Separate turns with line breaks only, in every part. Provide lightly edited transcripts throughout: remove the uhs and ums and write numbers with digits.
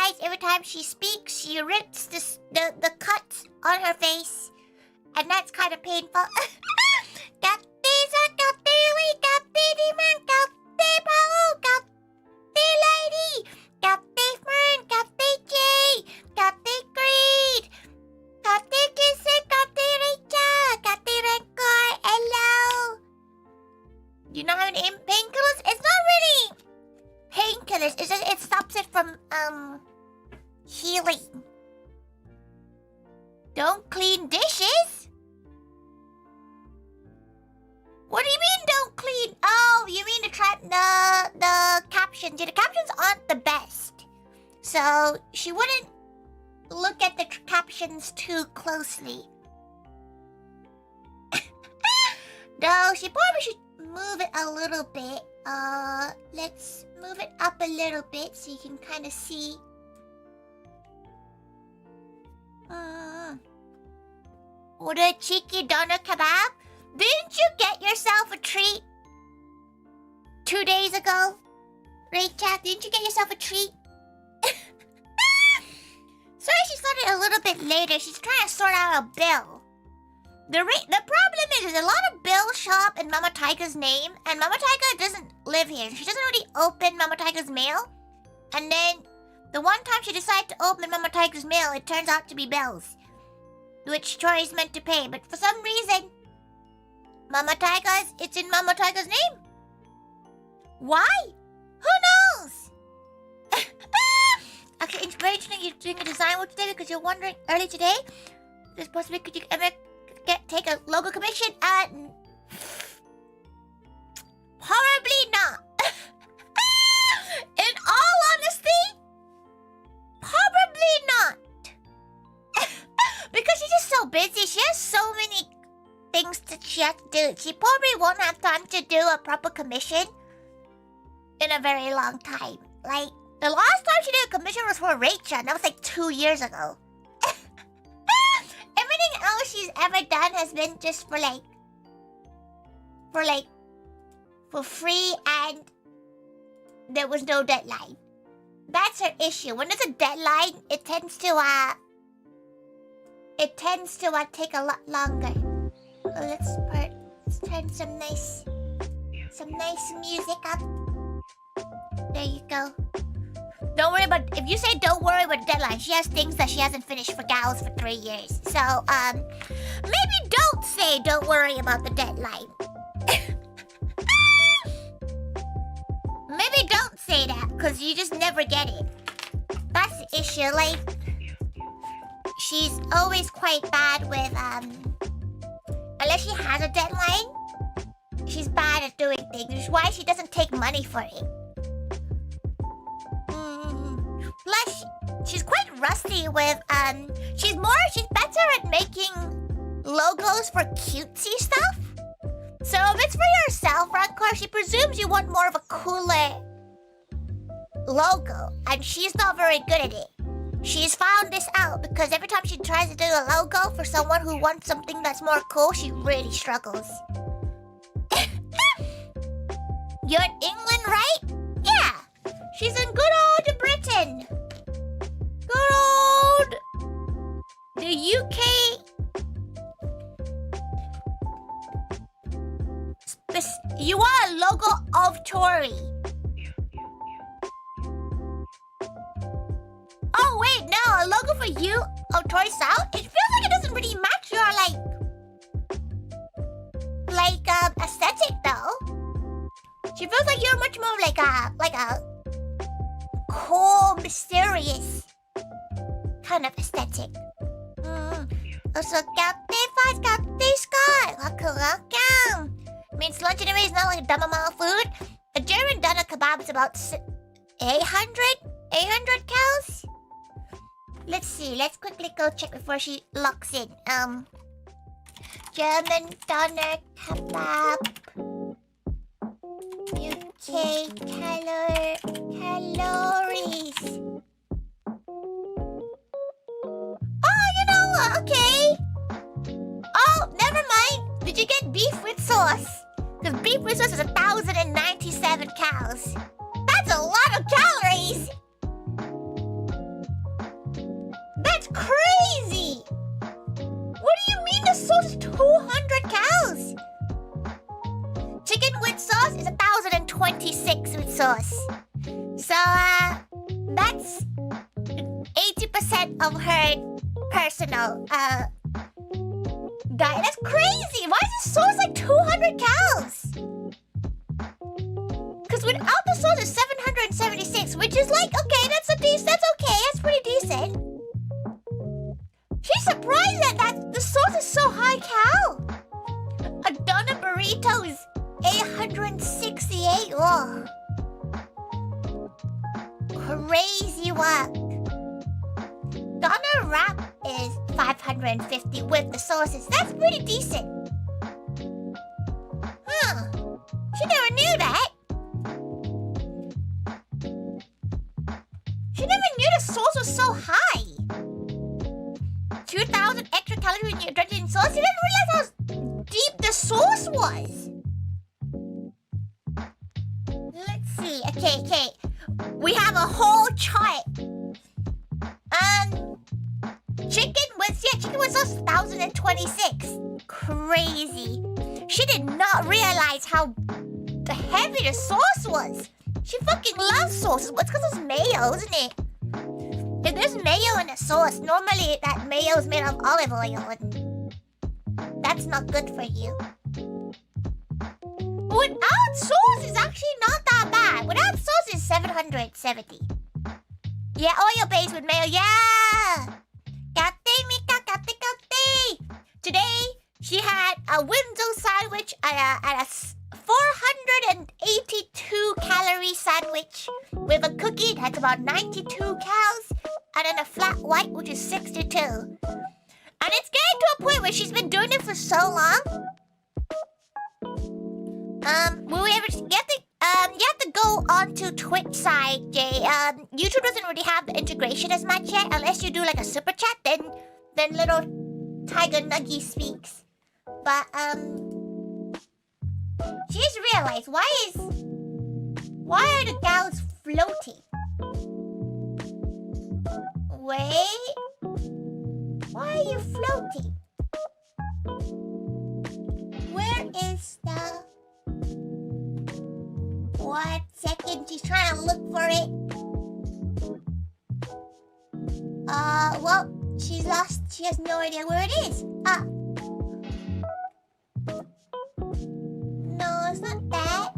realize every time she speaks, she rips the cuts on her face. And that's kind of painful. Do you not have any painkillers? It's not really painkillers. It's just it stops it from healing. Don't clean dishes? What do you mean don't clean? Oh, you mean the captions. Yeah, the captions aren't the best. So she wouldn't look at the captions too closely. No, she probably should move it a little bit. Let's move it up a little bit so you can kind of see. Order a cheeky doner kebab? Didn't you get yourself a treat 2 days ago? Rachel, didn't you get yourself a treat? Sorry she started a little bit later. She's trying to sort out a bill. The problem is a lot of bills show up in Mama Taiga's name, and Mama Taiga doesn't live here. She doesn't really open Mama Taiga's mail. And then the one time she decided to open Mama Taiga's mail, it turns out to be bills, which Tori's meant to pay. But for some reason, it's in Mama Taiga's name. Why? Who knows? Okay, it's very interesting you're doing a design work today because you're wondering early today. This possibly could you ever take a logo commission? Probably not. In all honesty, probably not. Because she's just so busy. She has so many things that she has to do. She probably won't have time to do a proper commission in a very long time. Like, the last time she did a commission was for Rachel, and that was like 2 years ago. Everything else she's ever done has been just for free, and there was no deadline. That's her issue. When there's a deadline, it tends to take a lot longer. So let's turn some nice music up. There you go. Don't worry about, if you say don't worry about the deadline, she has things that she hasn't finished for gals for 3 years. So, maybe don't say don't worry about the deadline. Maybe don't say that, because you just never get it. That's the issue. Like, she's always quite bad with, unless she has a deadline, she's bad at doing things, which is why she doesn't take money for it. Plus, she's quite rusty with, she's better at making logos for cutesy stuff. So if it's for yourself, Rancor, she presumes you want more of a cooler logo, and she's not very good at it. She's found this out because every time she tries to do a logo for someone who wants something that's more cool, she really struggles. You're in England, right? Yeah. She's in good old Britain. Good old the UK. You want a logo of Tori. Oh wait, no, a logo for you of Tori South? It feels like it doesn't really match your aesthetic though. She feels like you're much more like a cool, mysterious kind of aesthetic. Also, welcome. Means lunch anyway is not like a dumb amount of food. A German doner kebab is about 800 cows. Let's see. Let's quickly go check before she locks in. German doner kebab. UK calories. Oh, okay. Oh, never mind. Did you get beef with sauce? Because beef with sauce is 1,097 cows. That's a lot of calories. sauce. So, that's 80% of her personal, diet. That's crazy! Why is this sauce like 200 calories? Because without the sauce, it's 776, which is like, okay, that's okay, that's pretty decent. She's surprised that the sauce is so high cal. A doner burrito is 868. Oh. Crazy work. Doner wrap is 550 with the sauces. That's pretty decent. Huh. She never knew that. She never knew the sauce was so high. 2,000 extra calories when you're drenching in sauce. You didn't realize how deep the sauce was. Let's see. Okay. We have a whole chart. Chicken with sauce 1,026. Crazy. She did not realize how heavy the sauce was. She fucking loves sauces. It's because it's mayo, isn't it? If there's mayo in a sauce, normally that mayo is made of olive oil, and that's not good for you. But without sauce, it's actually not that bad. Without sauce, it's 770. Yeah, oil-based with mayo, yeah! Today, she had a Windsor sandwich and a 482 calorie sandwich with a cookie that's about 92 calories, and then a flat white, which is 62. And it's getting to a point where she's been doing it for so long. You have to go onto Twitch side, Jay. YouTube doesn't really have the integration as much yet, unless you do like a super chat, then little Tiger Nuggy speaks. But she just realized why are the gals floating? Wait, why are you floating? Where is the? 1 second, she's trying to look for it. Well, she's lost. She has no idea where it is. No, it's not that.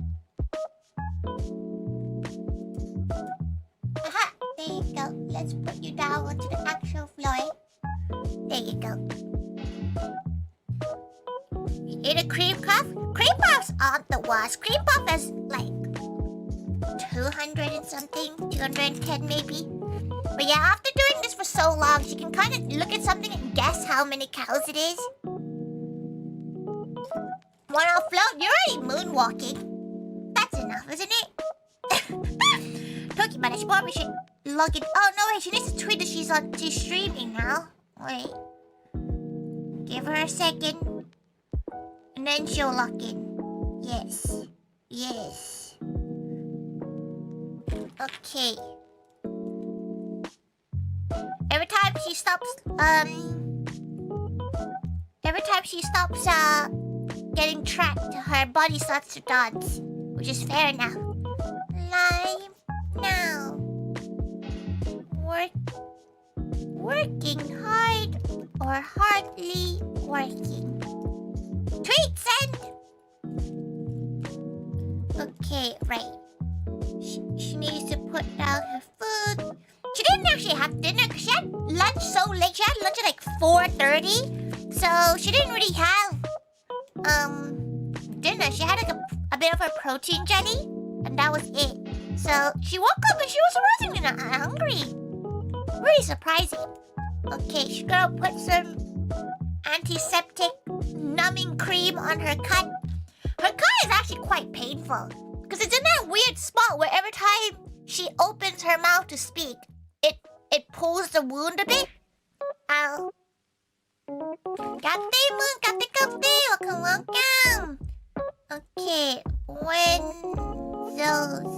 Aha, there you go. Let's put you down onto the actual floor. There you go. You ate a cream puff? Cream puffs aren't the worst. Cream puff is like 200 and something, 210 maybe. But yeah, after doing this for so long, she can kind of look at something and guess how many calories it is. Wanna float? You're already moonwalking. That's enough, isn't it? Pokemon, she probably should log in. Oh no, wait, she needs to tweet that she's streaming now. Wait. Give her a second. And then she'll log in. Yes. Okay. Every time she stops getting tracked, her body starts to dance, which is fair enough. Live now. Working hard or hardly working. Tweet send. Okay, right. She needs to put down her food. She didn't actually have dinner because she had lunch so late. She had lunch at like 4:30. So she didn't really have dinner. She had like a bit of her protein jelly, and that was it. So she woke up and she was surprisingly not hungry. Really surprising. Okay, she's gonna put some antiseptic numbing cream on her cut. Her cut is actually quite painful because it's in that weird spot where every time she opens her mouth to speak, it pulls the wound a bit. Ow. Welcome. Okay, Windows.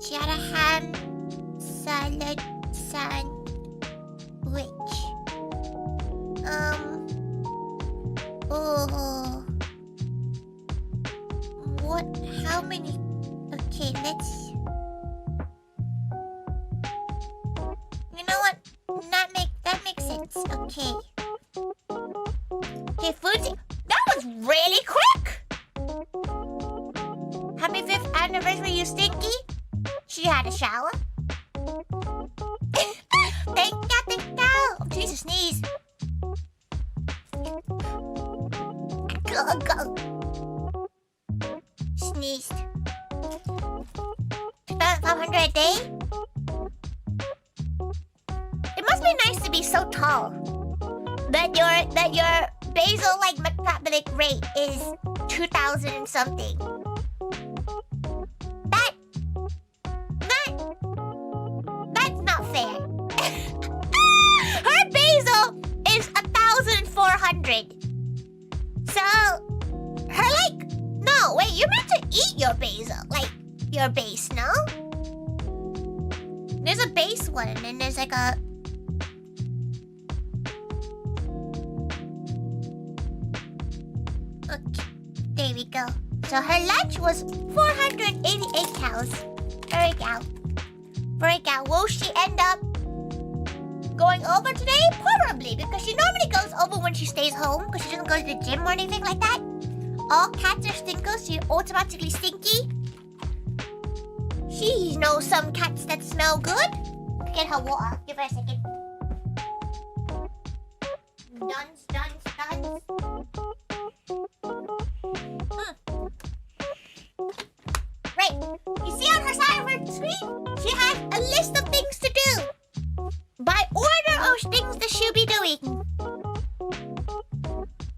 She had a ham salad sandwich. how many? Okay, let's. You know what? That makes sense. Okay. Okay, food. That was really quick. Happy 5th anniversary, you stinky. She had a shower. Thank you. Oh, Jesus, sneeze. Go. Sneezed. 2,500 a day? It must be nice to be so tall that your basal metabolic rate is 2,000 and something. That's not fair. Her basal is 1,400. So no, wait, you're meant to eat your basal, your base, no? There's a base one, and then there's like a. Okay, there we go. So her lunch was 488 cows. Break out. Will she end up going over today? Probably, because she normally goes over when she stays home, because she doesn't go to the gym or anything like that. All cats are stinkers, so you're automatically stinky. She knows some cats that smell good. Get her water. Give her a second. Duns. Right. You see on her side of her screen? She has a list of things to do. By order of things that she'll be doing.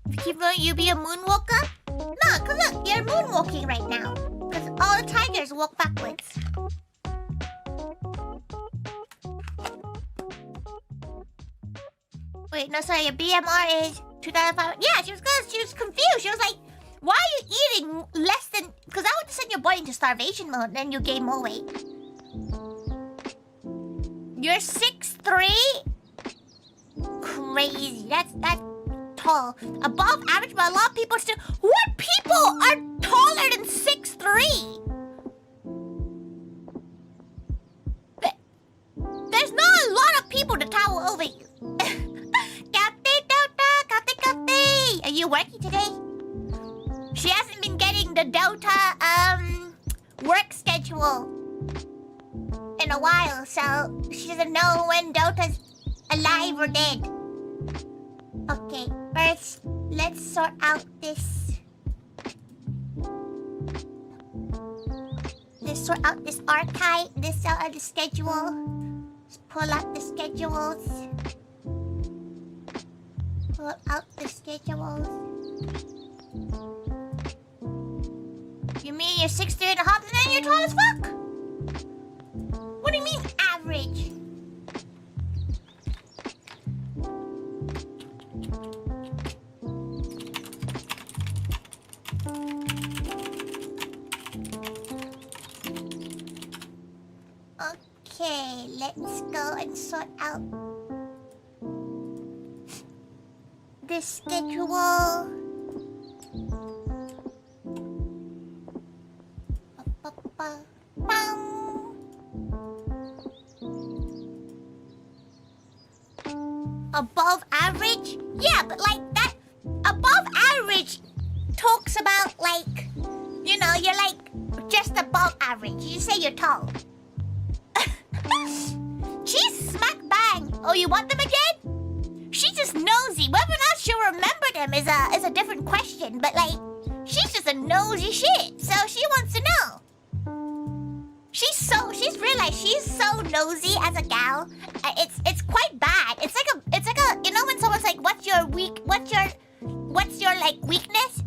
If you keep going, you'll be a moonwalker? No, because look, you're moonwalking right now. Because all the tigers walk backwards. Wait, no, sorry, your BMR is 2,500. Yeah, she was confused. She was like, why are you eating less than... Because I would send your body into starvation mode, and then you gain more weight. You're 6'3"? Crazy. That's tall. Above average, but a lot of people still... What people are taller than 6'3"? There's not a lot of people to tower over you. Kate. Are you working today? She hasn't been getting the Dota work schedule in a while, so she doesn't know when Dota's alive or dead. Okay, first let's sort out this. Let's sort out this archive, this the schedule. Let's pull out the schedules. Pull out the schedules. You mean you're 6'3" and a half and then you're tall as fuck? What do you mean average? Okay, let's go and sort out this schedule. Above average? Yeah, but that above average talks about you know, you're just above average. You say you're tall. She's smack bang. Oh, you want them again? She's just nosy. Whether or not she'll remember them is a different question. But she's just a nosy shit. So she wants to know. She's realized she's so nosy as a gal. It's quite bad. It's like a you know when someone's like, what's your weakness?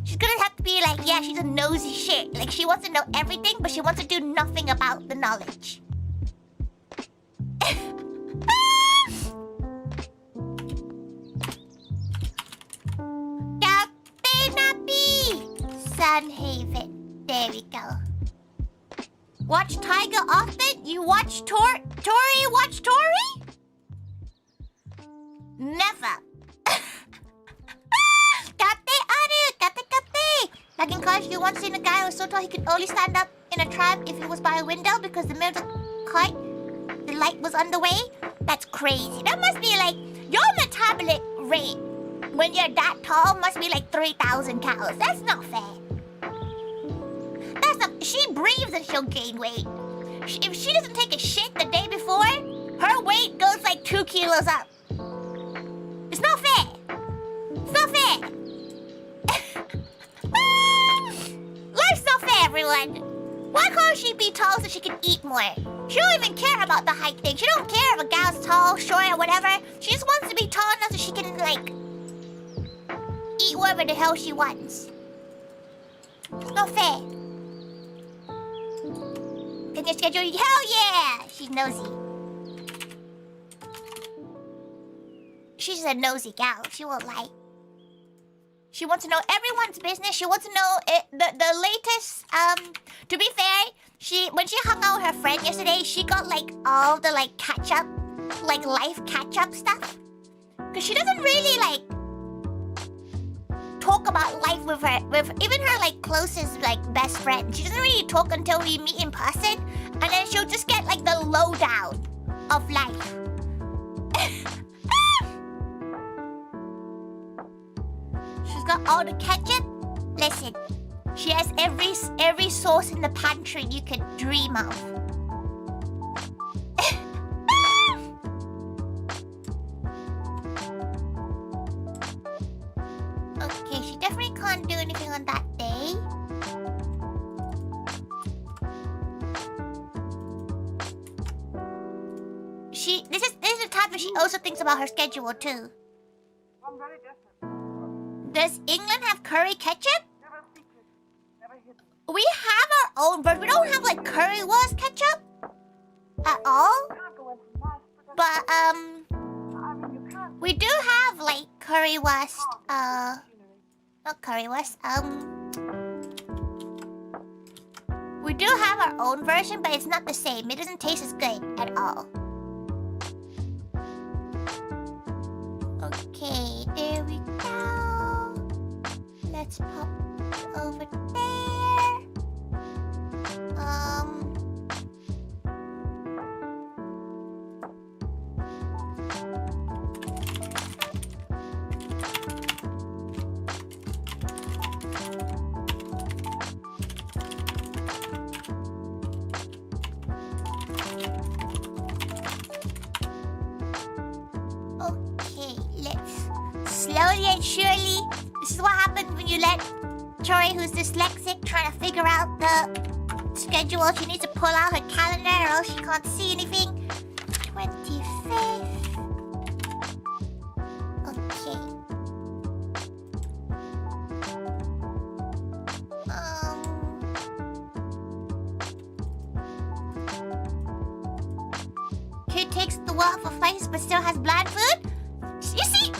She's gonna have to be like, yeah, she's a nosy shit. She wants to know everything, but she wants to do nothing about the knowledge. Sunhaven. There we go. Watch Taiga often? You watch Tori? Watch Tori? Never. Kate. Like in college, you once seen a guy who was so tall he could only stand up in a tram if he was by a window because the middle cut, the light was on the way? That's crazy. That must be like, your metabolic rate when you're that tall must be like 3,000 calories. That's not fair. That's not, she breathes and she'll gain weight. If she doesn't take a shit the day before, her weight goes like 2 kilos up. It's not fair. It's not fair. Life's not fair, everyone. Why can't she be tall so she can eat more? She don't even care about the height thing. She don't care if a gal's tall, short, or whatever. She just wants to be tall enough so she can, like, eat whatever the hell she wants. It's not fair. Can you schedule? Hell yeah! She's nosy. She's a nosy gal. She won't lie. She wants to know everyone's business. She wants to know the latest. To be fair, when she hung out with her friend yesterday, she got like all the like catch up, like life catch up stuff. Cause she doesn't really like talk about life with even her like closest like best friend. She doesn't really talk until we meet in person, and then she'll just get like the lowdown of life. She's got all the ketchup. Listen, she has every sauce in the pantry you could dream of. Okay, she definitely can't do anything on that day. This is the time that she also thinks about her schedule too.
I'm very different.
Does England have curry ketchup?
Never featured. Never hidden.
We have our own, but we don't have like currywurst ketchup at all.
You can't go into mass production.
But
I mean, you can't.
we do have like currywurst. Not currywurst. We do have our own version, but it's not the same. It doesn't taste as good at all. Okay, there we go. Let's pop it over there. Okay, let's slowly and surely. This is what happens when you let Tori, who's dyslexic, try to figure out the schedule. She needs to pull out her calendar or else she can't see anything. 25th. Okay. Kid takes the walk for flights but still has bland food? You see?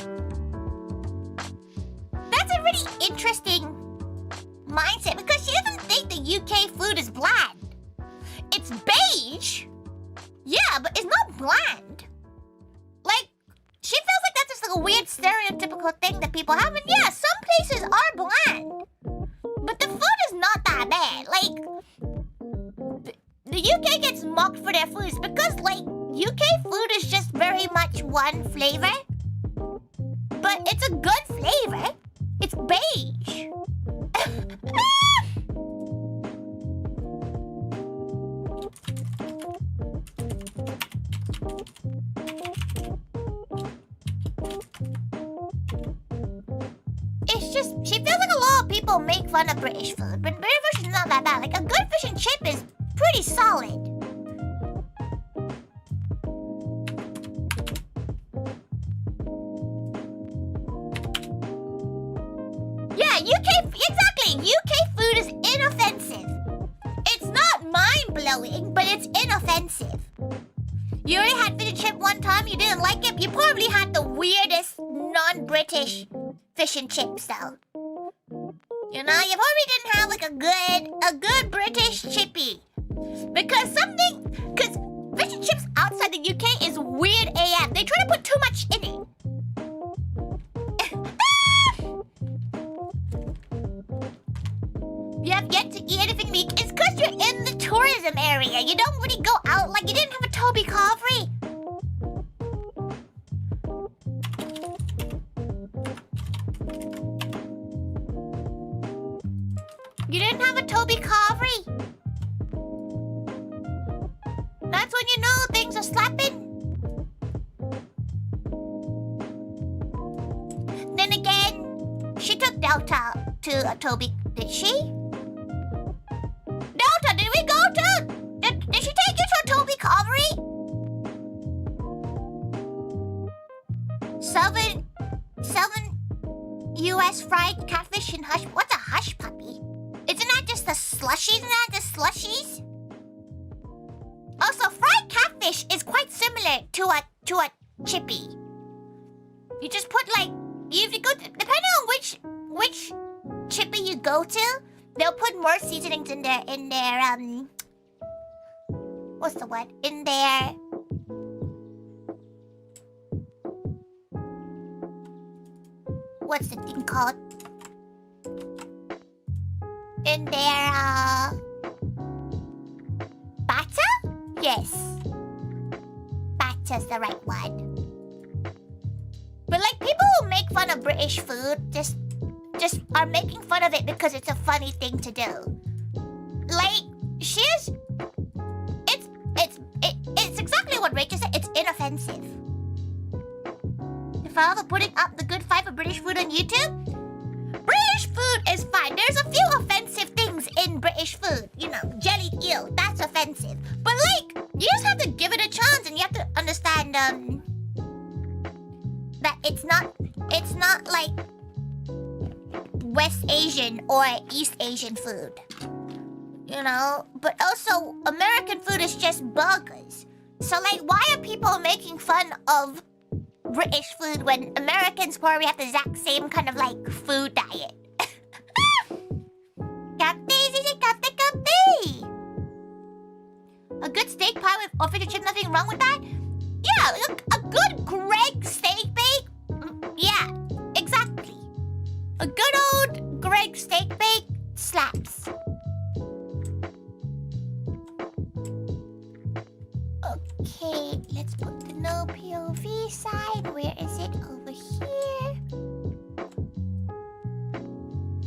That's a really interesting mindset because she doesn't think the UK food is bland. It's beige. Yeah, but it's not bland. Like, she feels like that's just like a weird stereotypical thing that people have. And yeah, some places are bland. But the food is not that bad. Like, the UK gets mocked for their foods because, like, UK food is just very much one flavor. But it's a good flavor. It's beige. It's just, she feels like a lot of people make fun of British food, but British food is not that bad. Like, a good fish and chip is pretty solid. Yeah, exactly. UK food is inoffensive. It's not mind-blowing, but it's inoffensive. You already had fish and chip one time, you didn't like it, you probably had the weirdest non-British fish and chips though. You know, you probably didn't have like a good British chippy. Because fish and chips outside the UK is weird AF. They try to put too much in it. tourism area. You don't really go out like you didn't have a Toby Coffee. You didn't have a Toby Coffee. That's when you know things are slapping. Then again, she took Delta to a Toby, did she? Delta, did we go to? Did she take you to a Toby Covery? Seven U.S. fried catfish and hush. What's a hush puppy? Isn't that just the slushies? Isn't that the slushies? Also, fried catfish is quite similar to a chippy. You just put like if you go to, depending on which chippy you go to, they'll put more seasonings in their what's the word? In their what's the thing called? In their batter? Yes. Batter's the right one. But like people who make fun of British food just are making fun of it because it's a funny thing to do. Like it's exactly what Rachel said. It's inoffensive. If I ever putting up the good fight for British food on YouTube, British food is fine. There's a few offensive things in British food. You know, jellied eel, that's offensive. But like, you just have to give it a chance and you have to understand that it's not like West Asian or East Asian food. You know? But also, American food is just burgers. So like, why are people making fun of British food when Americans probably have the exact same kind of like food diet? A good steak pie with official chip, nothing wrong with that? Yeah, a good Greg steak bake. Yeah, exactly. A good old Greg steak bake slaps. Okay, let's put the no POV sign. Where is it? Over here.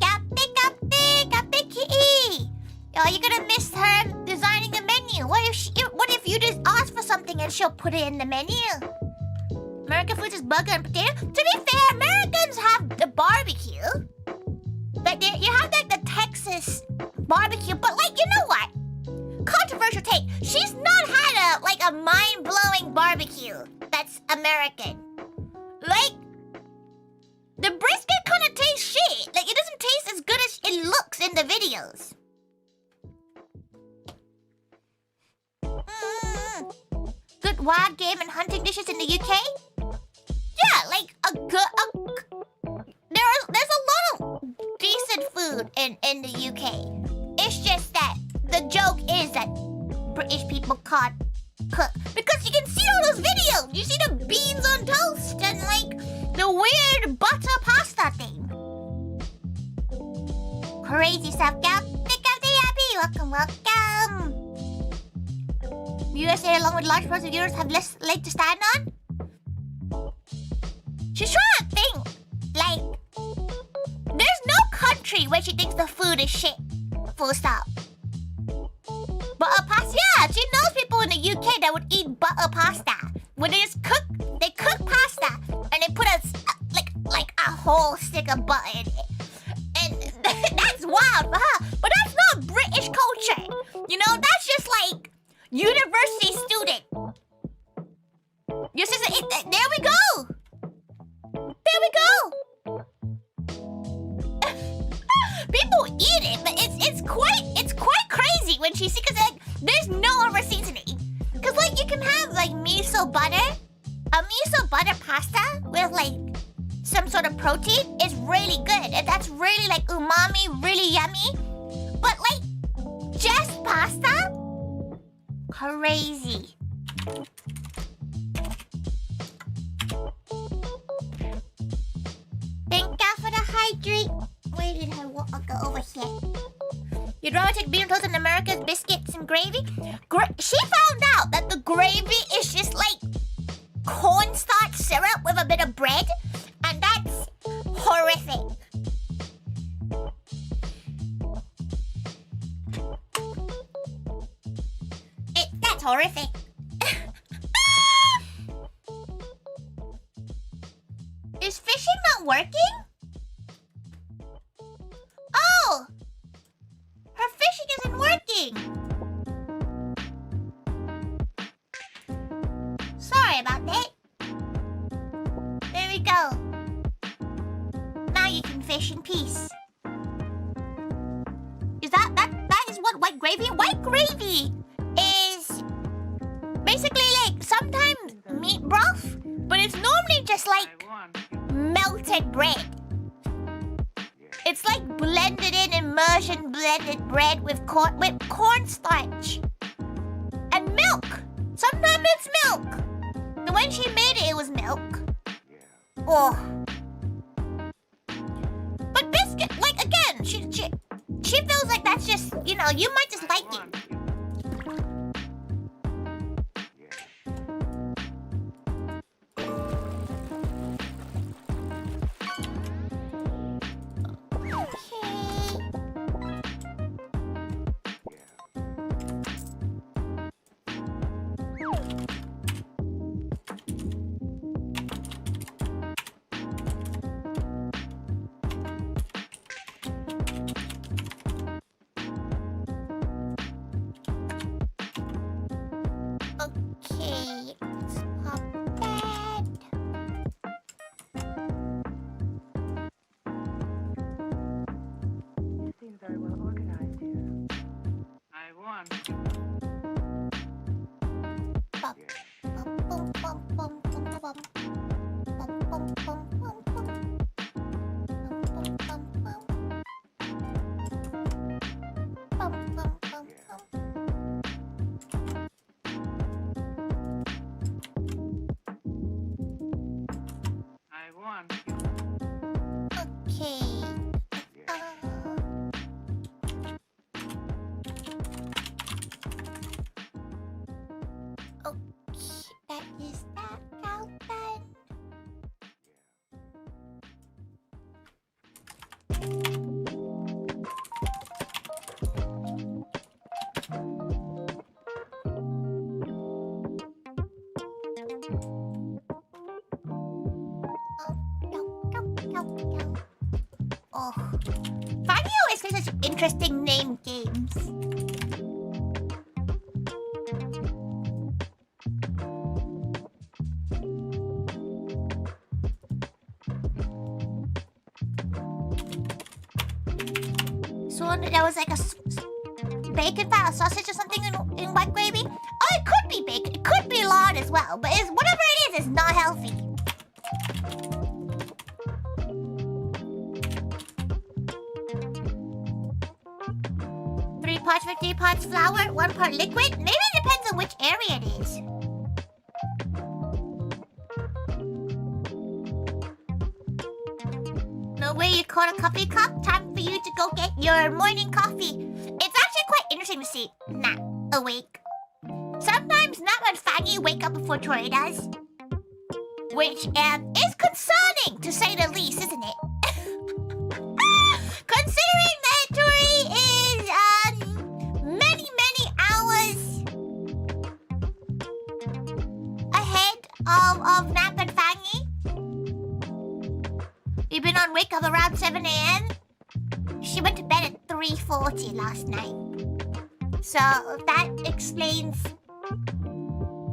Kape kitty. Oh, you're gonna miss her designing a menu. What if you just ask for something and she'll put it in the menu? American food is burger and potato. To be fair, Americans have the barbecue. Like you have like the Texas barbecue, but like you know what? Controversial take. She's not had a mind-blowing barbecue that's American. Like the brisket kind of tastes shit. Like it doesn't taste as good as it looks in the videos. Good wild game and hunting dishes in the UK? Yeah, like there's a lot of decent food in the UK. It's just that the joke is that British people can't cook. Because you can see all those videos. You see the beans on toast and like the weird butter pasta thing. Crazy stuff. Welcome. USA along with large parts of Europe have less leg to stand on? She's trying to think. Like, there's no country where she thinks the food is shit. Full stop. Butter pasta? Yeah, she knows people in the UK that would eat butter pasta. When they just cook pasta and they put a whole stick of butter in it. And that's wild for her. But that's not British culture. You know, that's just like university student. Your sister, there we go. There we go. People eat it, but it's quite crazy when she sees, cause like there's no other seasoning. Cause like you can have like miso butter, a miso butter pasta with like some sort of protein is really good, and that's really like umami, really yummy. But like just pasta, crazy. Thank God for the hydrate. Where did I go over here? You'd rather take bean toast than America's biscuits and gravy. She found out that the gravy is just like cornstarch syrup with a bit of bread, and that's horrific. That's horrific. Is fishing not working? Oh! Her fishing isn't working. Sorry about that. There we go. Now you can fish in peace. Is that is what white gravy? White gravy is basically like sometimes meat broth, but it's normally just like melted bread. It's like blended in immersion blended bread with cornstarch and milk. Sometimes it's milk. And when she made it, it was milk. Oh. But biscuit, like again, she feels like that's just, you know, you might just like it. Okay, let's pop that.
You seem very well organized here. I won.
Bum, bum, bum, bum, bum, bum, bum. Bum, bum, bum, bum, bum. Bum, bum, bum, bum. Bum, bum, bum, bum.
I won.
Okay. Okay, that is that out then. Oh, Fanny always plays such interesting name games. So there was like a bacon fat, a sausage or something in white gravy. Oh, it could be bacon. It could be lard as well. But whatever it is not healthy. Parts for 3 parts flour, 1 part liquid. Maybe it depends on which area it is. No way you caught a coffee cup? Time for you to go get your morning coffee. It's actually quite interesting to see Nat awake. Sometimes Nat and Fanny wake up before Tori does. Which is concerning, to say the least, isn't it? Considering that Tori is many hours ahead of Nap and Fangy. We've been on wake up around 7 a.m. She went to bed at 3:40 last night. So that explains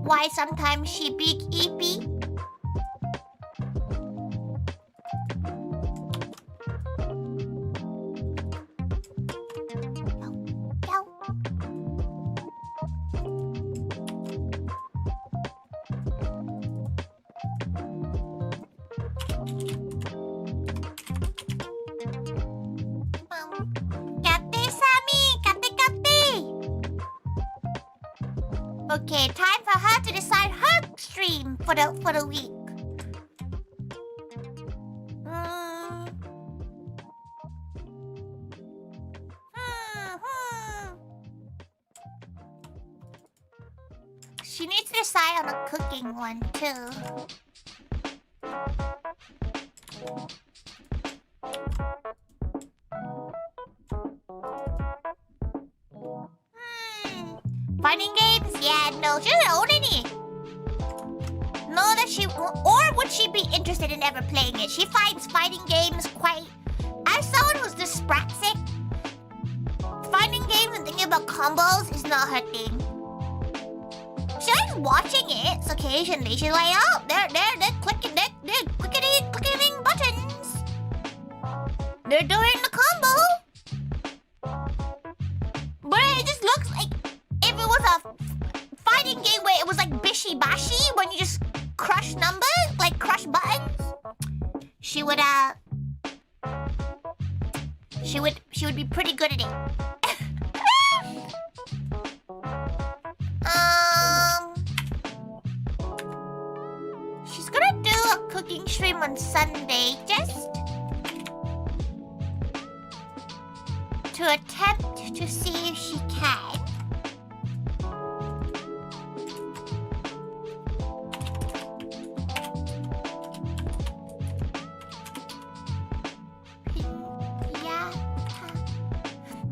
why sometimes she big eepy. Okay, time for her to decide her stream for the week. She needs to decide on a cooking one too. Fighting games? Yeah, no, she doesn't own any. No, that she... Or would she be interested in ever playing it? She finds fighting games quite... As someone who's dyspraxic, fighting games and thinking about combos is not her thing. She likes watching it so occasionally. She's like, oh, they're clicking, they're clicking buttons. They're doing the combo. But it just looks like if it was a fighting game where it was like Bishi Bashi, when you just crush numbers, like crush buttons, she would be pretty good at it. She's gonna do a cooking stream on Sunday just to attempt to see if she can.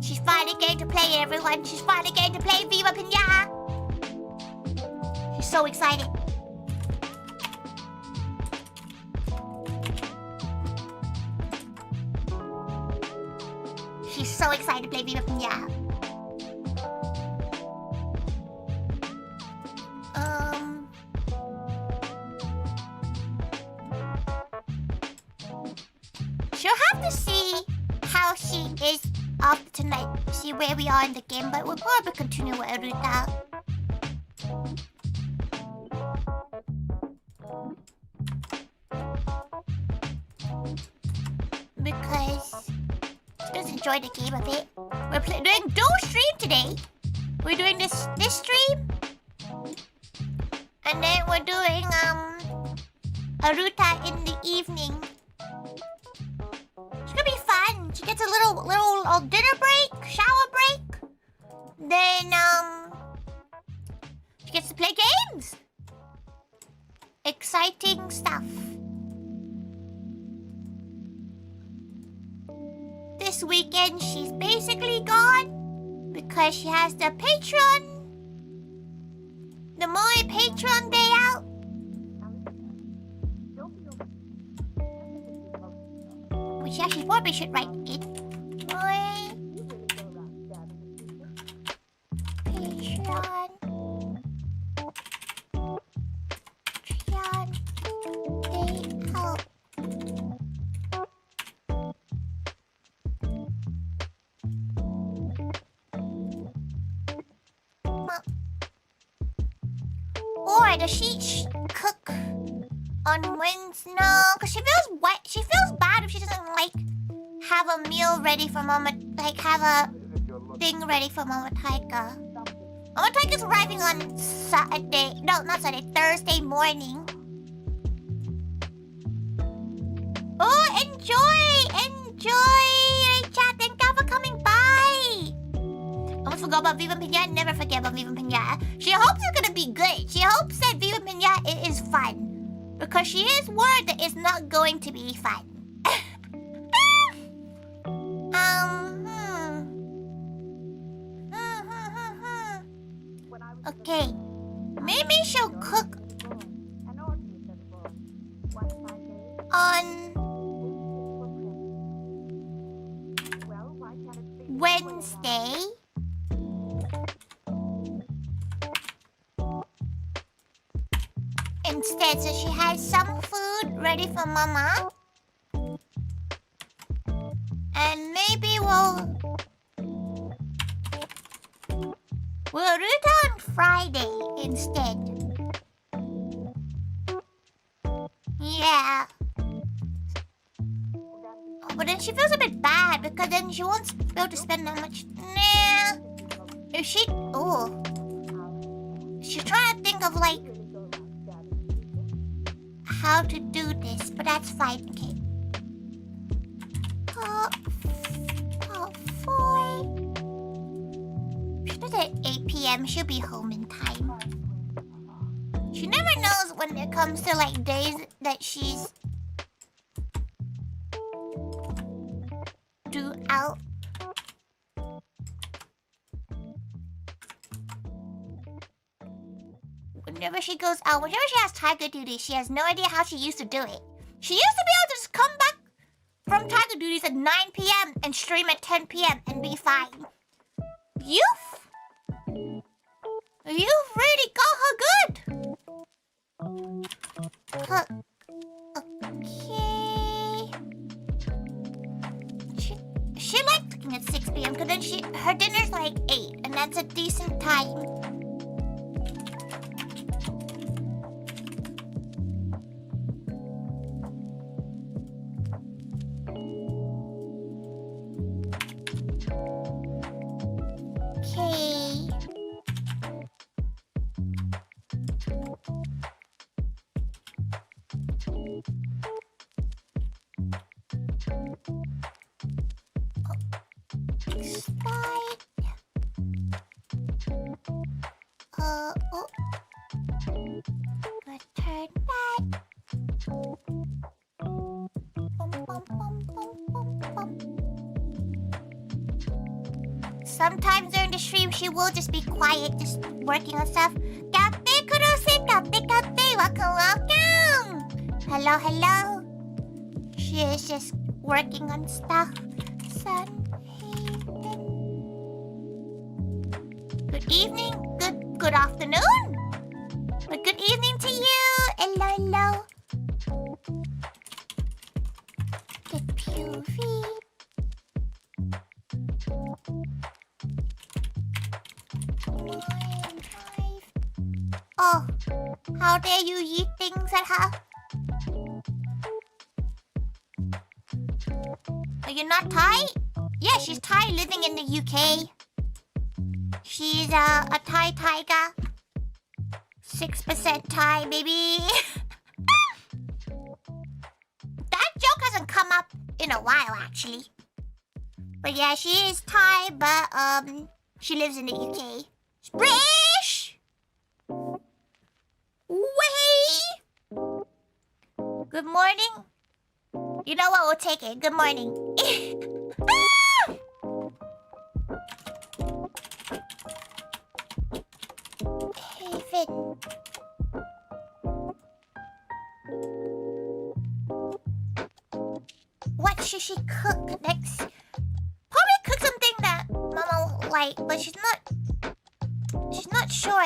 She's finally going to play it, everyone. She's finally going to play Viva Pinata. She's so excited. She's so excited to play Viva Pinata. She'll have to see how she is after tonight. See where we are in the game, but we'll probably continue with Aruta. Because she does enjoy the game a bit. We're doing dual stream today. We're doing this stream, and then we're doing Aruta in the evening. It's gonna be fun. She gets a little dinner break, shower break. Then she gets to play games. Exciting stuff. This weekend she's basically gone because she has the Patreon. The Moe Patreon day out. Which actually probably should write it. Moe Patreon. Day out. Or does she cook on Wednesday? No, because she feels wet. She feels bad if she doesn't like have a meal ready for Mama, like have a thing ready for Mama Taiga. Mama Taiga's arriving on Saturday. No, not Saturday. Thursday morning. Oh, enjoy! Hey, chat, thank you for coming by. Almost forgot about Viva Pinata. Never forget about Viva Pinata. She hopes it's gonna be good. She hopes that Viva Pinata is fun. Because she is worried that it's not going to be fun. Okay. Maybe she'll cook on Wednesday. Instead, so she has some food ready for Mama. And maybe we'll do it on Friday instead. Yeah. But then she feels a bit bad because then she won't be able to spend that much. Nah. If she... Oh. She's trying to think of like how to do this, but that's fine. Okay. Top 4. She does it at 8 p.m. She'll be home in time. when it comes to like days that she's due out. Whenever she goes out, whenever she has Tiger duty, she has no idea how she used to do it. She used to be able to just come back from Tiger duties at 9 p.m. and stream at 10 p.m. and be fine. You've really got her good. Okay. She likes cooking at 6 p.m. because then her dinner's like 8, and that's a decent time. Okay. Slide. Oh. Good turn back. Bum, bum, bum, bum, bum, bum. Sometimes during the stream, she will just be quiet, just working on stuff. Cafe Kurose, cafe, welcome. Hello, hello. She is just working on stuff. Good evening, good afternoon. But good evening to you. Hello, hello. Good POV. Oh, how dare you eat things at her? Are you not Thai? Yeah, she's Thai living in the UK. She's a Thai Taiga. 6% Thai, baby. That joke hasn't come up in a while, actually. But yeah, she is Thai, but she lives in the UK. She's British! Way! Good morning. You know what? We'll take it. Good morning. Hey, Finn. What should she cook next? Probably cook something that Mama will like, but she's not sure.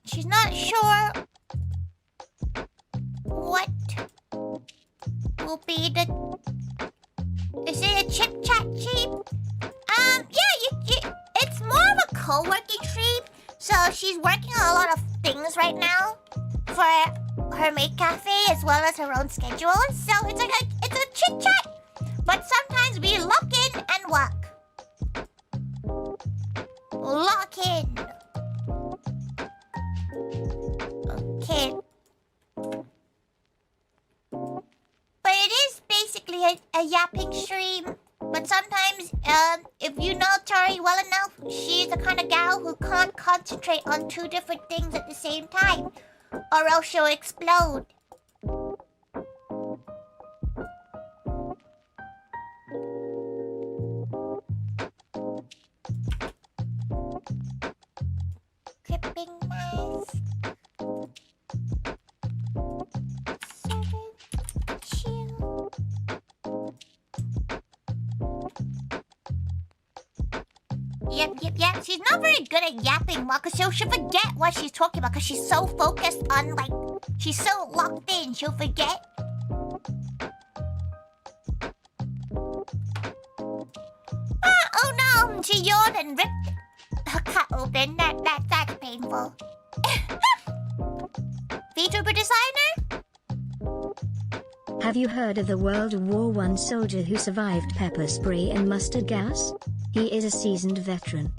She's not sure what will be the... Is it a chip chat stream? Yeah, it's more of a co-working stream. So she's working on a lot of things right now for her maid cafe as well as her own schedule. So it's like it's a chit chat, but sometimes we lock in and work. Lock in. Okay. But it is basically a yapping stream. But sometimes, if you know Tori well enough, she's the kind of gal who can't concentrate on 2 different things at the same time, or else she'll explode. Clipping mask. 7, chill. Yep. She's not very good at yapping, because she'll forget what she's talking about, because she's so focused on, like, she's so locked in, she'll forget. Oh no, she yawned and ripped her cut open. That's painful. Vtuber designer?
Have you heard of the World War I soldier who survived pepper spray and mustard gas? He is a seasoned veteran.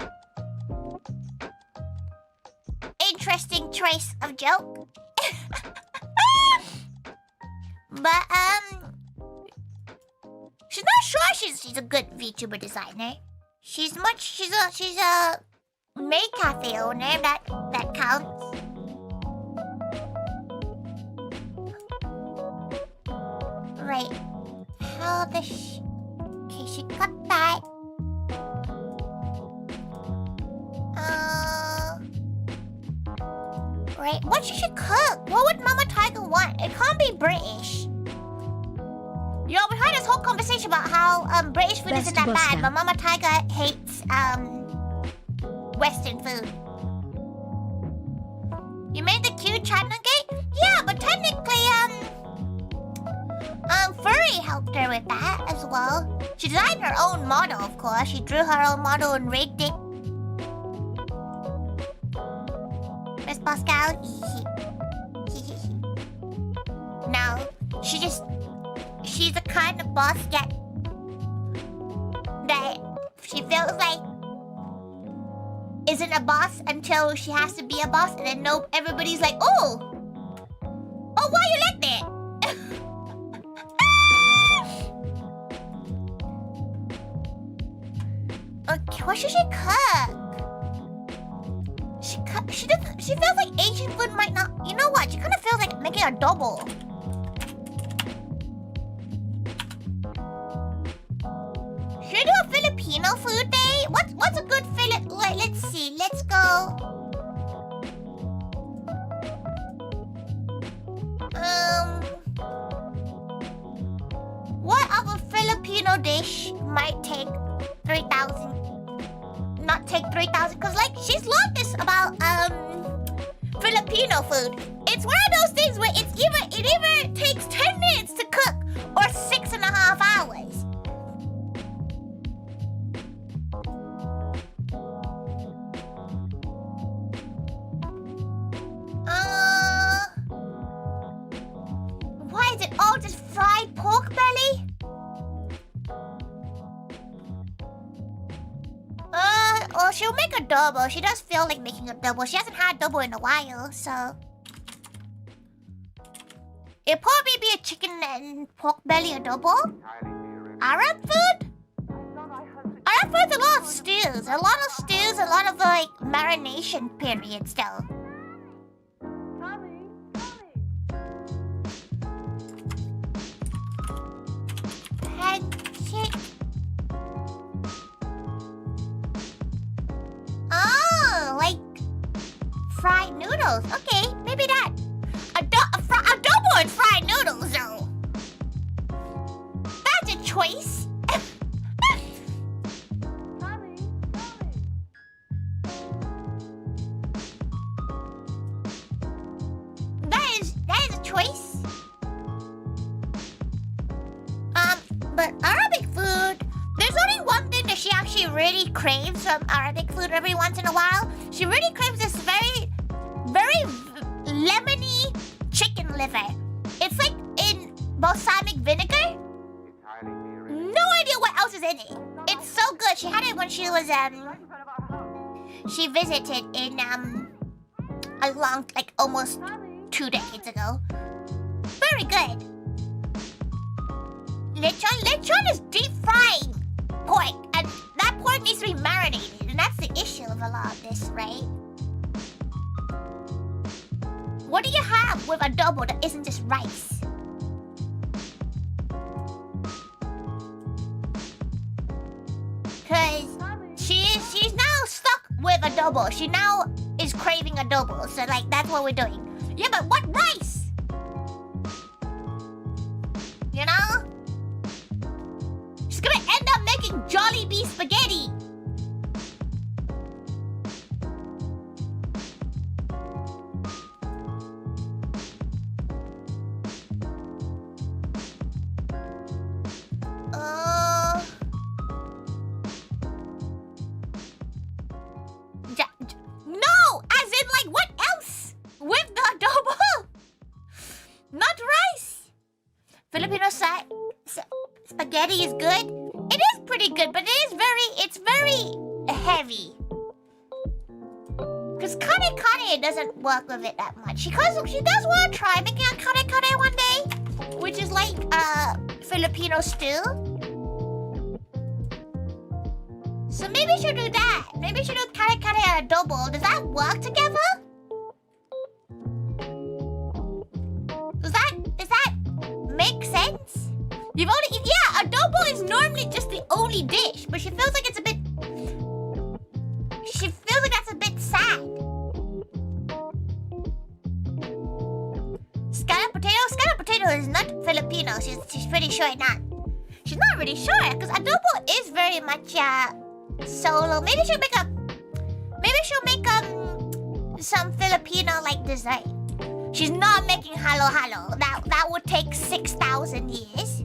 Interesting choice of joke. But she's not sure she's a good VTuber designer. She's a maid cafe owner. That counts. Right. How does she... Okay, she cut that. Right. What she should cook? What would Mama Tiger want? It can't be British. Yo, we had this whole conversation about how British food isn't that bad, but Mama Tiger hates Western food. You made the cute china gate? Yeah, but technically Furry helped her with that as well. She designed her own model, of course. She drew her own model and rigged it. Miss Pascal? No, she's the kind of boss that she feels like isn't a boss until she has to be a boss, and then everybody's like, oh, why you like that? Okay, what should she cook? She feels like Asian food might not. You know what? She kind of feels like making a double. Should we do a Filipino food day? What's a good let's see. Let's go. What of a Filipino dish might take 3,000? Not take 3,000, because like she's learned this about Filipino food. It's one of those things where it either takes 10 minutes to cook or 6.5 hours. Why is it all just fried pork belly? Well, she'll make a double. She does feel like making a double. She hasn't had a double in a while, so... It'll probably be a chicken and pork belly double. Arab food? Arab food's a lot of stews. A lot of like marination periods though. Pancake. Oh, like fried noodles. Okay, maybe that. Adobo and fried noodles, though. That's a choice. That is a choice. But Arabic food, there's only one thing that she actually really craves from Arabic food every once in a while. She really craves this very, very lemony chicken liver. It's like in balsamic vinegar. No idea what else is in it. It's so good. She had it when she was she visited in a long, like almost 2 decades ago. Very good. Lechon is deep frying pork, and that pork needs to be marinated, and that's the issue of a lot of this, right? What do you have with adobo that isn't just rice? Cause she's now stuck with adobo. She now is craving adobo, so like that's what we're doing. Yeah, but what rice? You know? She's gonna end up making Jollibee spaghetti. No! As in, like, what else? With the adobo? Not rice. Filipino spaghetti is good. It is pretty good, but it's very heavy. Because kare doesn't work with it that much. She does want to try making a kare one day, which is like Filipino stew. So maybe we should do that. Maybe we should do kare and adobo. Does that work together? Does that make sense? You've only... Yeah, adobo is normally just the only dish, but she feels like it's a bit... She feels like that's a bit sad. Scalloped potato? Scalloped potato is not Filipino. She's pretty sure not. She's not really sure, because adobo is very much solo. Maybe she'll make some Filipino-like dessert. She's not making halo-halo. That would take 6,000 years.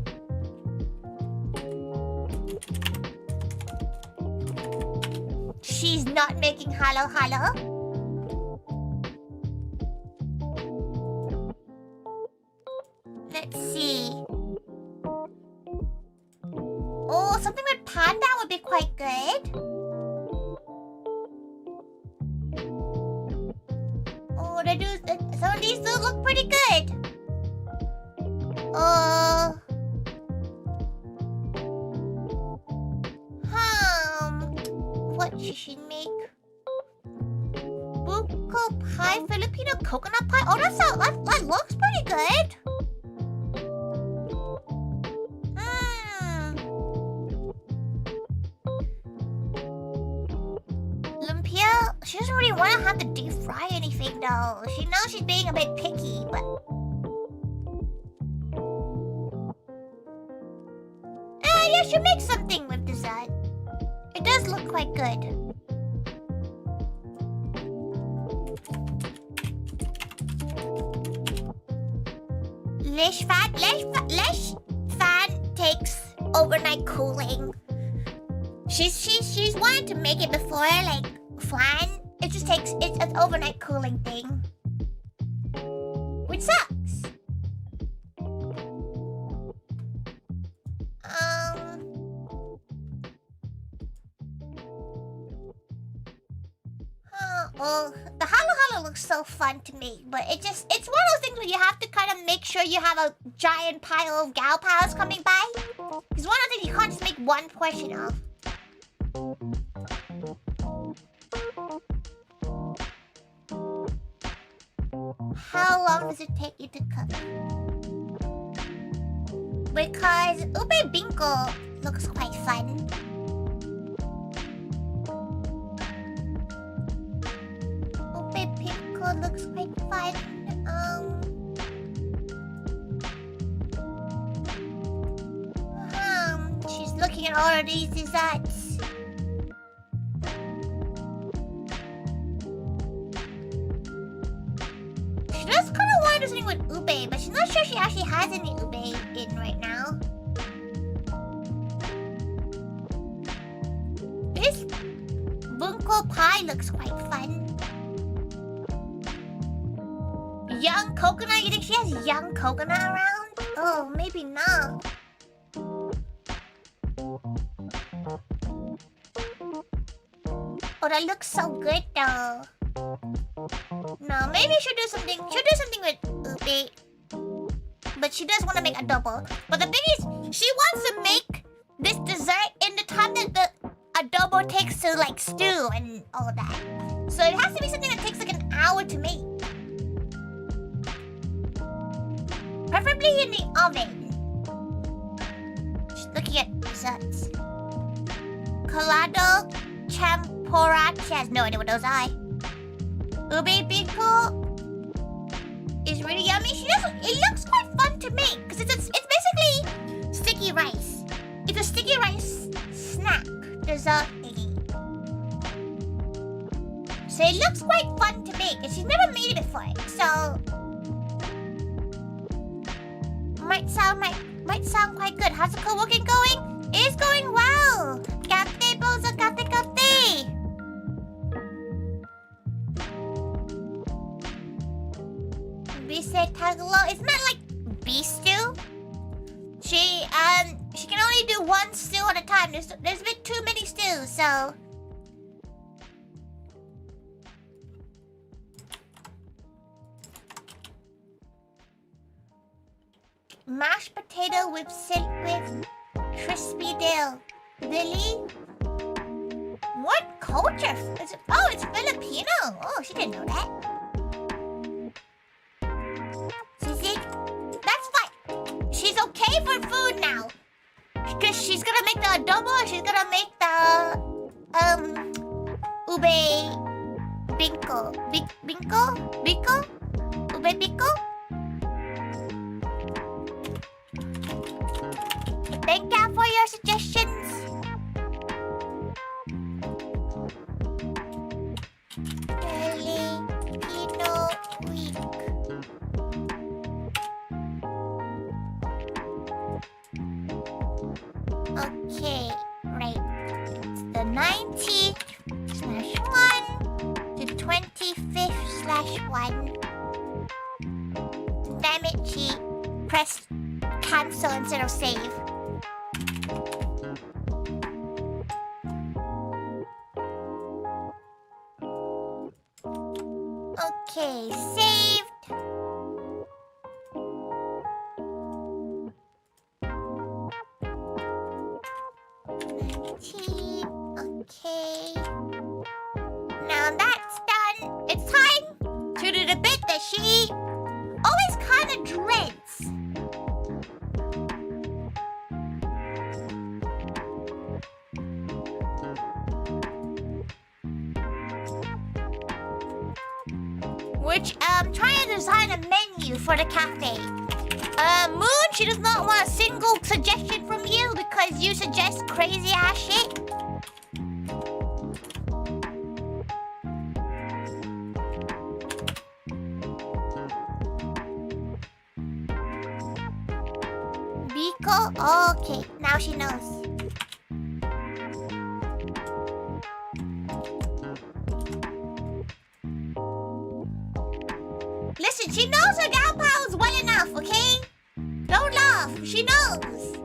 She's not making halo-halo. Let's see. Oh, something with panda would be quite good. Oh, some of these do look pretty good. What should she make? Buko pie, Filipino coconut pie. Oh, that looks pretty good. Lumpia, she doesn't really want to have to deep fry anything though. She knows she's being a bit picky, but... yeah, she'll make something with dessert. It does look quite good. Lish fan takes overnight cooling. She's wanted to make it before, like flan. It just takes it's an overnight cooling thing, which sucks. Well, the halo looks so fun to me, but it's one of those things where you have to kind of make sure you have a giant pile of gal pals coming by. It's one of the things you can't just make one portion of. How long does it take you to cook? Because ube bingo looks quite fun. Looks quite fun. She's looking at all of these desserts. She does kind of want to do something with ube, but she's not sure she actually has any ube in right now. This bunko pie looks quite fun. Young coconut? You think she has young coconut around? Oh, maybe not. Oh, that looks so good though. No, maybe she'll do something. She'll do something with ube. But she does want to make adobo. But the thing is, she wants to make this dessert in the time that the adobo takes to like stew and all that. So it has to be something that takes like an hour to make. Preferably in the oven. Just looking at desserts. Colado, champora. She has no idea what those are. Ube bingo is really yummy. It looks quite fun to make because it's basically sticky rice. It's a sticky rice snack dessert thingy. So it looks quite fun to make, and she's never made it before. So might sound quite good. How's the co-working going? It's going well. Kate bozo kate. Bise taglo. It's not like beef stew. She can only do one stew at a time. There's a bit too many stews, so. Mashed potato with crispy dill. Really? culture. Oh, it's Filipino. Oh, she didn't know that. See? That's fine. She's okay for food now. Because she's gonna make the adobo. She's gonna make the ube binko. Biko? Ube biko? Thank you for your suggestions. Filipino week. Okay, right. It's the 19th/1 to 25th/1. Damn it, she pressed cancel instead of save. Okay, saved. Okay. Now that's done. It's time to do the bit that she always kind of dreads. Which, trying to design a menu for the cafe. Moon, she does not want a single suggestion from you because you suggest crazy ass shit. Biko? Okay, now she knows. Listen, she knows her gal pals well enough, okay? Don't laugh, she knows.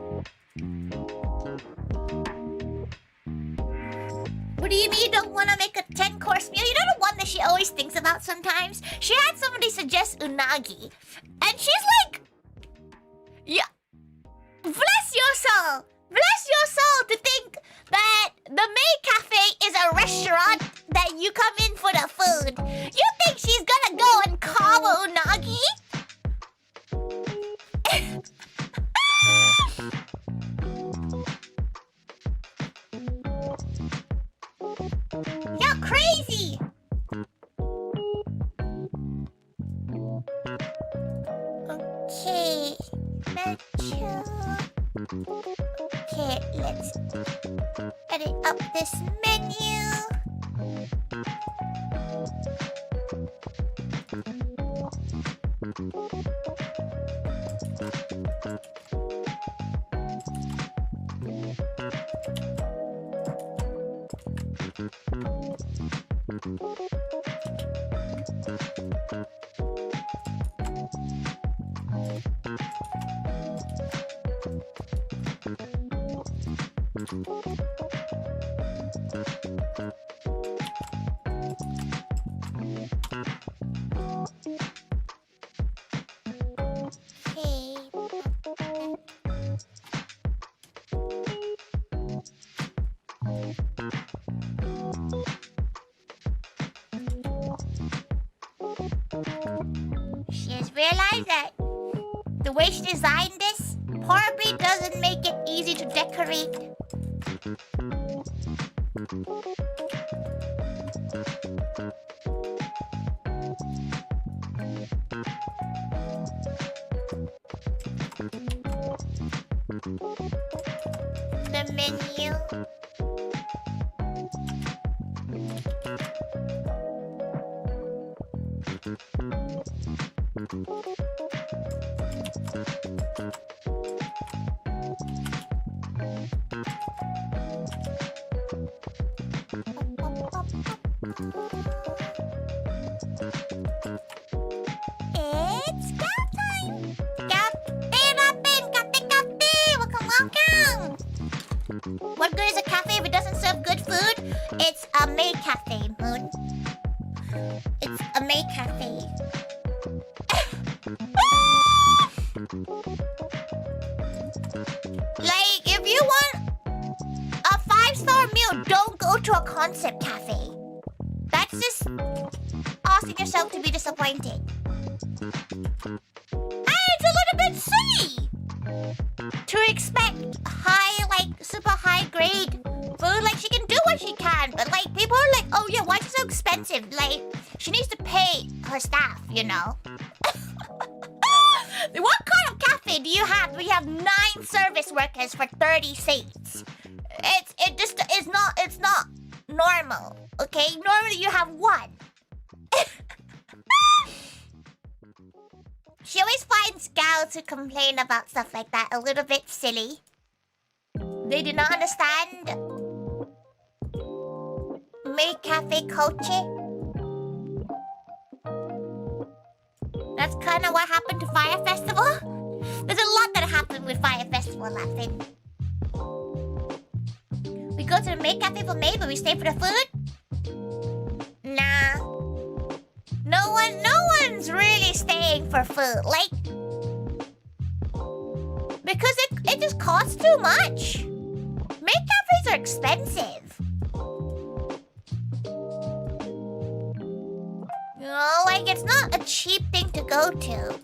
What do you mean you don't want to make a 10-course meal? You know the one that she always thinks about sometimes? She had somebody suggest unagi. And she's like... Yeah. Bless your soul. Bless your soul to think that the May Cafe is a restaurant that you come in for the food. You think she's gonna go and carve a unagi? You're crazy! Okay, okay, let's edit up this menu. She has realized that the way she designed this probably doesn't make it easy to decorate. The menu. It's gal time! Cafe Rapin! Cafe! Welcome, welcome! What good is a cafe if it doesn't serve good food? It's a May Cafe, Moon. It's a May Cafe. Like, if you want a 5-star meal, don't go to a concept cafe. That's just asking yourself to be disappointed. And it's a little bit silly to expect high, like, super high grade food. Like, she can do what she can, but, like, people are like, oh, yeah, why is it so expensive? Like, she needs to pay her staff, you know? What kind of cafe do you have? We have 9 service workers for 30 seats. It's not normal, okay? Normally you have 1. She always finds gals who complain about stuff like that a little bit silly. They do not understand maid cafe culture. That's kind of what happened to Fire Festival. There's a lot that happened with Fire Festival, laughing. We go to the maid cafe for maid, but we stay for the food? Nah. No one's really staying for food. Like, because it just costs too much. Maid cafes are expensive. You know, like, it's not a cheap thing to go to.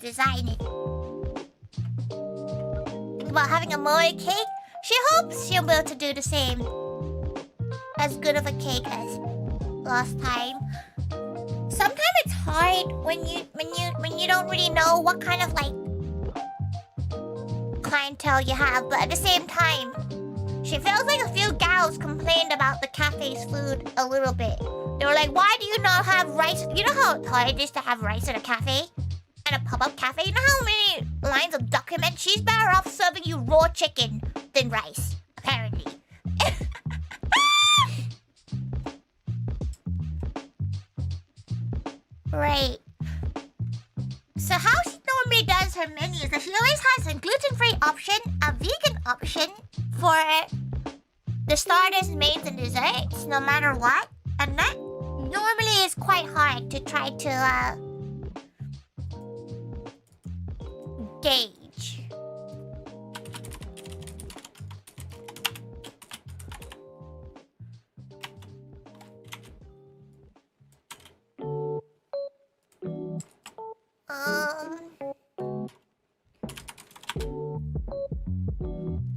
Design it. Think about having a moe cake. She hopes she'll be able to do the same. As good of a cake as last time. Sometimes it's hard when you don't really know what kind of like clientele you have, but at the same time, she feels like a few gals complained about the cafe's food a little bit. They were like, why do you not have rice? You know how hard it is to have rice at a cafe? At a pop-up cafe? You know how many lines of documents? She's better off serving you raw chicken than rice, apparently. Right. So how she normally does her menu is that she always has a gluten-free option, a vegan option for the starters, mains, and desserts, no matter what. And that normally is quite hard to try to gauge.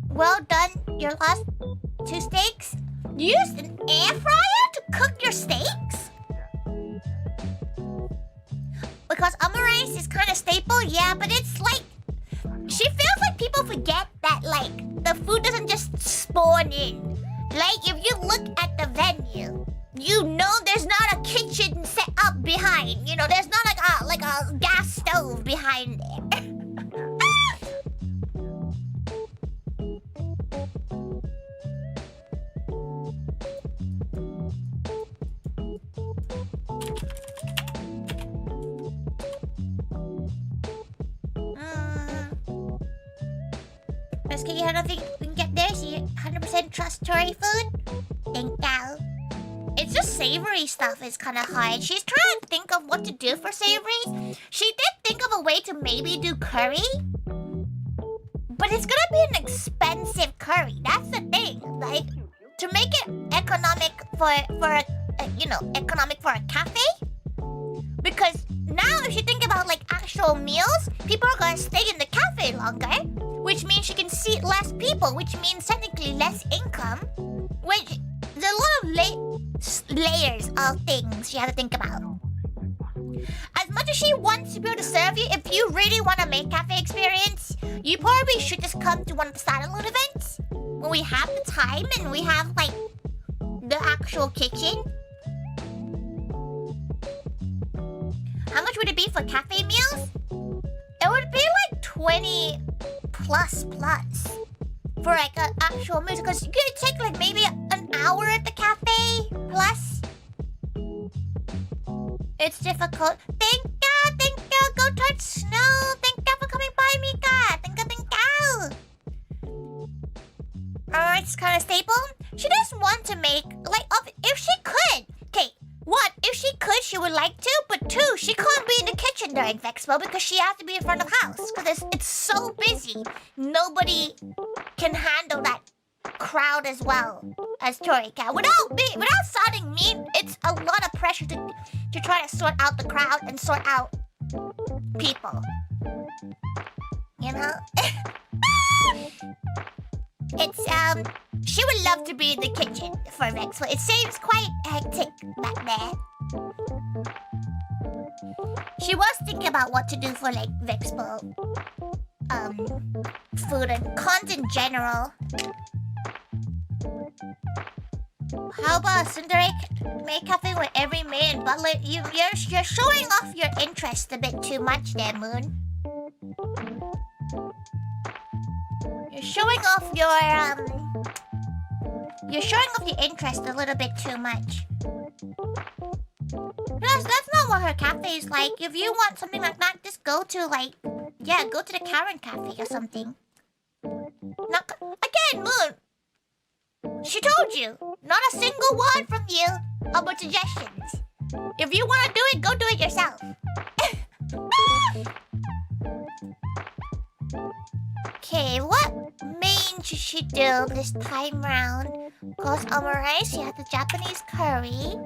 Well done, your last 2 steaks. You used an air fryer to cook your steaks? Because omurice is kind of staple, yeah, but it's like... She feels like people forget that, like, the food doesn't just spawn in. Like, if you look at the venue, you know there's not a kitchen set up behind. You know, there's not like a gas stove behind there. Can you have nothing we can get there? So you 100% trust Tori food? Thank you. It's just savory stuff is kind of hard. She's trying to think of what to do for savories. She did think of a way to maybe do curry. But it's gonna be an expensive curry. That's the thing. Like, to make it economic for a cafe. Because now if you think about like actual meals, people are gonna stay in the cafe longer. Which means she can seat less people, which means technically less income. Which, there's a lot of layers of things you have to think about. As much as she wants to be able to serve you, if you really want to make cafe experience, you probably should just come to one of the standalone events when we have the time and we have like the actual kitchen. How much would it be for cafe meals? It would be like 20 plus for like an actual meal, because you could take like maybe an hour at the cafe plus. It's difficult. Thank you. Go touch snow. Thank you for coming by, Mika. Thank you. It's kind of staple. She does want to make like if she could. Okay, one, if she could, she would like to. But two, she can't be in the kitchen during Vexpo because she has to be in front of the house because it's so busy. Nobody can handle that crowd as well as ToriThaiga. Without sounding mean, it's a lot of pressure to try to sort out the crowd and sort out people. You know? It's she would love to be in the kitchen for Vexpo. It seems quite hectic back there. She was thinking about what to do for like Vexpo food and cons in general. How about Sundari make cafe with every maid and butler? You're showing off your interest a bit too much there, Moon. You're showing off your interest a little bit too much. That's not what her cafe is like. If you want something like that, just go to go to the Karen cafe or something. Again, Moon. She told you. Not a single one from you about suggestions. If you want to do it, go do it yourself. Okay, what main should she do this time round? Because omurice, she has the Japanese curry.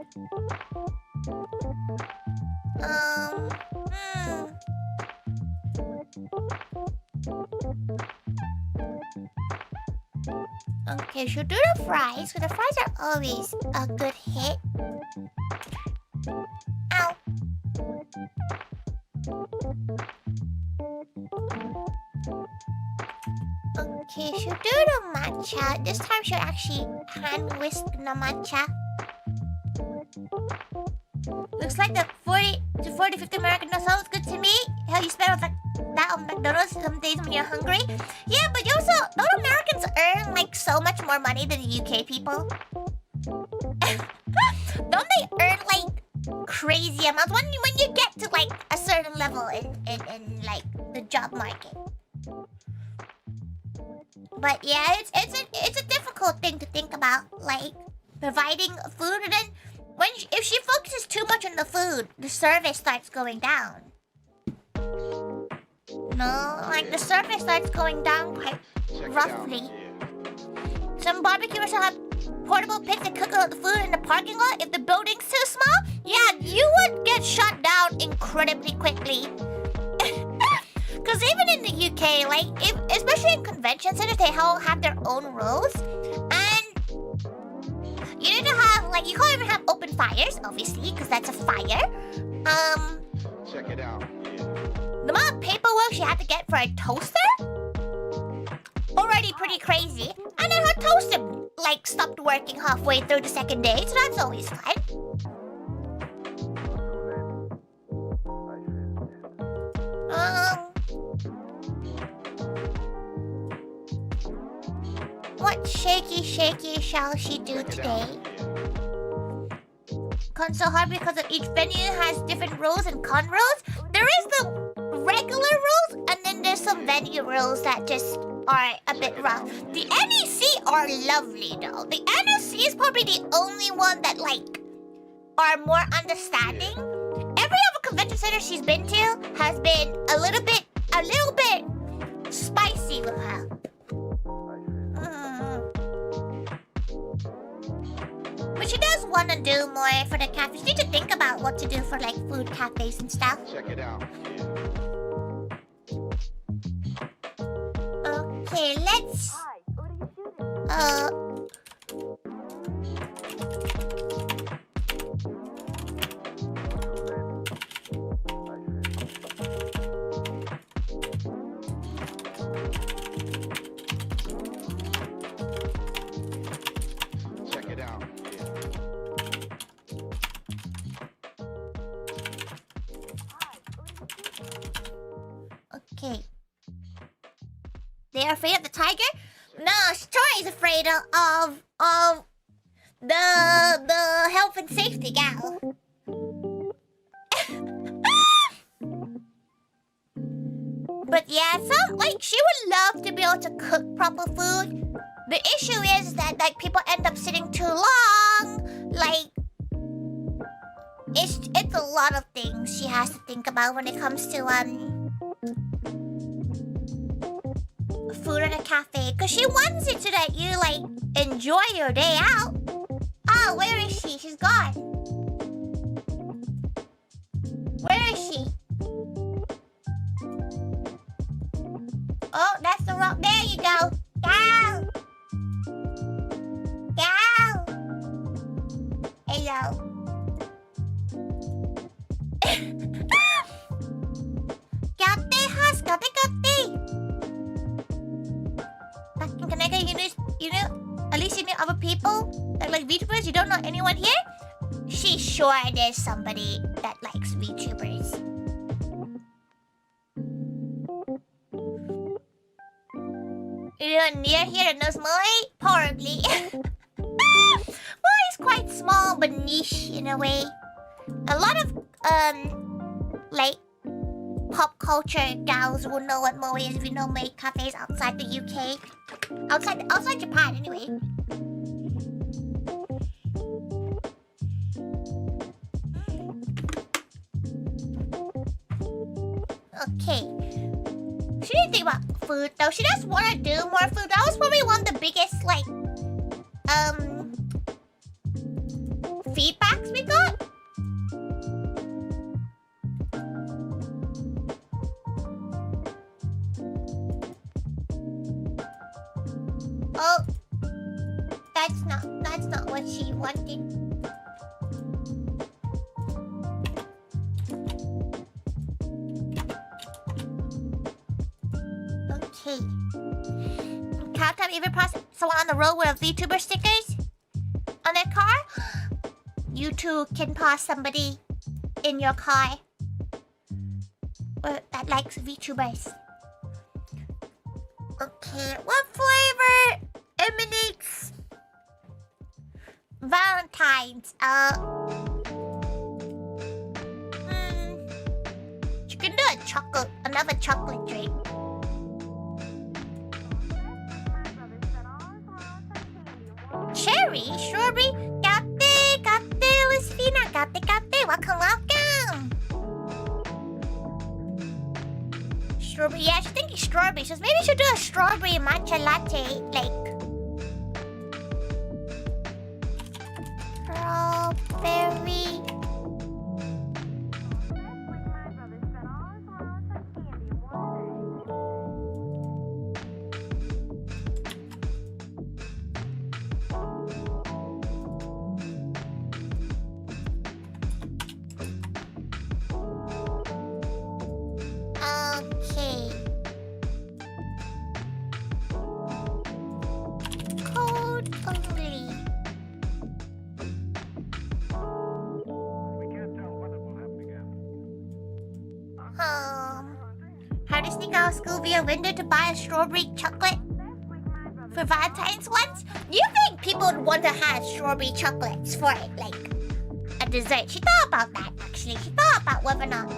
Okay, she'll do the fries, because the fries are always a good hit. Ow. Okay, she'll do the matcha. This time she'll actually hand whisk the matcha. Looks like the 40 to 50 American sounds good to me. How you spend that on McDonald's some days when you're hungry. Yeah, but don't Americans earn like so much more money than the UK people? Don't they earn like crazy amounts when you get to like a certain level in like the job market? But yeah, it's a difficult thing to think about, like providing food, and then if she focuses too much on the food, the service starts going down. No, like the service starts going down quite roughly. Some barbecue restaurants have portable pits that cook out the food in the parking lot. If the building's too small, yeah, you would get shut down incredibly quickly. Because even in the UK, like, especially in convention centers, they all have their own rules. And you need to have, like, you can't even have open fires, obviously, because that's a fire.
Check it out.
The amount of paperwork she had to get for a toaster? Already pretty crazy. And then her toaster, like, stopped working halfway through the second day, so that's always fun. What shaky shall she do today? Console hard because of each venue has different rules and con rules. There is the regular rules, and then there's some venue rules that just are a bit rough. The NEC are lovely though. The NEC is probably the only one that like are more understanding. Every other convention center she's been to has been a little bit spicy with her. But she does want to do more for the cafes. She need to think about what to do for like food cafes and stuff.
Check it out.
Okay, let's... They're afraid of the tiger? No, Tori's afraid of the health and safety gal. But yeah, she would love to be able to cook proper food. The issue is that like people end up sitting too long. Like it's a lot of things she has to think about when it comes to food at a cafe. Cause she wants it so that you like enjoy your day out. Oh, where is she? She's gone. Where is she? Oh, that's the wrong. There you go. Gal. Gal. Hello. Gate, Has. Gate. Fucking Kaneka, you know, at least you know other people that like VTubers. You don't know anyone here? She's sure there's somebody that likes VTubers. Anyone near here that knows Moe? Probably. Moe is quite small but niche in a way. A lot of like pop culture gals will know what Moe is if you know Moe cafes outside the UK. Outside Japan anyway. Okay. She didn't think about food though. She does want to do more food. That was probably one of the biggest like feedbacks we got. Oh, that's not what she wanted. Okay. Count time even pass someone on the road with VTuber stickers on their car? You too can pass somebody in your car that likes VTubers. Okay, what flavor emanates Valentine's? You can do another chocolate drink. Cherry, strawberry, gate, Lisfina, gate, welcome. Strawberry, yeah, she's thinking strawberry, so maybe she'll do a strawberry matcha latte, like strawberry. Okay. Code only. How to sneak out of school via window to buy a strawberry chocolate for Valentine's once? You think people would want to have strawberry chocolates for it, like a dessert? She thought about that actually. She thought about whether or not.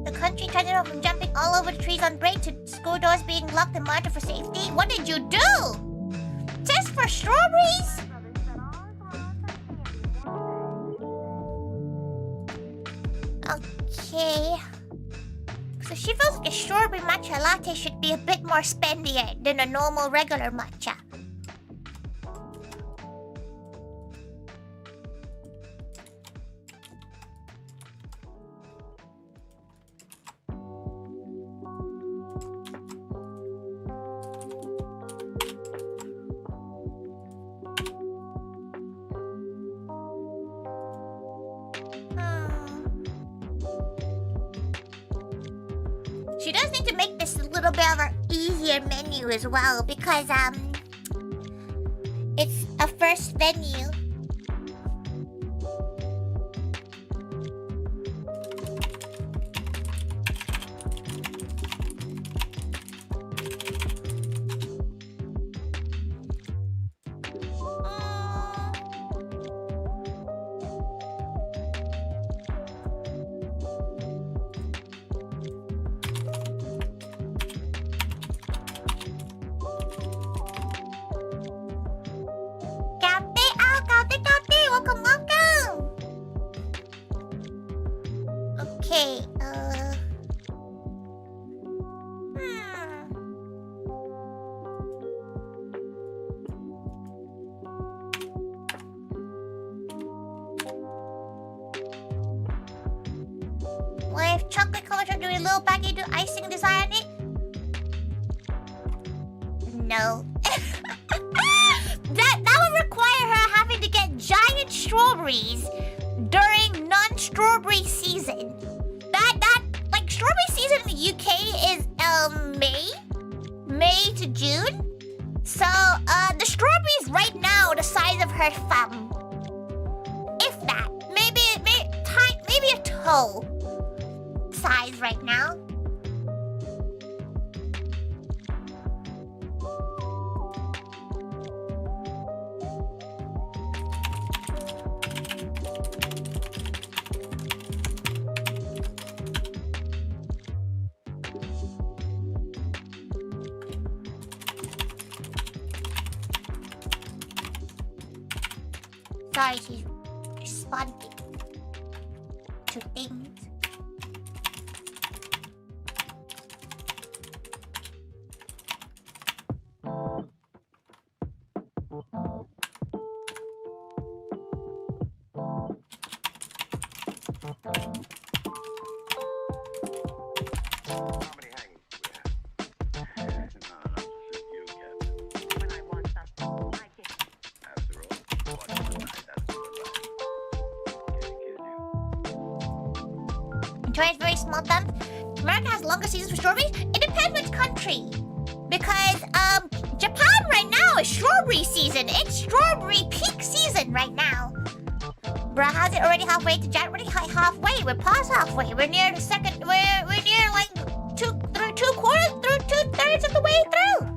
The country turned it off from jumping all over the trees on break to school doors being locked and monitored for safety. What did you do? Just for strawberries? Okay. So she feels like a strawberry matcha latte should be a bit more spendier than a normal regular matcha. She does need to make this a little bit of an easier menu as well because it's a first venue. Welcome, welcome! Okay, Well, if chocolate colors are doing a little baggy, do icing design on it? No. That would require her having to get giant strawberries during non-strawberry season. Like strawberry season in the UK is May to June. So the strawberries right now are the size of her thumb, if that. Maybe a toe size right now. Sorry, she's responding to things. Tori's very small thumbs. America has longer seasons for strawberries. It depends which country. Because Japan right now is strawberry season. It's strawberry peak season right now. Bruh, how's it already halfway to Jan? Already halfway. We're past halfway. We're near the second. We're near like two-thirds of the way through.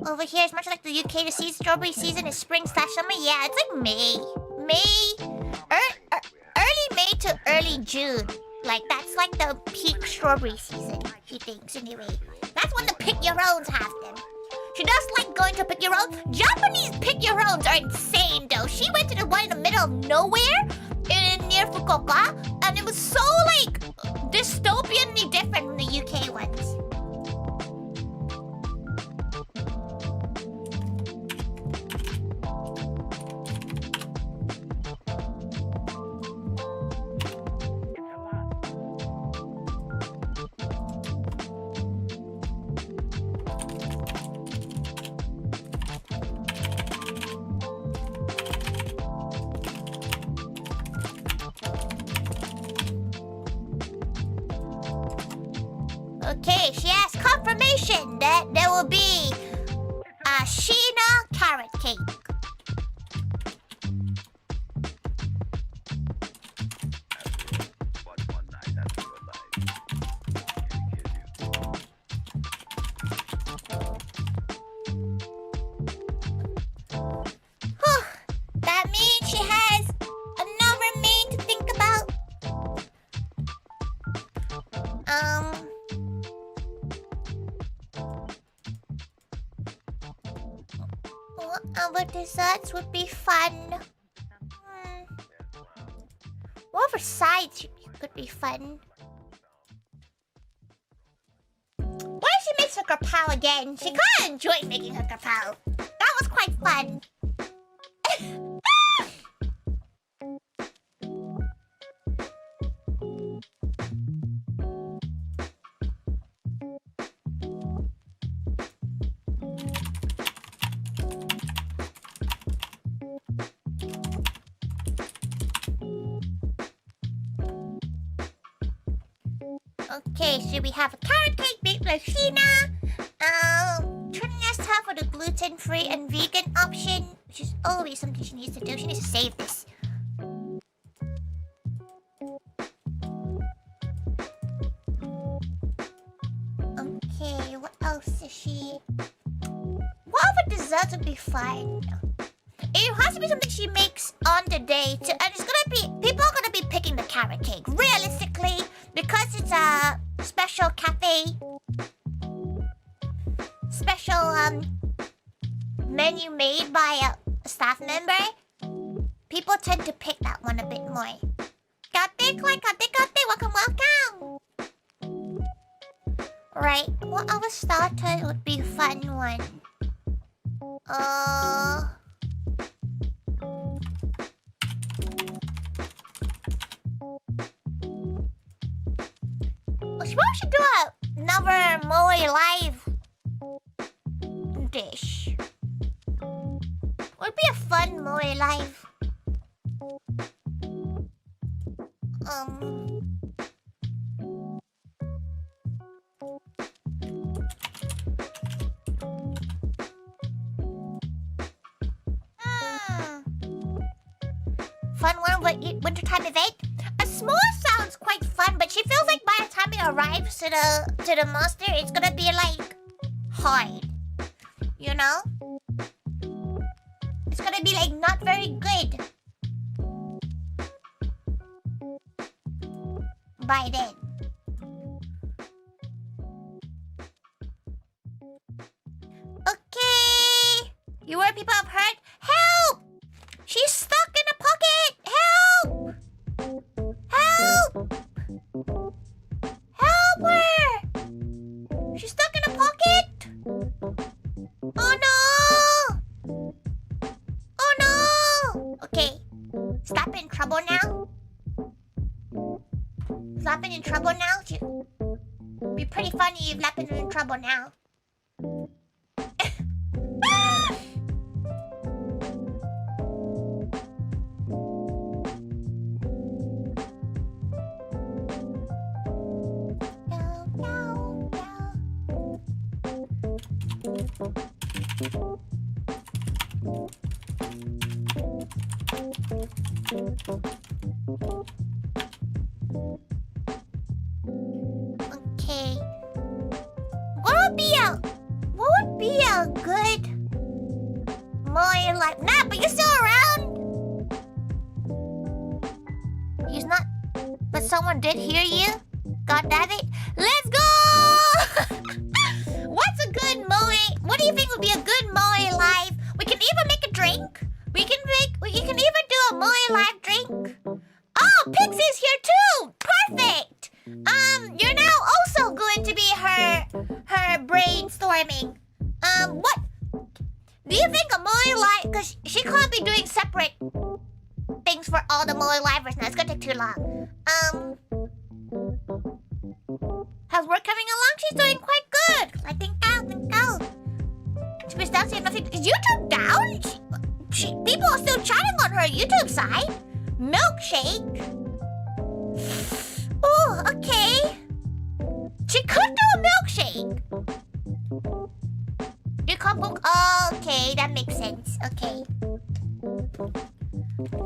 Over here, it's much like the UK. The strawberry season is spring/summer. Yeah, it's like early May to early June. Like that's like the peak strawberry season. She thinks anyway. That's when the pick-your-owns have them. She does like going to pick-your-owns. Japanese pick-your-owns are insane, though. She went to the one in the middle of nowhere, near Fukuoka, and it was so like dystopianly different from the UK ones. Okay, she has confirmation that there will be a Sheena carrot cake. That means she has another main to think about. What other desserts would be fun? What other sides could be fun? Why does she make makes her kapow again. She kind of enjoyed making her kapow. That was quite fun. Okay, so we have a carrot cake baked by Sheena. Turning this tab for the gluten-free and vegan option, which is always something she needs to do. She needs to save this. Okay, what else is she? What other desserts would be fun? It has to be something she makes on the day too, and it's gonna be people are gonna be picking the carrot cake. Realistically, because it's a special cafe, special menu made by a staff member, people tend to pick that one a bit more. Kate, welcome, welcome. Right, what other starter would be a fun one? We probably should do another Moe Live dish. Would be a fun Moe Live. Fun one, wintertime event. A s'more sounds quite fun, but she feels like by the time it arrives to the monster, it's gonna be like hard. You know? It's gonna be like not very good by then. Okay. You were people have heard? Help! She's stuck in a pocket! Help! Help! Help her! She's stuck in a pocket! Oh no! Oh no! Okay. Stop in trouble now. Slapping in trouble now? Be pretty funny if Lappin is in trouble now. Okay. What would be a good Moe Live? Nah, but you're still around. He's not. But someone did hear you. God damn it. Let's go! What's a good Moe? What do you think would be a good Moe Live? We can even make a drink. We can even do a Moe Live drink. Oh, Pixie's here too! Perfect! You're now also going to be her brainstorming. What? Do you think a Moe Live... Because she can't be doing separate things for all the Moe Livers now. It's gonna take too long. How's work coming along? She's doing quite good. I think so. She was down saying nothing. Is YouTube down? People are still chatting on her YouTube side. Milkshake. Oh, okay. She could do a milkshake. You can't book. Okay, that makes sense. Okay.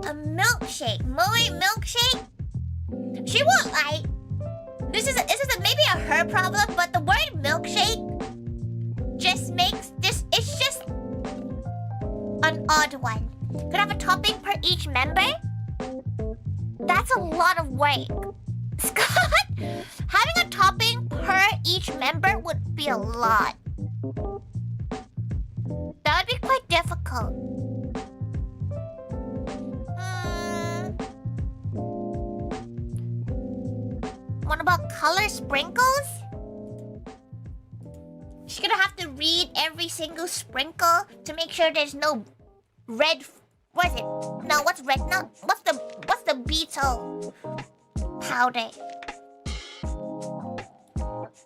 A milkshake. Moe milkshake? She won't like. This is maybe a her problem, but the word milkshake just makes this. It's just an odd one. Could have a topping per each member? That's a lot of work. Scott, having a topping per each member would be a lot. That would be quite difficult. What about color sprinkles? read every single sprinkle to make sure there's no red. What is it? No, what's red? No, what's the beetle powder?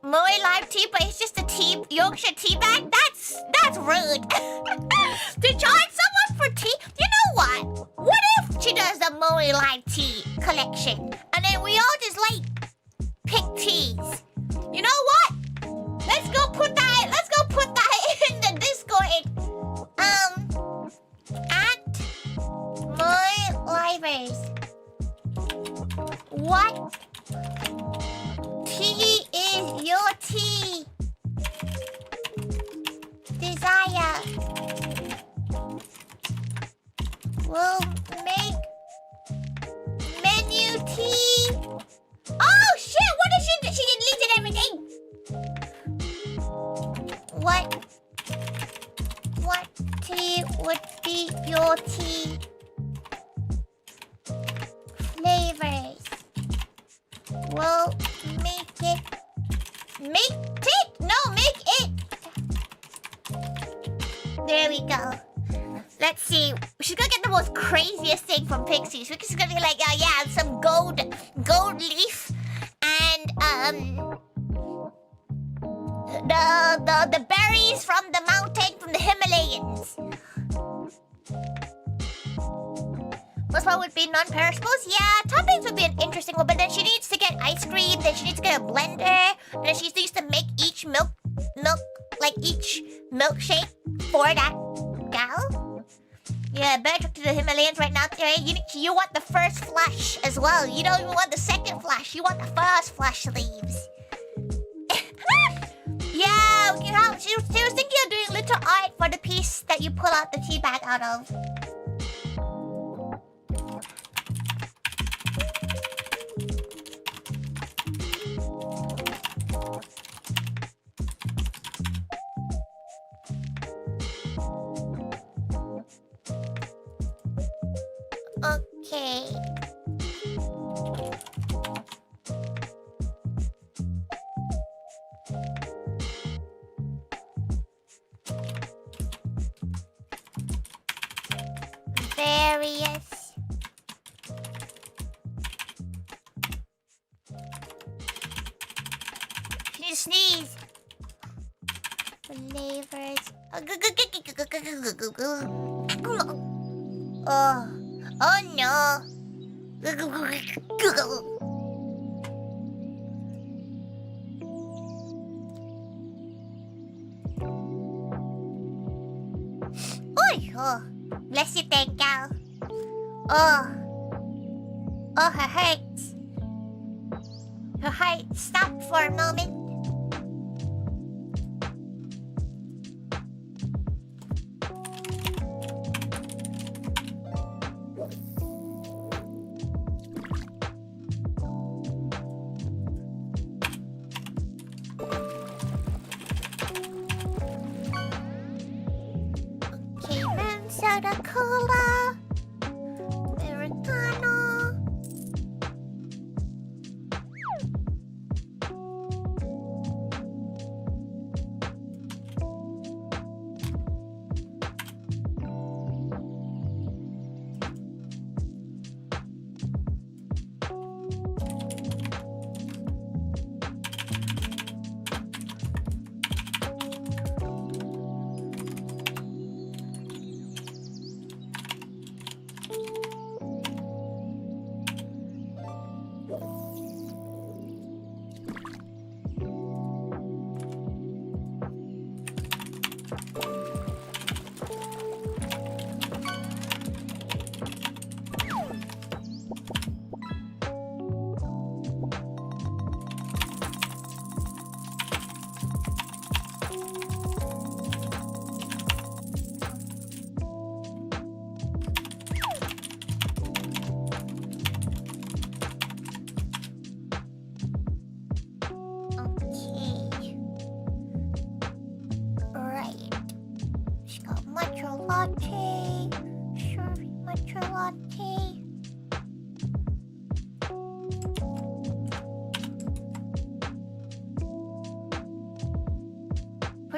Moe live tea, but it's just a Yorkshire tea bag. That's rude. To charge someone for tea? You know what? What if she does the Moe live tea collection, and then we all just like pick teas? You know what? Let's go put that in the Discord. At my libraries. What tea is your tea? Desire. We'll make menu tea. Oh shit! What did she do? She deleted everything. What tea would be your tea? Flavors. We'll make it. Make it? No, make it. There we go. Let's see. She's gonna get the most craziest thing from Pixies. She's gonna be like, yeah, some gold leaf, and the berries from the mountain, from the Himalayas. Most part would be non-perishables. Yeah, toppings would be an interesting one, but then she needs to get ice cream, then she needs to get a blender, and then she needs to make each each milkshake for that gal. Yeah, better talk to the Himalayans right now, Tori. You want the first flush as well. You don't even want the second flush. You want the first flush leaves. Yeah, she was thinking of doing little art for the piece that you pull out the tea bag out of. Okay. Various. She needs to sneeze. Flavors. Oh no. Oy, oh. Bless you, thank you. Oh, her heart. Her heart stopped for a moment. Soda Cola, Americano.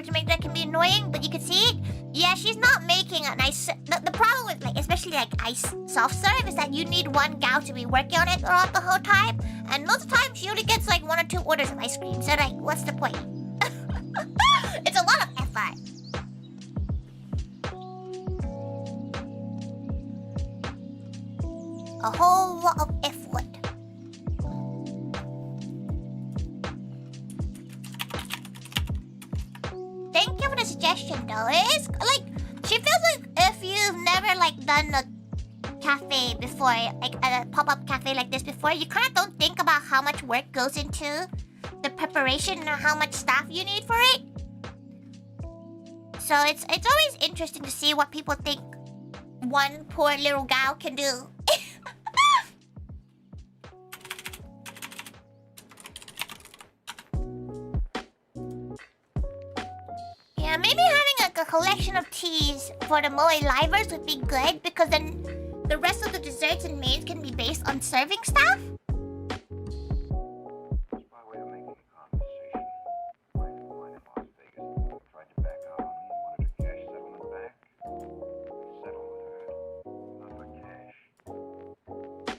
To make that can be annoying, but you can see it. Yeah, she's not making a nice... The problem with, like, especially, like, ice soft serve is that you need one gal to be working on it throughout the whole time. And most of the time, she only gets, like, 1 or 2 orders of ice cream. So, like, what's the point? It's a lot of effort. A whole lot of effort. Thank you for the suggestion, though. It's like she feels like if you've never like done a cafe before, like a pop-up cafe like this before, you kind of don't think about how much work goes into the preparation or how much staff you need for it. So it's always interesting to see what people think one poor little gal can do. Yeah, maybe having like a collection of teas for the Moe Livers would be good because then the rest of the desserts and mains can be based on serving staff.
By way of making conversation, friend of mine in Las Vegas tried to back out on me, wanted her cash settlement back. Settle with her, not for cash.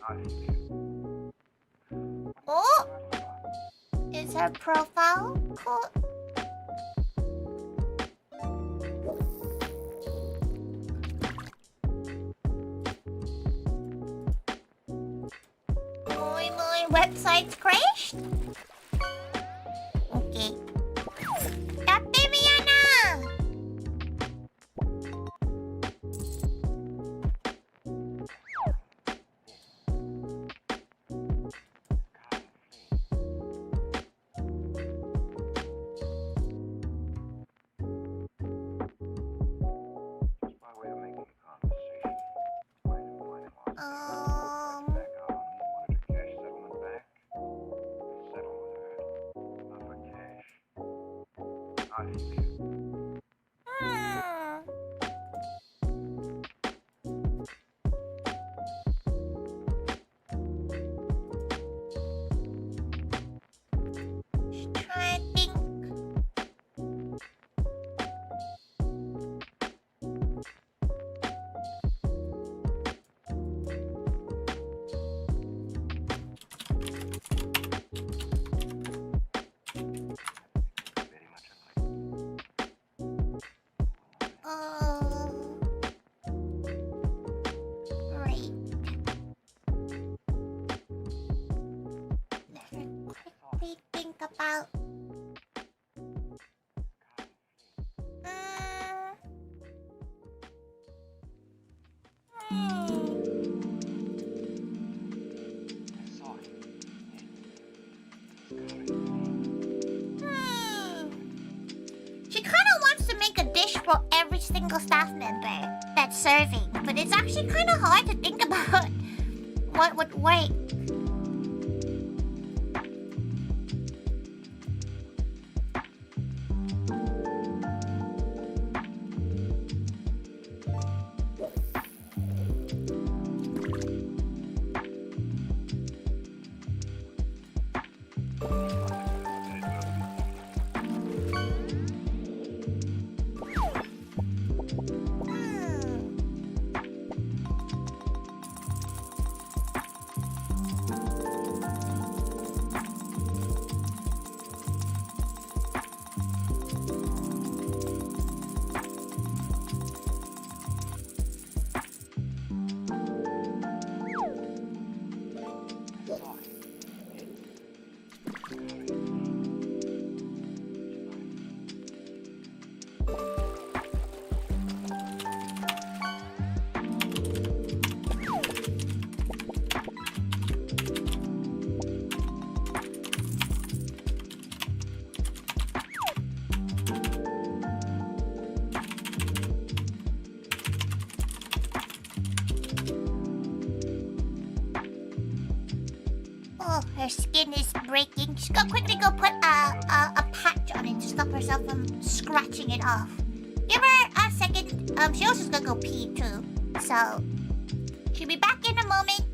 I
Oh, is her profile cool? My website's crashed? Okay. Tape mo yan ah!
by way of making conversation, friend of mine in Las Vegas tried to back out on me, wanted her cash settlement back. Settle with her, not for cash. I
Try to think.
very much alike.
Right. Let me quickly think about. She kind of wants to make a dish for every single staff member that's serving, but it's actually kind of hard to think about what would work. Oh, her skin is breaking. She's gonna quickly go put a patch on it to stop herself from scratching it off. Give her a second. She also gonna go pee too. So she'll be back in a moment.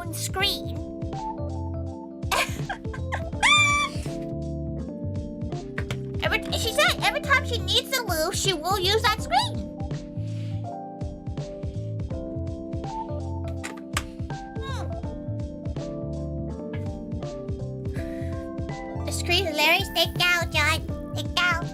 own screen. She said every time she needs the loo, she will use that screen. The screen is hilarious. Take it out, John. Take it out.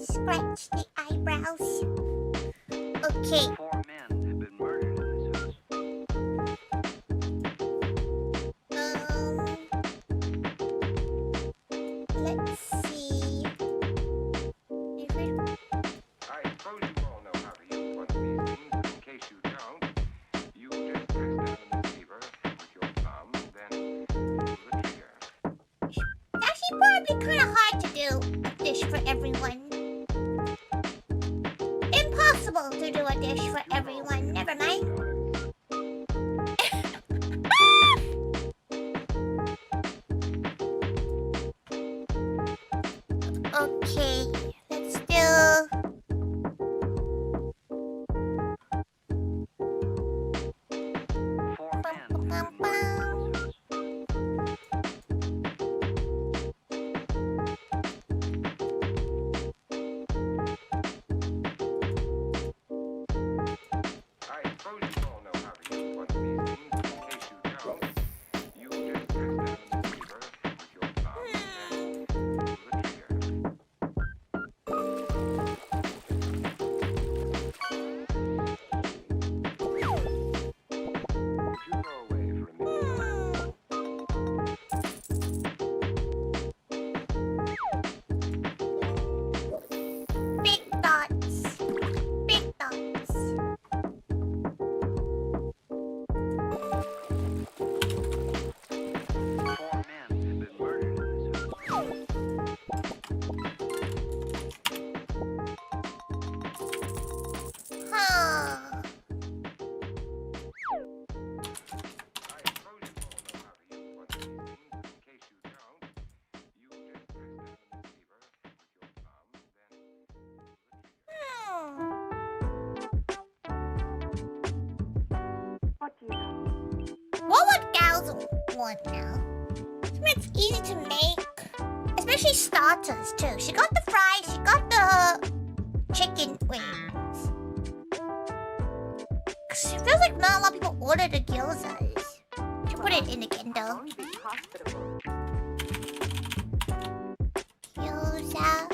Scratch the eyebrows. Okay.
4 men have been murdered in this house.
Let's see.
I suppose you all know how to use one of these things, but in case you don't, you just press down on the receiver with your thumb, then pull the trigger.
It's actually probably kind of hard to do a dish for everyone. Impossible to do a dish for everyone. Never mind. Okay, let's do.
Four men have been murdered in this house.
I suppose you all know how to use one of these things, but in case you don't, you just press down on the receiver with your thumb, then pull the trigger. Would you go away for a minute?
Big dots. Big dots.
Four men have been murdered in this house.
Huh.
I suppose you all know how to use one of these things, but in case you don't, you just press down on the receiver with your thumb, then
What would gals want now? It's easy to make. Especially starters too. She got the fries, she got the chicken wings. It feels like not a lot of people order the gyozas. Should put it in again though. Gyoza.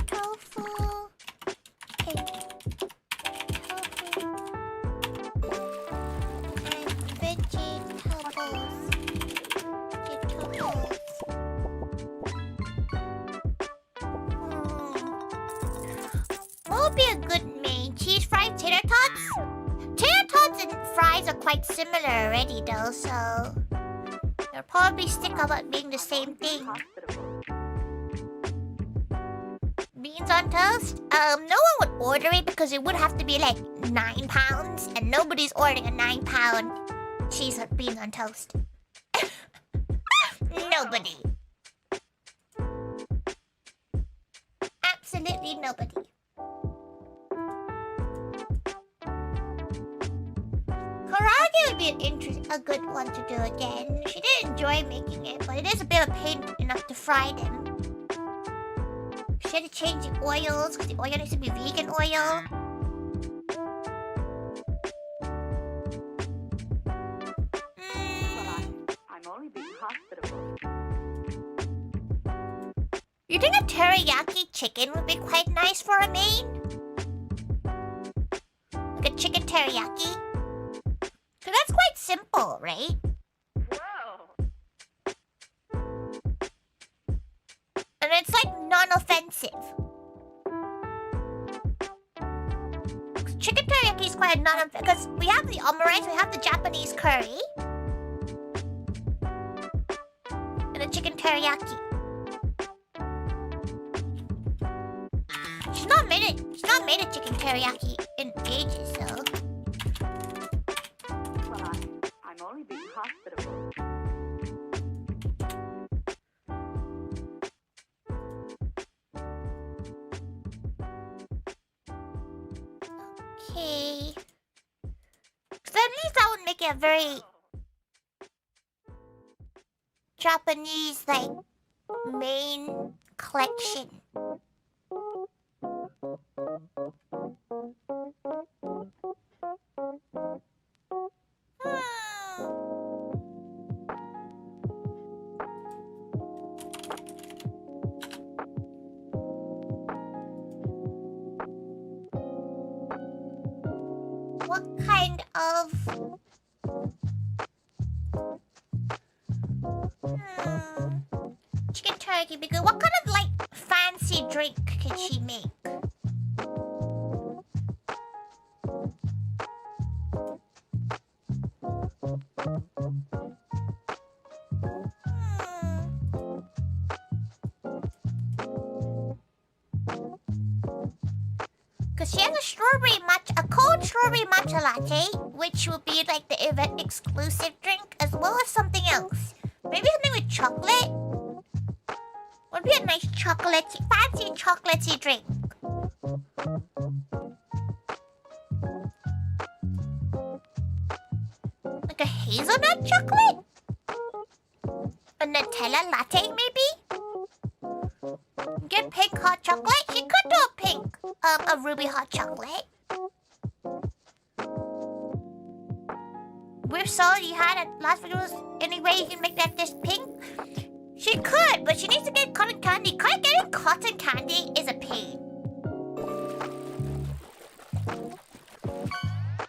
Tofu. Okay. Tofu. And vegetables. What would be a good main? Cheese fried tater tots? Tater tots and fries are quite similar already though, so they'll probably stick about being the same thing. Beans on toast? No one would order it because it would have to be like £9 and nobody's ordering a £9 cheese on beans on toast. Nobody. Absolutely nobody. Karaage would be an interesting. a good one to do again. She did enjoy making it, but it is a bit of a pain enough to fry them. She had to change the oils because the oil needs to be vegan oil.
I'm only being hospitable.
You think a teriyaki chicken would be quite nice for a main? Like a chicken teriyaki? So that's quite simple, right?
Whoa!
And it's like non-offensive. Chicken teriyaki is quite non-offensive because we have the omurice, we have the Japanese curry, and the chicken teriyaki. She's not made a chicken teriyaki in ages, so.
Well, I'm only being hospitable.
Okay. So at least that would make it a very Japanese, like, main collection. What kind of... Chicken teriyaki be good. What kind of, like, fancy drink could she make? Because she has a cold strawberry matcha latte, which will be like the event exclusive drink, as well as something else. Maybe something with chocolate? Would be a nice fancy chocolatey drink. Like a hazelnut chocolate? A Nutella latte, maybe? Get pink hot chocolate? She could do a pink, a ruby hot chocolate. We saw you had at last videos. Any way you can make that dish pink? She could, but she needs to get cotton candy. Getting cotton candy is a pain.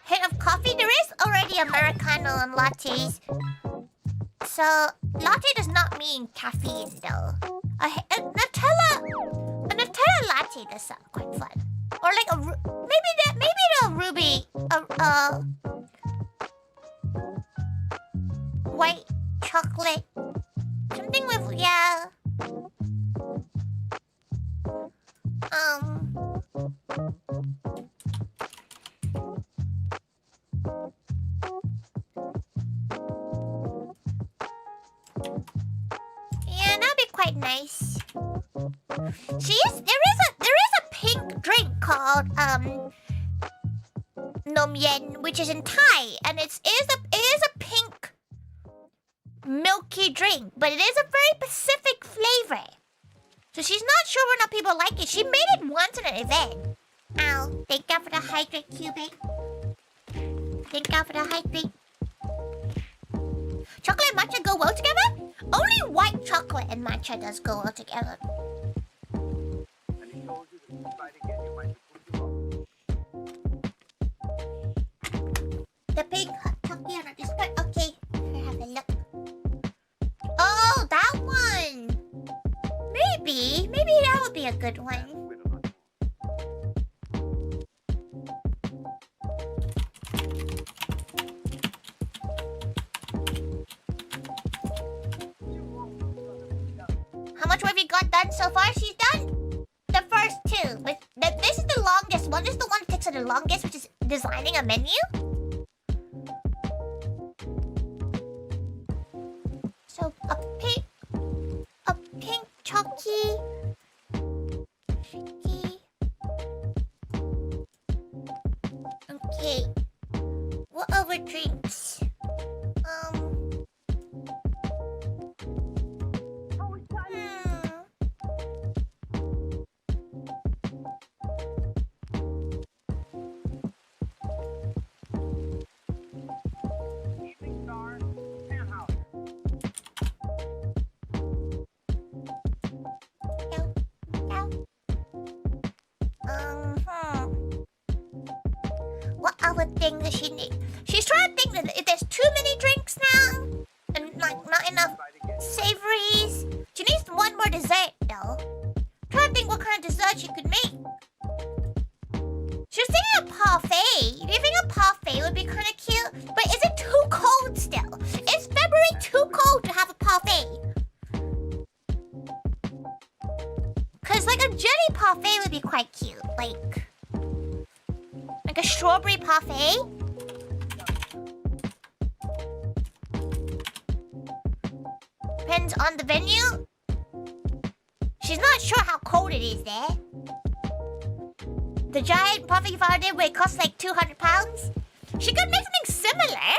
Hit of coffee? There is already Americano and lattes. So, latte does not mean caffeine, though. A Nutella latte does sound quite fun. Or like maybe the ruby, white chocolate, something with yeah. Yeah, that'd be quite nice. There is a pink drink called Nom Yen, which is in Thai, and it is a pink milky drink, but it is a very specific flavor. So she's not sure whether or not people like it. She made it once in an event. Ow, thank God for the hydrate, Cubic. Thank God for the hydrate. Chocolate and matcha go well together? Only white chocolate and matcha does go well together.
And he told you that if you try to get you might put you off.
The big hot chocolate on the skirt. Okay, here, have a look. Oh, that one. Maybe that would be a good one. How much have you got done so far? She's done the first two. This is the longest one. This is the one that takes her the longest, which is designing a menu. So a pink chalky. Tricky. Okay. What other drinks? things that she needs. She's trying to think that if there's too many drinks now, and like not enough savories. She needs one more dessert though. Trying to think what kind of dessert she could make. She was thinking a parfait. Do you think a parfait would be kind of cute? But is it too cold still? Is February too cold to have a parfait? Cause like a jelly parfait would be quite cute. Like a strawberry parfait. Depends on the venue. She's not sure how cold it is there. The giant parfait you found there where it costs like 200 pounds. She could make something similar.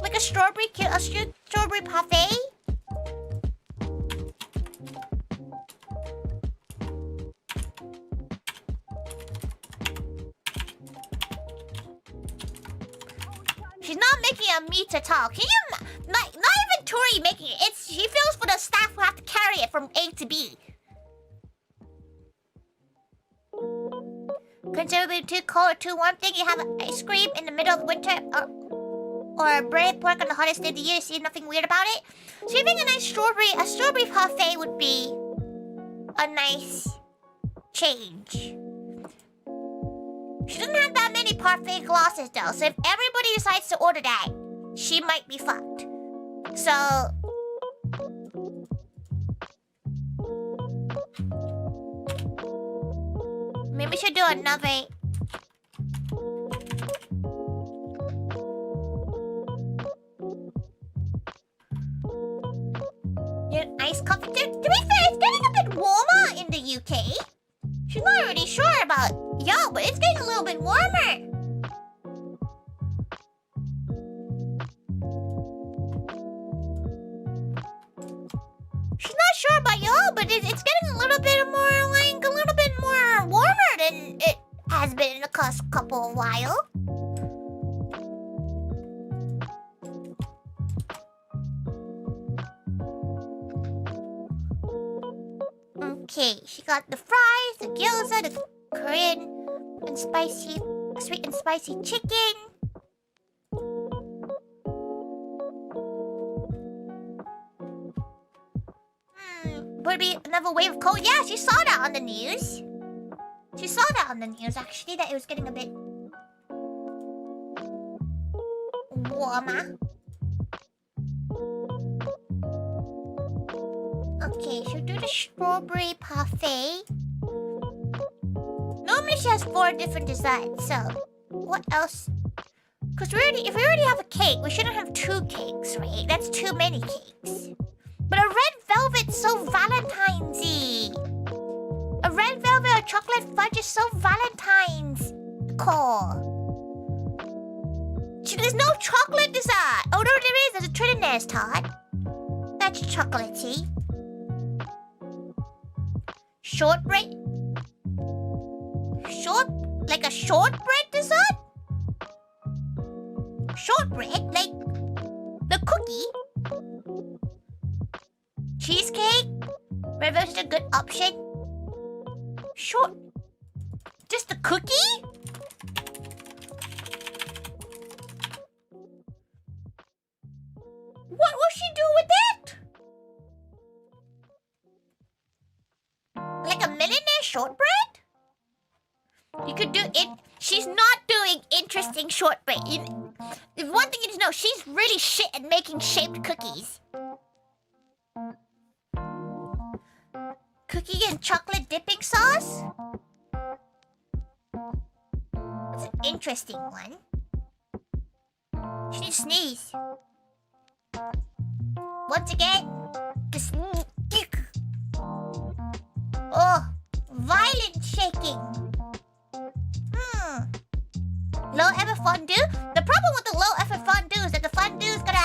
Like a strawberry parfait. She's not making a meat at all. Can you... not even Tori making it. She feels for the staff who have to carry it from A to B. Consider it too cold or too warm thing. You have ice cream in the middle of winter or bread pork on the hottest day of the year. See nothing weird about it. So you think a strawberry parfait would be a nice change. She doesn't have that many parfait glasses though. So if everybody decides to order that, she might be fucked. So maybe we should do another. Iced coffee. To be fair, it's getting a bit warmer in the UK. She's not really sure about y'all, but it's getting a little bit warmer. She's not sure about y'all, but it's getting a little bit more warmer than it has been in the past couple of while. Okay, she got the fries, the gyoza, the Korean and sweet and spicy chicken. Would it be another wave of cold? Yeah, she saw that on the news. She saw that on the news, actually, that it was getting a bit warmer. Okay, she'll do the strawberry parfait. Normally she has 4 different designs, so what else? Because if we already have a cake, we shouldn't have 2 cakes, right? That's too many cakes. But a red velvet's so Valentine's-y. A red velvet or chocolate fudge is so Valentine's core. There's no chocolate dessert. Oh, no, there is. There's a Trinidad's tart. That's chocolatey. Shortbread? Like a shortbread dessert? Shortbread? Like the cookie? Cheesecake? Red velvet's a good option. Just a cookie? What will she do with it? Like a millionaire shortbread? You could do it. She's not doing interesting shortbread. One thing you need to know, she's really shit at making shaped cookies. Cookie and chocolate dipping sauce? That's an interesting one. She needs to sneeze. Once again, just... Oh, violent shaking. Low effort fondue? The problem with the low effort fondue is that the fondue's gonna,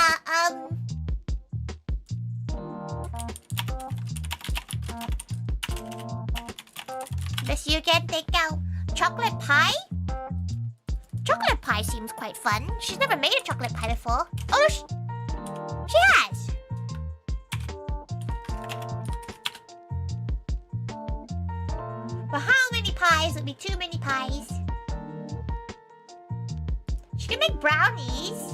This you can take out chocolate pie? Chocolate pie seems quite fun. She's never made a chocolate pie before. Oh, she has. But how many pies would be too many pies? She can make brownies.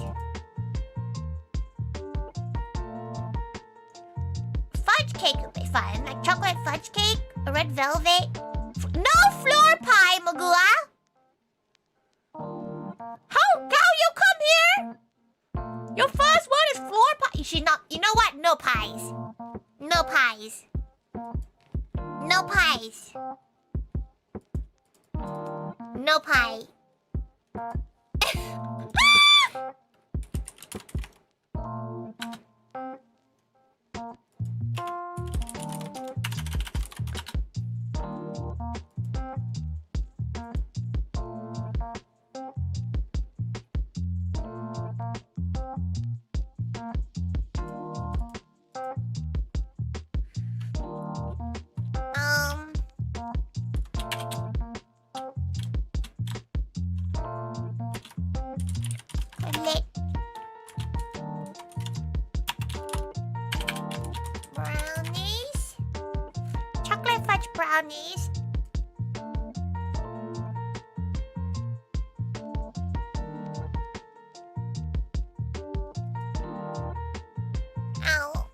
Fudge cake would be fun. Like chocolate fudge cake, a red velvet. No floor pie, Magua! How you come here? Your first one is floor pie. She's not. You know what? No pies. No pies. No pies. No pie. Lit. Brownies. Chocolate fudge brownies. Ow.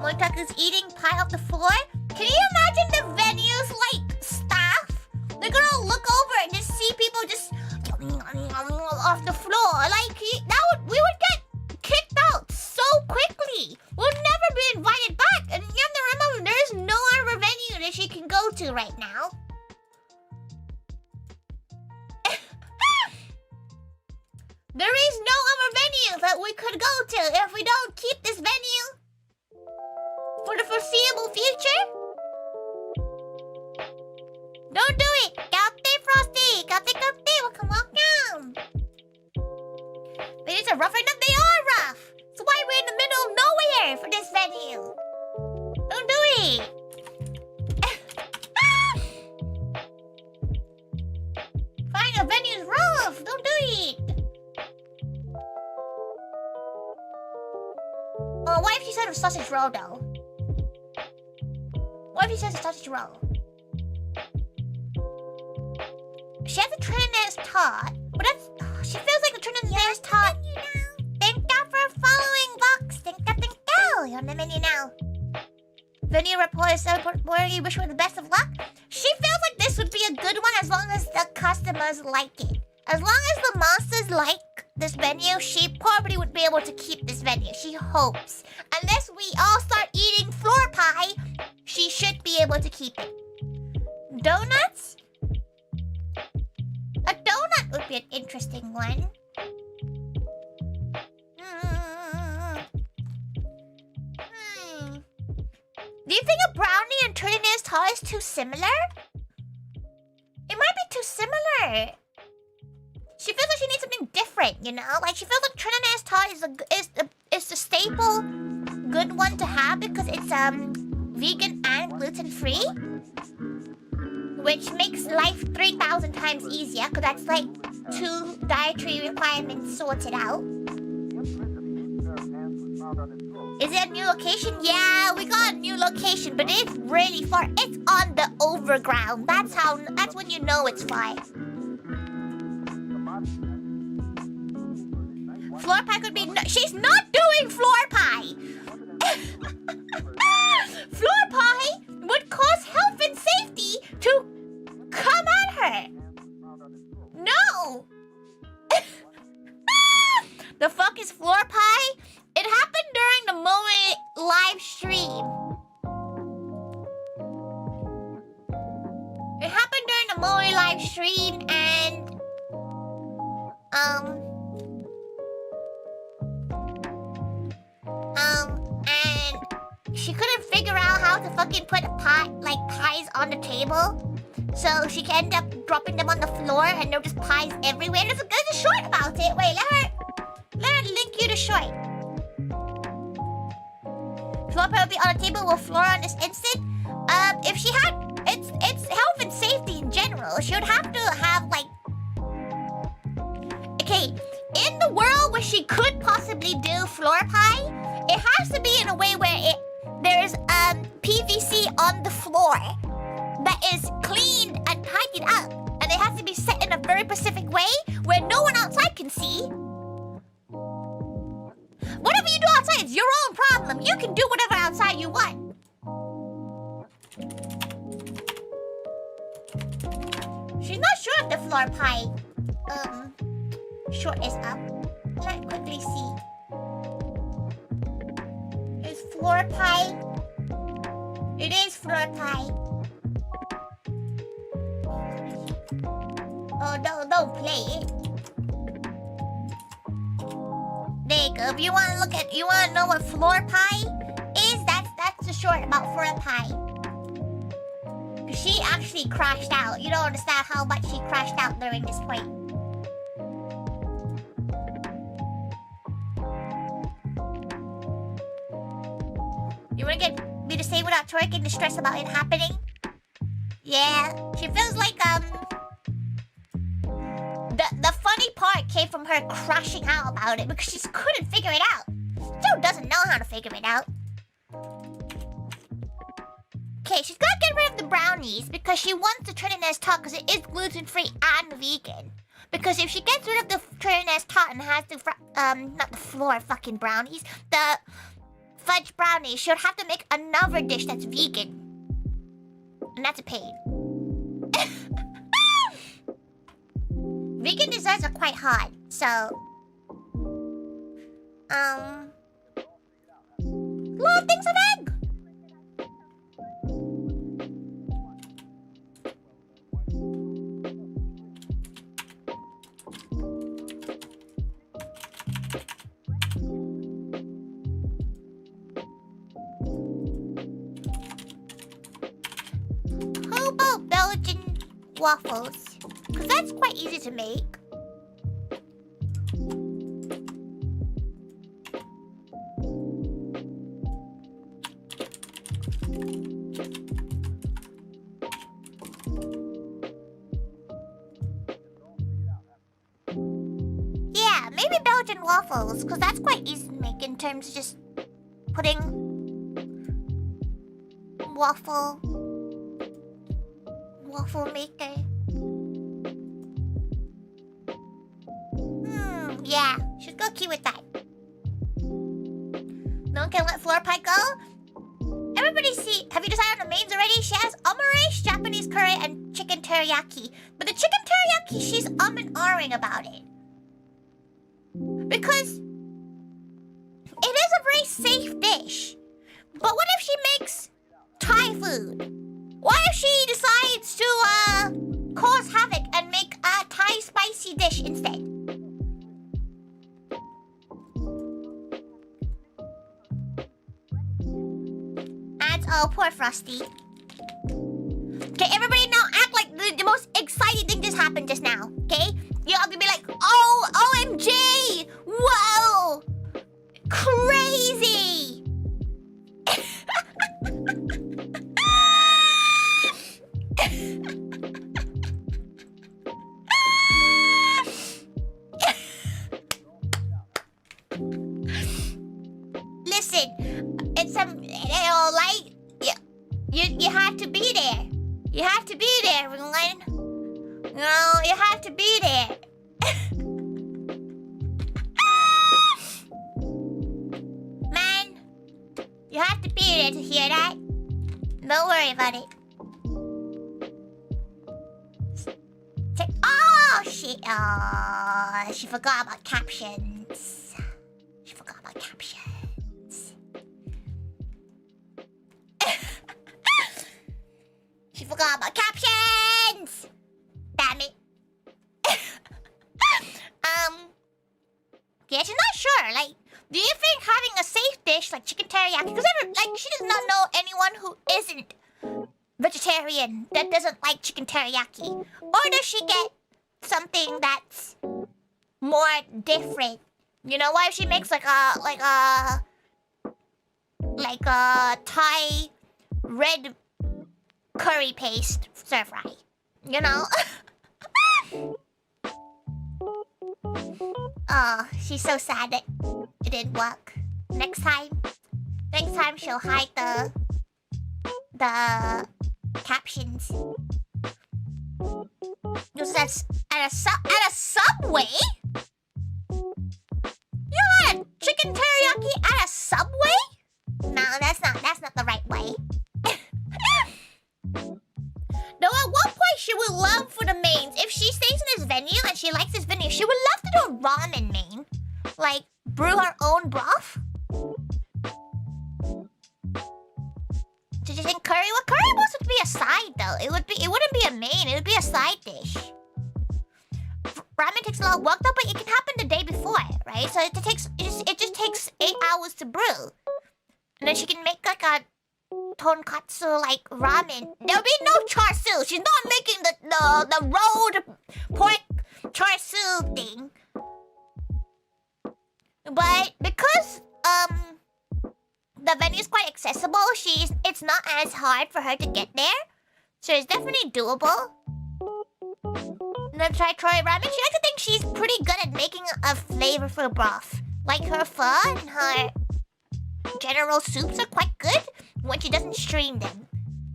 Moitaku's eating pie off the floor. Can you imagine the venue's like staff? They're gonna look over and just see people just off the floor. Like we would get kicked out so quickly. We'll never be invited back. And you have to remember, there's no other venue that she can go to right now. There is no other venue that we could go to if we don't keep this venue for the foreseeable future. Don't do it! Captain Frosty! Captain, welcome. These are rough enough, they are rough! So why we're in the middle of nowhere for this venue? Don't do it! Fine, a venue's rough! Don't do it! Oh, what if she said a sausage roll, though? What if she says a sausage roll? She has a Trinidad's tot, but that's... she feels like a Trinidad's tot. Thank you for following, Vox. Thank you. You're on the menu now. Venue report said where you wish her the best of luck. She feels like this would be a good one as long as the customers like it. As long as the monsters like this venue, she probably would be able to keep this venue. She hopes. Unless we all start eating floor pie, she should be able to keep it. Donuts? A donut would be an interesting one. Do you think a brownie and Trinidad's tot is too similar? It might be too similar. She feels like she needs something different, you know? Like, she feels like Trinidad's tot is the staple good one to have because it's vegan and gluten-free. Which makes life 3,000 times easier, because that's like 2 dietary requirements sorted out. Is it a new location? Yeah, we got a new location, but it's really far. It's on the overground. That's when you know it's far. Floor pie could be... she's not doing floor pie! Floor pie would cause health and safety to come at her. No! The fuck is floor pie? It happened during the Moe live stream. It happened during the Moe live stream and... and she couldn't figure out how to fucking put pies on the table. So she ended up dropping them on the floor and there were just pies everywhere. There's a short about it. Wait, let her link you the short. Floor pie will be on the table with floor on this instant. If she had... It's health and safety in general. She would have to have, like... Okay, in the world where she could possibly do floor pie, it has to be in a way where there's PVC on the floor that is cleaned and tidied up. And it has to be set in a very specific way where no one outside can see. Whatever you do outside, it's your own problem. You can do whatever outside you want. She's not sure if the floor pie short is up. Let's quickly see. Is floor pie? It is floor pie. Oh no, don't play it. There you go. If you want to you want to know what floor pie is, that's the short about floor pie. She actually crashed out. You don't understand how much she crashed out during this point. You wanna get me to say without Tori getting stressed about it happening? Yeah, she feels like the funny part came from her crashing out about it because she just couldn't figure it out. Still doesn't know how to figure it out. Okay, she's gotta get rid of the brownies because she wants the Trinidad's tot because it is gluten-free and vegan. Because if she gets rid of the Trinidad's tot and has the not the floor fucking brownies, the fudge brownies, she'll have to make another dish that's vegan. And that's a pain. Vegan desserts are quite hard, so a lot of things have egg. How about Belgian waffles? Because that's quite easy to make. Yeah, maybe Belgian waffles, because that's quite easy to make in terms of just putting waffle maker. Yeah, she's go cute with that. No one can let floor pie go? Everybody see, have you decided on the mains already? She has omurice, Japanese curry, and chicken teriyaki. But the chicken teriyaki, she's and ahhing about it. Because it is a very safe dish. But what if she makes Thai food? What if she decides to cause havoc and make a Thai spicy dish instead? Oh, poor Frosty. Okay, everybody now act like the most exciting thing just happened just now, okay? You're all gonna be like, oh, OMG! Whoa! Crazy! Listen, it's like you have to be there. You have to be there, everyone. No, you have to be there. Man, you have to be there to hear that. Don't worry about it. Oh, shit. Oh, she forgot about captions. She forgot about captions. She forgot about captions! Damn it. Yeah, she's not sure. Like, do you think having a safe dish like chicken teriyaki, because she does not know anyone who isn't vegetarian that doesn't like chicken teriyaki, or does she get something that's more different? You know, what if she makes like a Thai red curry paste stir fry? You know? Oh, she's so sad that it didn't work. Next time she'll hide the captions. Just at a subway? if she stays in this venue and she likes this venue, she would love to do a ramen main. Like, brew her own broth. Did you think curry? Well, curry was to be a side though. It wouldn't be a main, it would be a side dish. Ramen takes a lot of work though, but it can happen the day before, right? So it just takes 8 hours to brew. And then she can make like a tonkatsu like ramen. There'll be no char siu. She's not making the rolled pork char siu thing. But because the venue is quite accessible, it's not as hard for her to get there. So it's definitely doable. And then try Tori ramen. She likes to think she's pretty good at making a flavorful broth. Like her pho and her general soups are quite good when she doesn't stream them.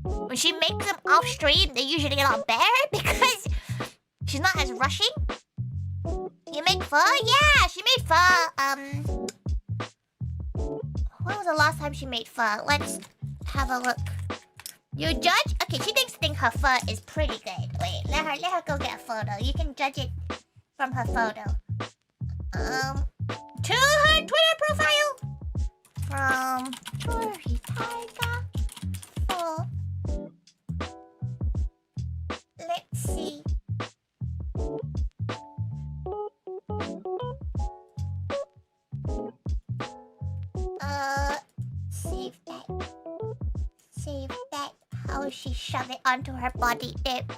When she makes them off stream, they usually get all better because she's not as rushing. You make pho? Yeah, she made pho. When was the last time she made pho? Let's have a look. You judge? Okay, she thinks her pho is pretty good. Wait, let her go get a photo. You can judge it from her photo. To her Twitter profile. From ToriThaiga. Oh. Let's see. Save that. How she shove it onto her body dip.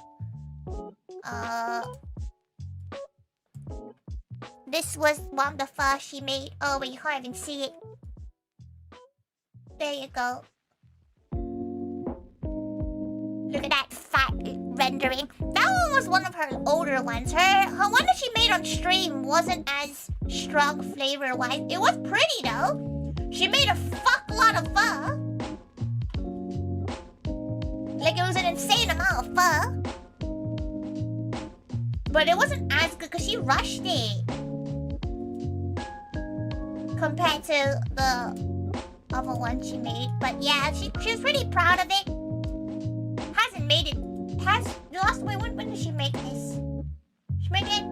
This was one of the first she made. Oh wait, you can't even see it. There you go. Look at that fat rendering. That one was one of her older ones. Her one that she made on stream wasn't as strong flavor-wise. It was pretty though. She made a fuck lot of pho. Like, it was an insane amount of pho. But it wasn't as good because she rushed it. Compared to the other one she made. But yeah, she was pretty proud of it. Hasn't made it. When did she make this? She made it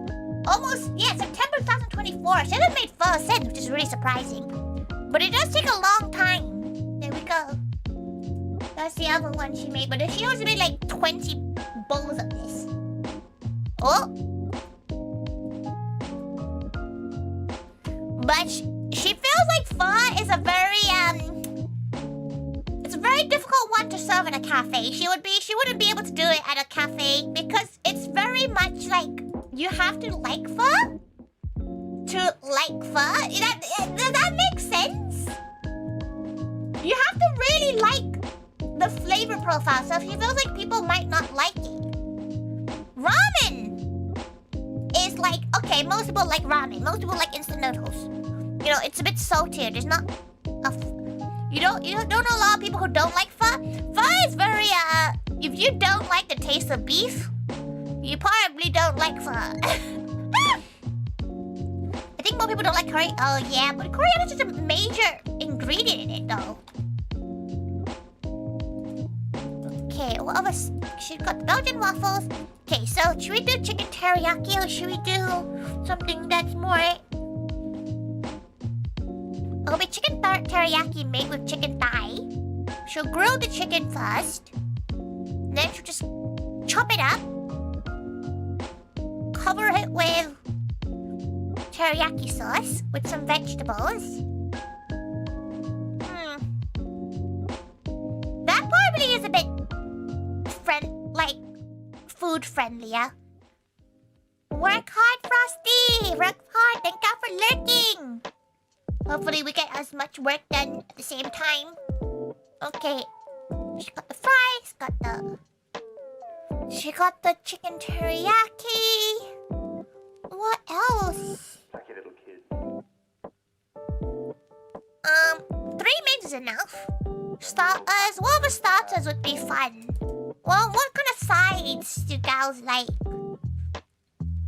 almost, yeah, September 2024. She hasn't made pho since, which is really surprising. But it does take a long time. There we go. That's the other one she made. But she also made like 20 bowls of this. Oh! But she feels like pho is a it's a very difficult one to serve in a cafe. She wouldn't be able to do it at a cafe because it's very much like you have to like pho to like pho. Does that make sense? You have to really like the flavor profile, so if she feels like people might not like it. Ramen is like, okay, most people like ramen. Most people like instant noodles. You know, it's a bit saltier. There's not a... You don't know a lot of people who don't like pho? Pho is very, if you don't like the taste of beef, you probably don't like pho. I think more people don't like curry. Oh, yeah, but coriander is just a major ingredient in it, though. Okay, what other... She's got Belgian waffles. Okay, so should we do chicken teriyaki or should we do something that's more... It'll be chicken teriyaki made with chicken thigh. She'll grill the chicken first. Then she'll just chop it up. Cover it with teriyaki sauce with some vegetables. That probably is a bit food friendlier. Work hard, Frosty! Work hard, thank God for lurking! Hopefully we get as much work done at the same time. Okay. She got the fries, she got the chicken teriyaki. What else?
Sucky little kid.
3 mains is enough. Starters, what other starters would be fun? Well, what kind of sides do gals like?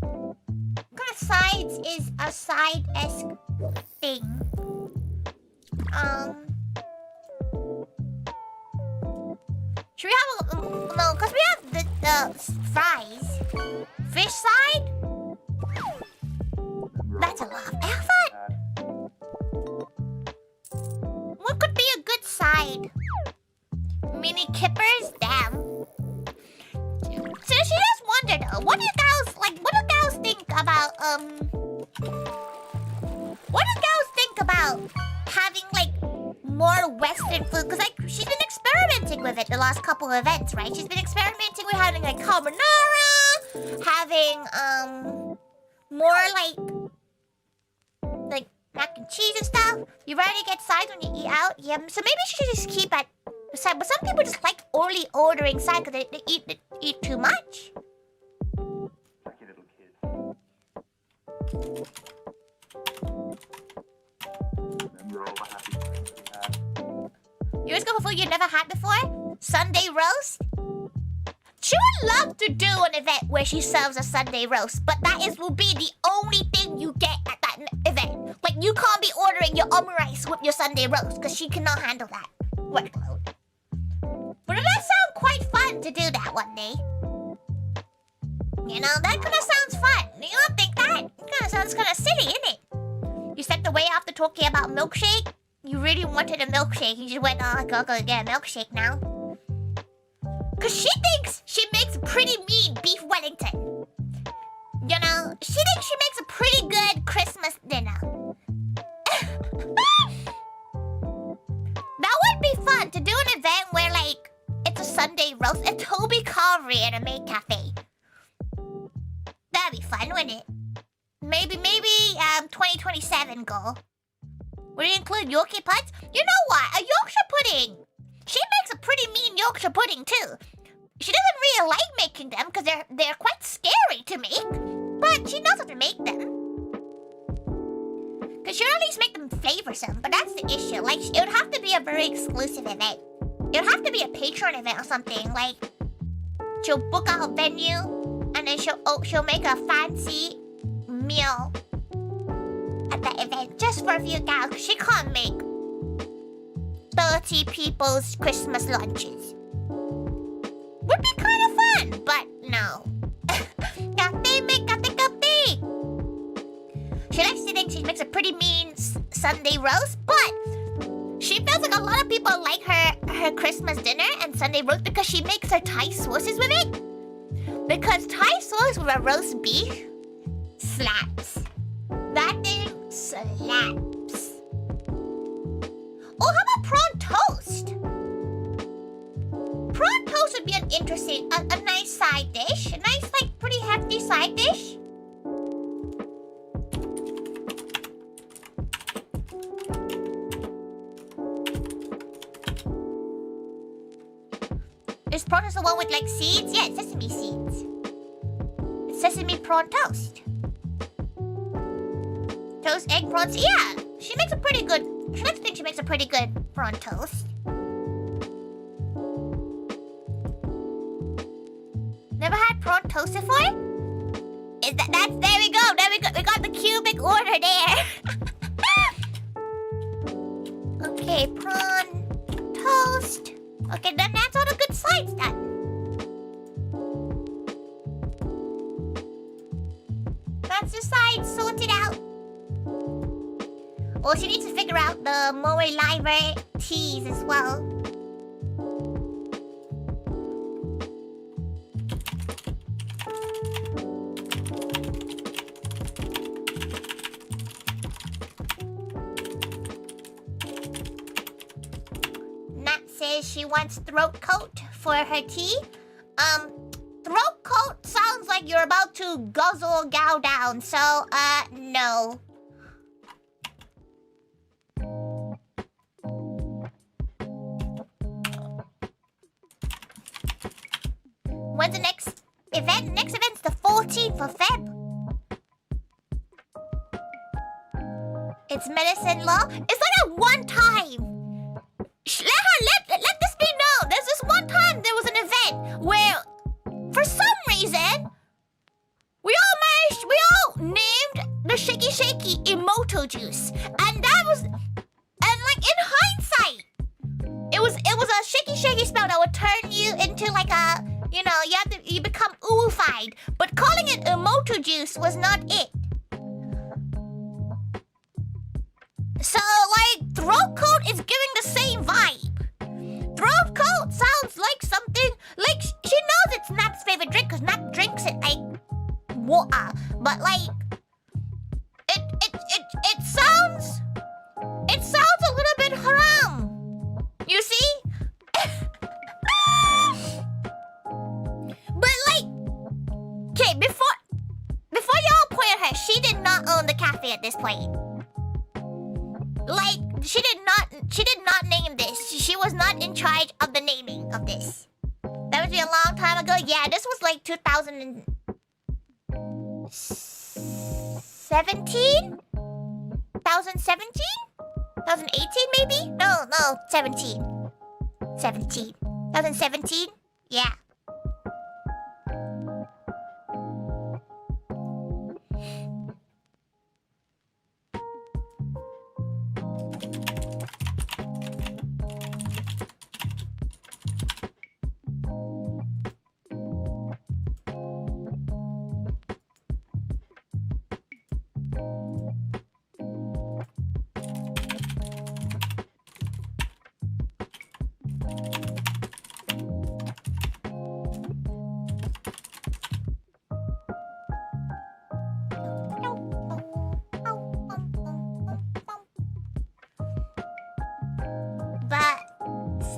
What kind of sides is a side-esque thing? Should we have a... No, because we have the fries. Fish side? That's a lot of effort. What could be a good side? Mini kippers? Damn. So she just wondered though, what do you guys think about having like more Western food? Cause like she's been experimenting with it the last couple of events, right? She's been experimenting with having like carbonara, having more like mac and cheese and stuff. You ready to get sides when you eat out? Yeah, so maybe she should just keep at the side. But some people just like only ordering side because they eat too much.
Lucky little kids. Remember all the happy times we had?
You always go for food you never had before? Sunday roast? She would love to do an event where she serves a Sunday roast, but will be the only thing you get at that event. Like, you can't be ordering your omurice with your Sunday roast, because she cannot handle that workload. But it does sound quite fun to do that one day. You know, that kind of sounds fun. You don't think that? It kind of sounds kind of silly, isn't it? You stepped away after talking about milkshake. You really wanted a milkshake. You just went, oh, I gotta go get a milkshake now. Because she thinks she makes a pretty mean beef Wellington. You know, she thinks she makes a pretty good Christmas dinner. That would be fun to do an event where, like, it's a Sunday roast at Toby Carvery at a maid cafe. That'd be fun, wouldn't it? Maybe 2027 goal. Would it include Yorkie puds? You know what? A Yorkshire pudding. She makes a pretty mean Yorkshire pudding too. She doesn't really like making them because they're quite scary to make. But she knows how to make them. Because she'll at least make them flavorsome. But that's the issue. Like, it would have to be a very exclusive event. It would have to be a Patreon event or something. Like, she'll book out a venue and then she'll make a fancy meal at that event just for a few gals. Cause she can't make 30 people's Christmas lunches. Would be kind of fun, but no. She likes to think she makes a pretty mean Sunday roast, but she feels like a lot of people like her Christmas dinner and Sunday roast because she makes her Thai sauces with it. Because Thai sauce with a roast beef slaps. That thing slaps. Oh, how about prawn toast? Prawn toast would be an interesting, a nice side dish. A nice, like, pretty hefty side dish. Is prawn toast the one with, like, seeds? Yeah, it's sesame seeds. It's sesame prawn toast. Toast, egg, prawns. Yeah, she makes a pretty good... She likes to think she makes a pretty good prawn toast. Never had prawn toast before? There we go. We got the cubic order there. Okay, prawn toast. Okay, then that's all the good sides done. That's the sides sorted out. Well, she needs to figure out the Moe Liver teas as well. Nat says she wants throat coat for her tea. Throat coat sounds like you're about to guzzle gal down, so, no. When's the next event? Next event's the 14th of Feb. It's medicine law. It's like at one time. Let this be known. There's this one time there was an event where, for some reason, we all named the shaky emoto juice, and that was, and like in hindsight, it was a shaky spell that would turn you into like a. You know, you become oofied. But calling it that emoji juice was not it. So, like, throat coat is giving the same vibe. Throat coat sounds like something, like, she knows it's Nap's favorite drink because Nap drinks it like water. But, like, it sounds a little bit haram. You see? But, like, okay, before y'all point at her, she did not own the cafe at this point. Like, she did not name this. She was not in charge of the naming of this. That was a long time ago. Yeah, this was like 2017? 2017? 2018 maybe? No, 17. 2017? Yeah. But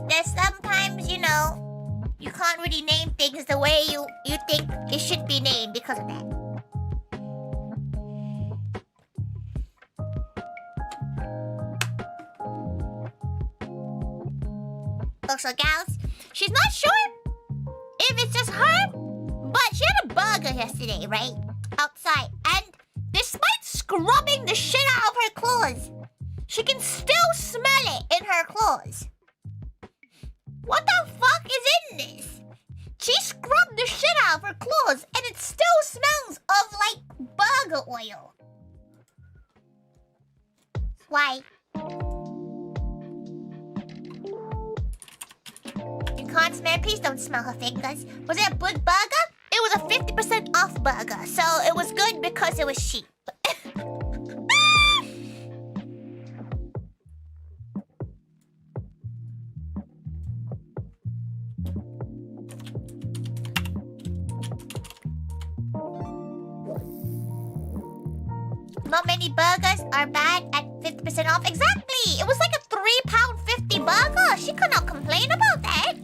there's sometimes, you know, you can't really name things the way you think it should be named because of that. Also, gals, she's not sure if it's just her, but she had a burger yesterday, right? Outside. And despite scrubbing the shit out of her clothes, she can still smell it in her clothes. What the fuck is in this? She scrubbed the shit out of her clothes and it still smells of like burger oil. Why? You can't smell, please don't smell her fingers. Was it a good burger? It was a 50% off burger, so it was good because it was cheap. Not many burgers are bad at 50% off. Exactly! It was like a £3.50 burger. She could not complain about that.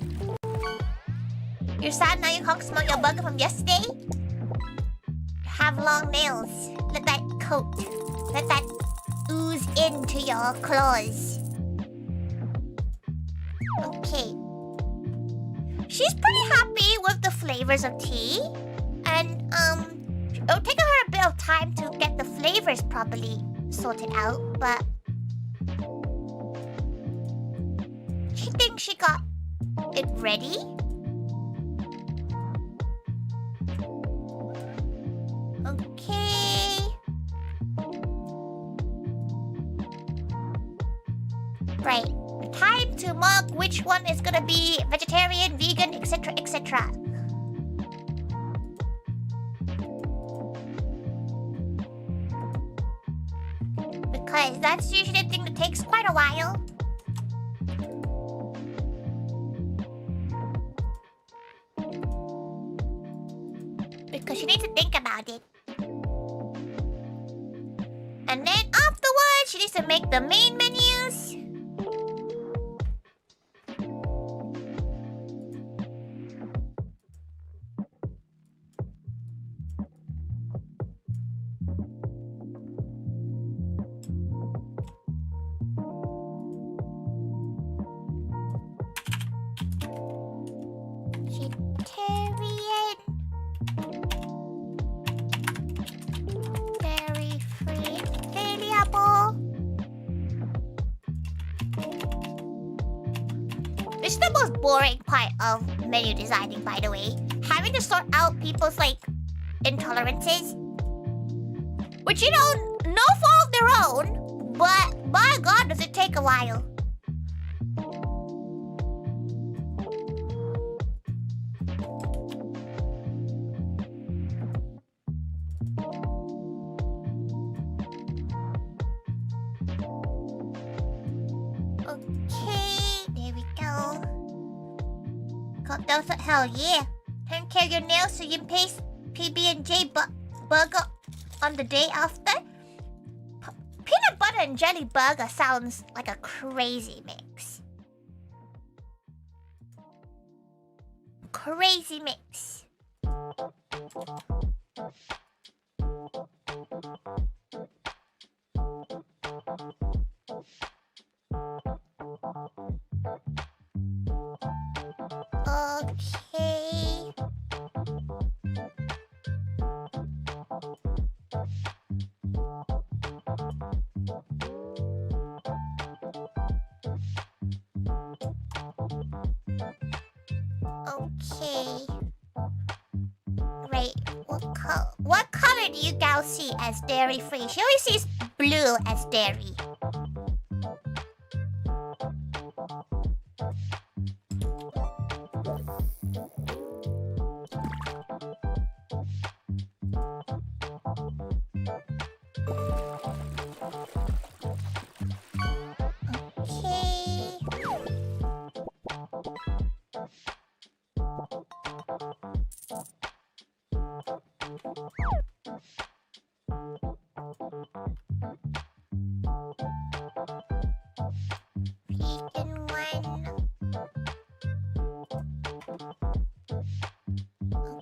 You're sad now you can't smell your burger from yesterday? Have long nails. Let that coat, let that ooze into your claws. Okay. She's pretty happy with the flavors of tea. And, it'll take her a bit of time to get the flavors properly sorted out, but she thinks she got it ready. Okay. Right. Time to mark which one is gonna be vegetarian, vegan, etc., etc. Because that's usually a thing that takes quite a while. Because she needs to think about it. And then afterwards, she needs to make the main menus. Vegetarian. Dairy-free. Variable. This is the most boring part of menu designing, by the way. Having to sort out people's, like, intolerances. Which, you know, no fault of their own. But, by God, does it take a while. Okay, there we go. Got those. Hell yeah. Turn care your nails so you can paste PB&J burger on the day after. Peanut butter and jelly burger sounds like a crazy mix. Crazy mix. Okay. Okay. Right. What color do you guys see as dairy free? She always sees blue as dairy. Okay. Vegan one.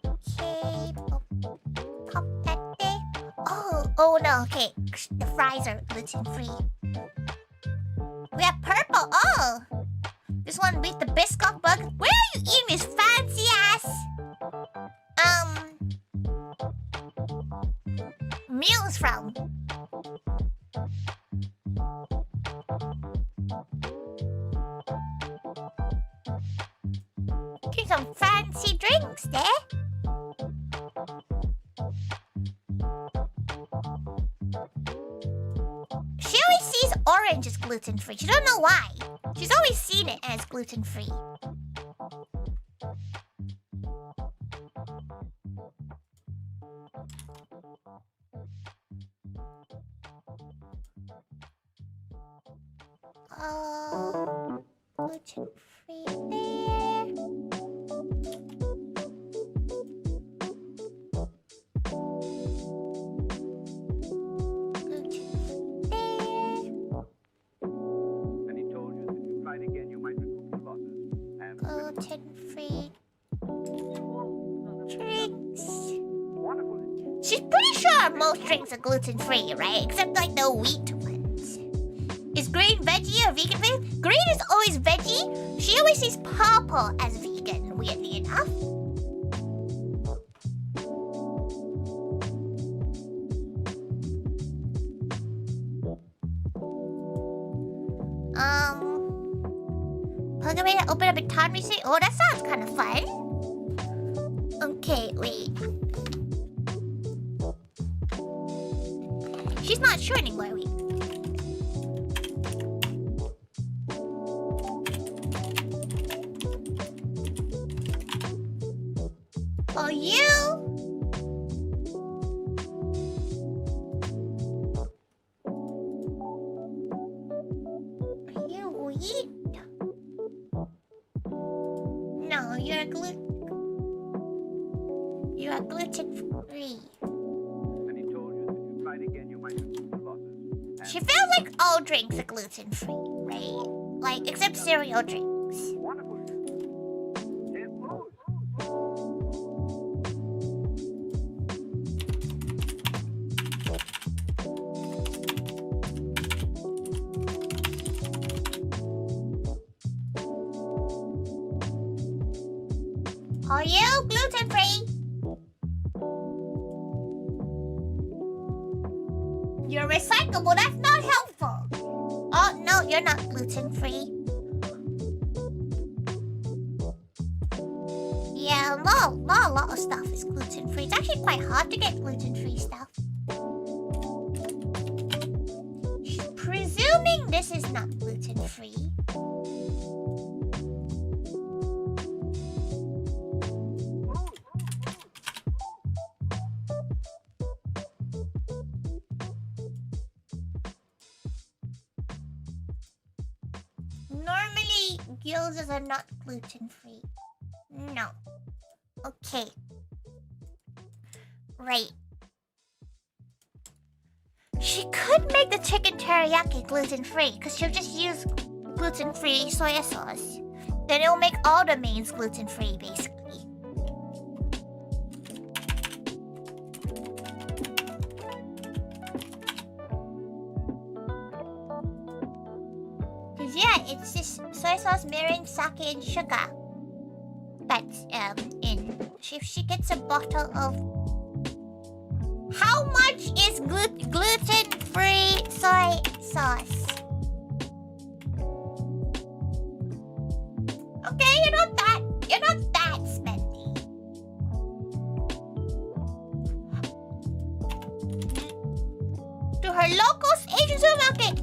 Okay. Pop that there. Oh no. Okay. The fries are gluten free. We have purple. Oh. This one with the biscuit burger. Where are you eating this fancy ass meals from? Getting some fancy drinks there. She always sees orange as gluten free. She don't know why. She's always seen it as gluten free. Gluten free there. Gluten free there.
And he told you that if you tried again, you might recoup your losses. And
Gluten free drinks.
wonderful.
She's pretty sure most drinks are gluten free, right? Except like the wheat ones. Is green veggie or vegan food? Green is always veggie. She always sees purple as vegan, weirdly enough. Programmer open up a time recently. Oh, that sounds kind of fun. Okay, wait. She's not sure anymore. Wait. Oh, you? Are you wheat? No, you're gluten free.
And he told you that if you tried again, you might recoup your losses.
She feels like all drinks are gluten free, right? Like, except cereal drinks.
Wonderful. It moves.
Are you gluten free? You're recyclable. That's not helpful. Oh no, you're not gluten free. Yeah, a lot of stuff is gluten free. It's actually quite hard to get gluten free stuff. Presuming this is not gluten free. Gyozas are not gluten-free. No. Okay. Right. She could make the chicken teriyaki gluten-free, because she'll just use gluten-free soy sauce. Then it'll make all the mains gluten-free, basically. Because yeah, it's just soy sauce, mirin, sake, and sugar. That's in. If she gets a bottle of... How much is gluten-free soy sauce? Okay, you're not that spendy. To her local Asian supermarket.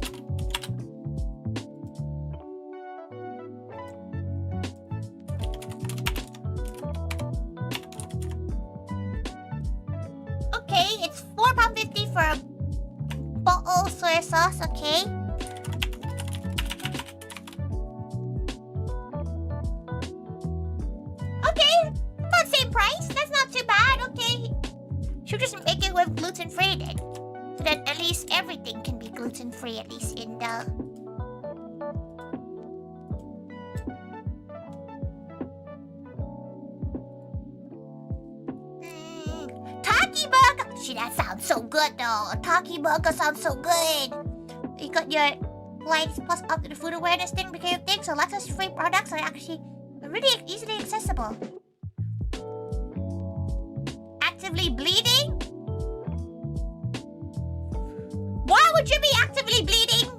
Okay, it's £4.50 for a bottle of soy sauce, okay? Okay, about same price. That's not too bad, okay? She'll just make it with gluten-free then. So that at least everything can be gluten-free, at least in the... Taki burger! See, that sounds so good though. Taki burger sounds so good. You got your likes plus up to the food awareness thing because you think so lactose-free products are actually really easily accessible. Actively bleeding? Why would you be actively bleeding?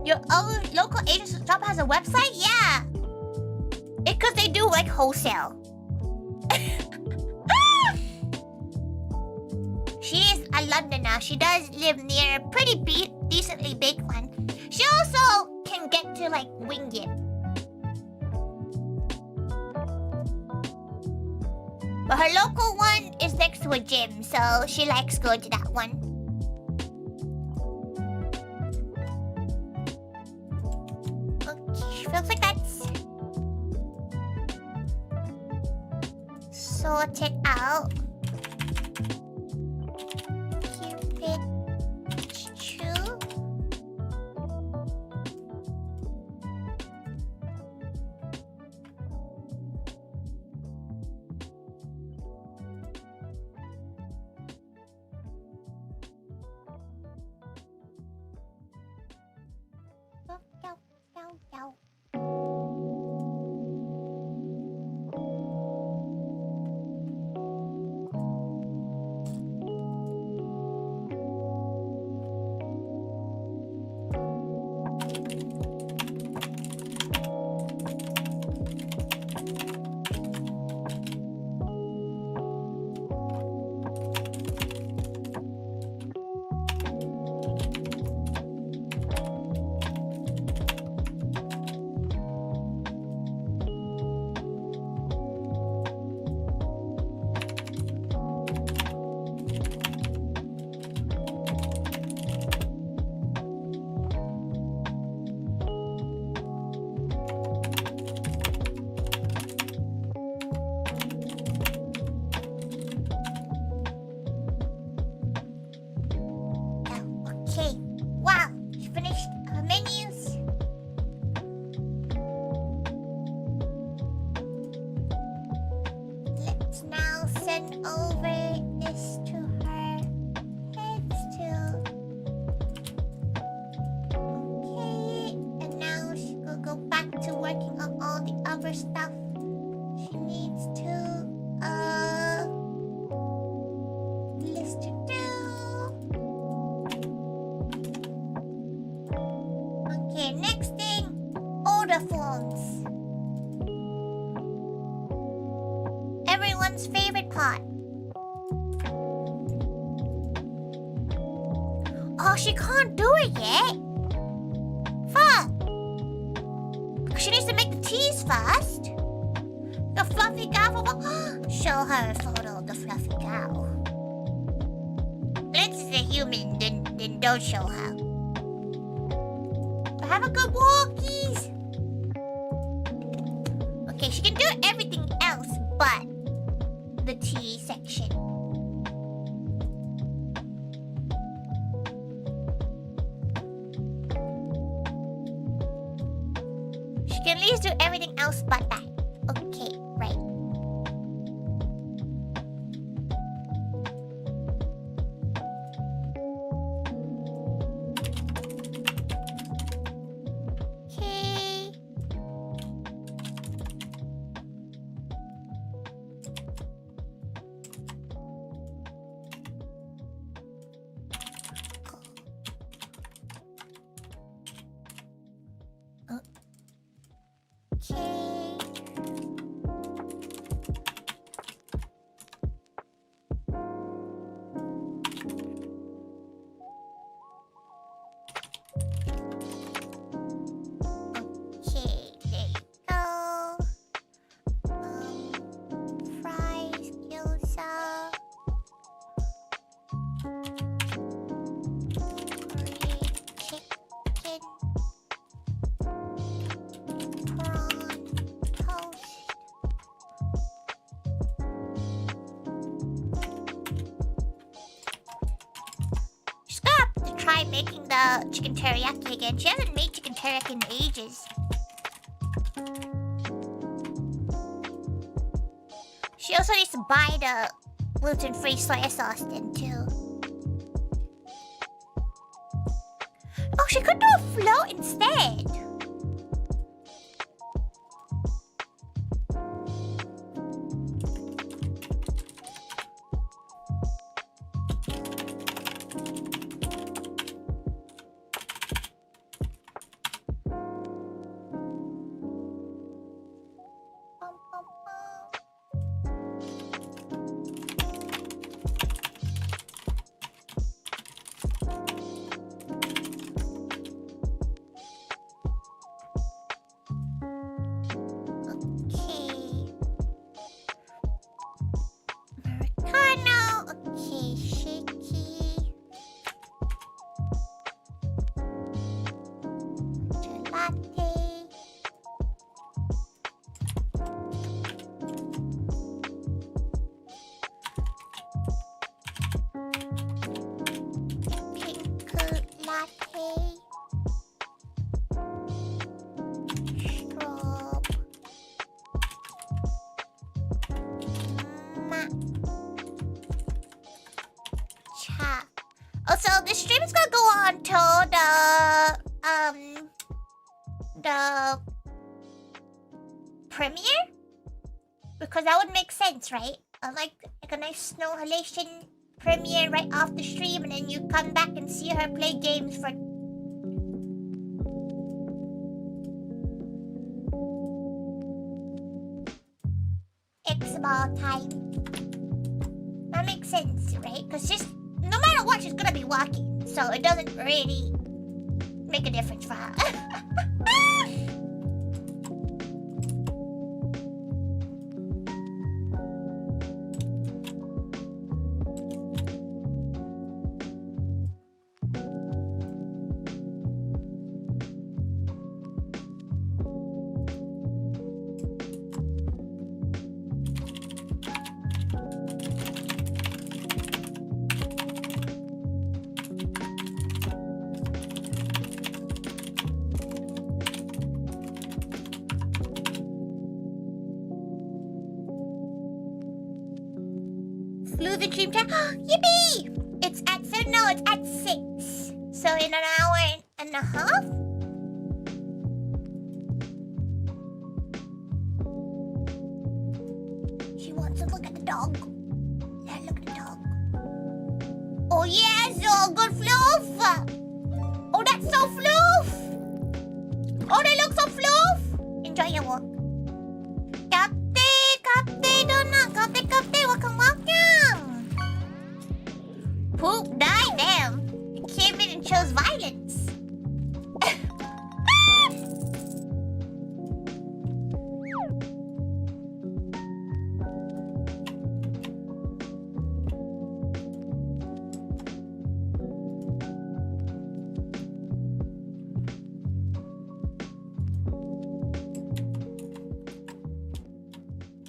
Your own local Asian shop has a website? Yeah. Because they do like wholesale. She is a Londoner. She does live near a pretty decently big one. She also can get to like Wingit. But her local one is next to a gym, so she likes going to that one. Okay, feels like that's sorted out. Cupid Chew. Okay. Wow, she finished her menus. Let's now send over this to her heads too. Okay, and now she will go back to working on all the other stuff she needs to list to do. Okay, next thing, order forms. Everyone's favorite part. Oh, she can't do it yet. Fuck. She needs to make the teas first. The fluffy cow. Show her a photo of the fluffy cow. This is a human, then don't show her. Have a good walkies. cutie section. She can at least do everything else but that. Okay, right. Okay. Okay. Okay, there you go. Fries, gyoza. Korean chicken. Prawn toast. She's gonna have to try making the chicken teriyaki again. She hasn't made chicken teriyaki in ages. She also needs to buy the gluten-free soy sauce then too. Oh, she could do a float instead. Bum, bum, bum. Okay. Americano. Okay, shaky. Latte. Pink latte. Strobe. Cha. Also, the stream is gonna go on till the premiere, because that would make sense, right? Like a nice snow halation premiere right off the stream, and then you come back and see her play games for X amount of time. That makes sense, right? Because just no matter what, she's gonna be walking, so it doesn't really make a difference for her. Flew the dream time. Yippee! It's at 7. No, it's at 6. So in an hour and a half? She wants to look at the dog. Let her look at the dog. Oh yes, oh good floof! Oh, that's so floof! Oh, they look so floof! Enjoy your walk. Kapte, donut, kapte, welcome. Poop, die, damn. It came in and chose violence.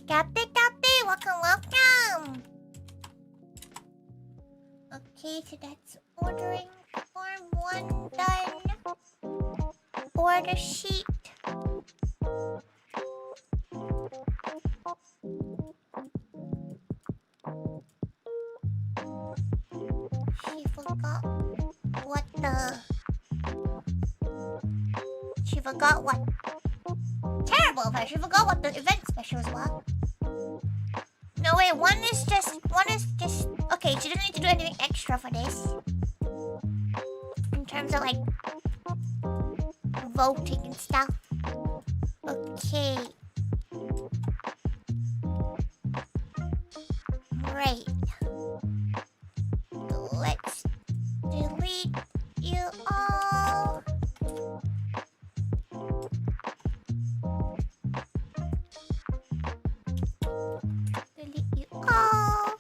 Kapte, welcome. Okay, so that's ordering form 1 done. Order sheet. She forgot what the... She forgot what... Terrible of her. She forgot what the event specials were. No, wait, one is just... Okay, she doesn't need to do anything extra for this. In terms of, like, voting and stuff. Okay. Right. Let's delete you all. Delete you all.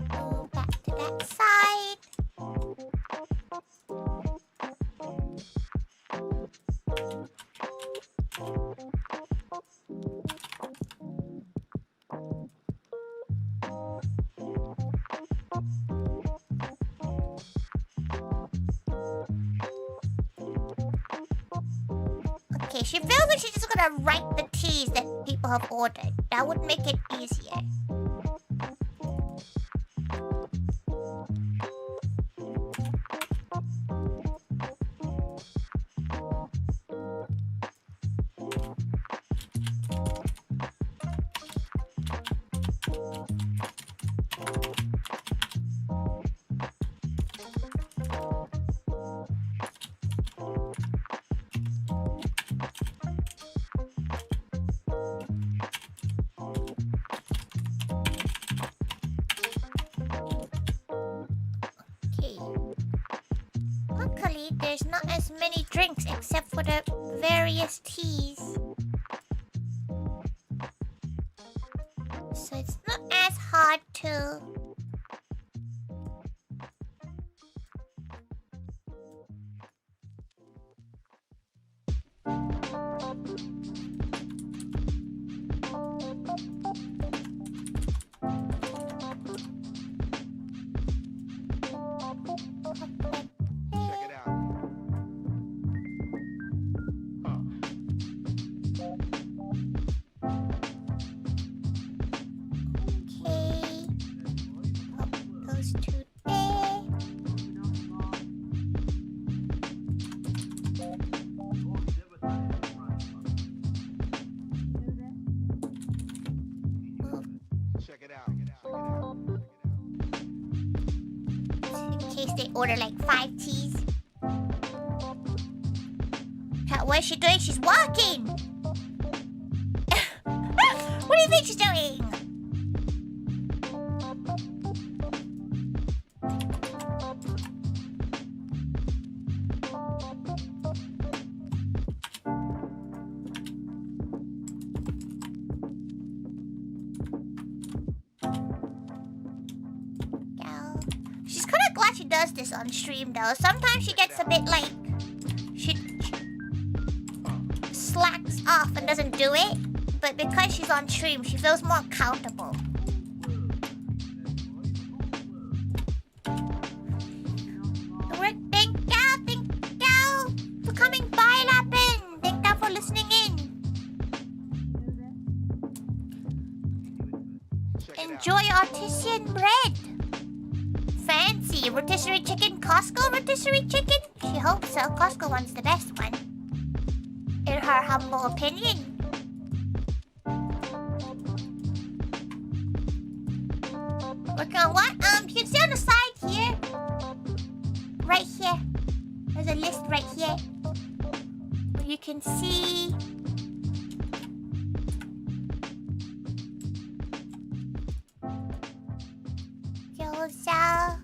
Go back to that side. Okay, she feels like she's just gonna write the teas that people have ordered. That would make it easier. Okay. Luckily, there's not as many drinks except for the various teas. So it's not as hard to...
Check it out.
Okay. Put those two there.
Check it out.
In case they order like 5 teas. What is she doing? She's walking! What do you think she's doing? Go. She's kind of glad she does this on stream though. Sometimes she gets a bit like... She slacks off and doesn't do it. But because she's on stream, she feels more accountable. Thank you for coming by, Lapin. Thank you for listening in. Enjoy artisan bread. Fancy rotisserie chicken, Costco rotisserie chicken? She hopes so. Costco one's the best one, in her humble opinion. Working on what? You can see on the side here. Right here. There's a list right here. Where you can see... Gyoza.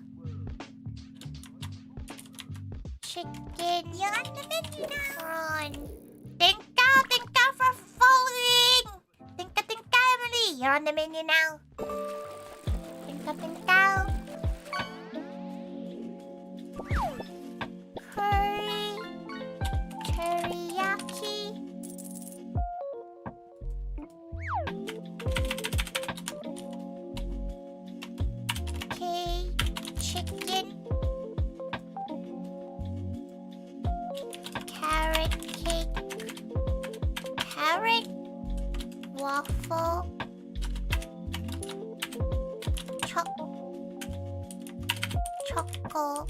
Chicken. You're on the menu now. Prawn. Thank you for following. Thank you, Emily. You're on the menu now. Thank you. Curry. Teriyaki. waffle. Choco.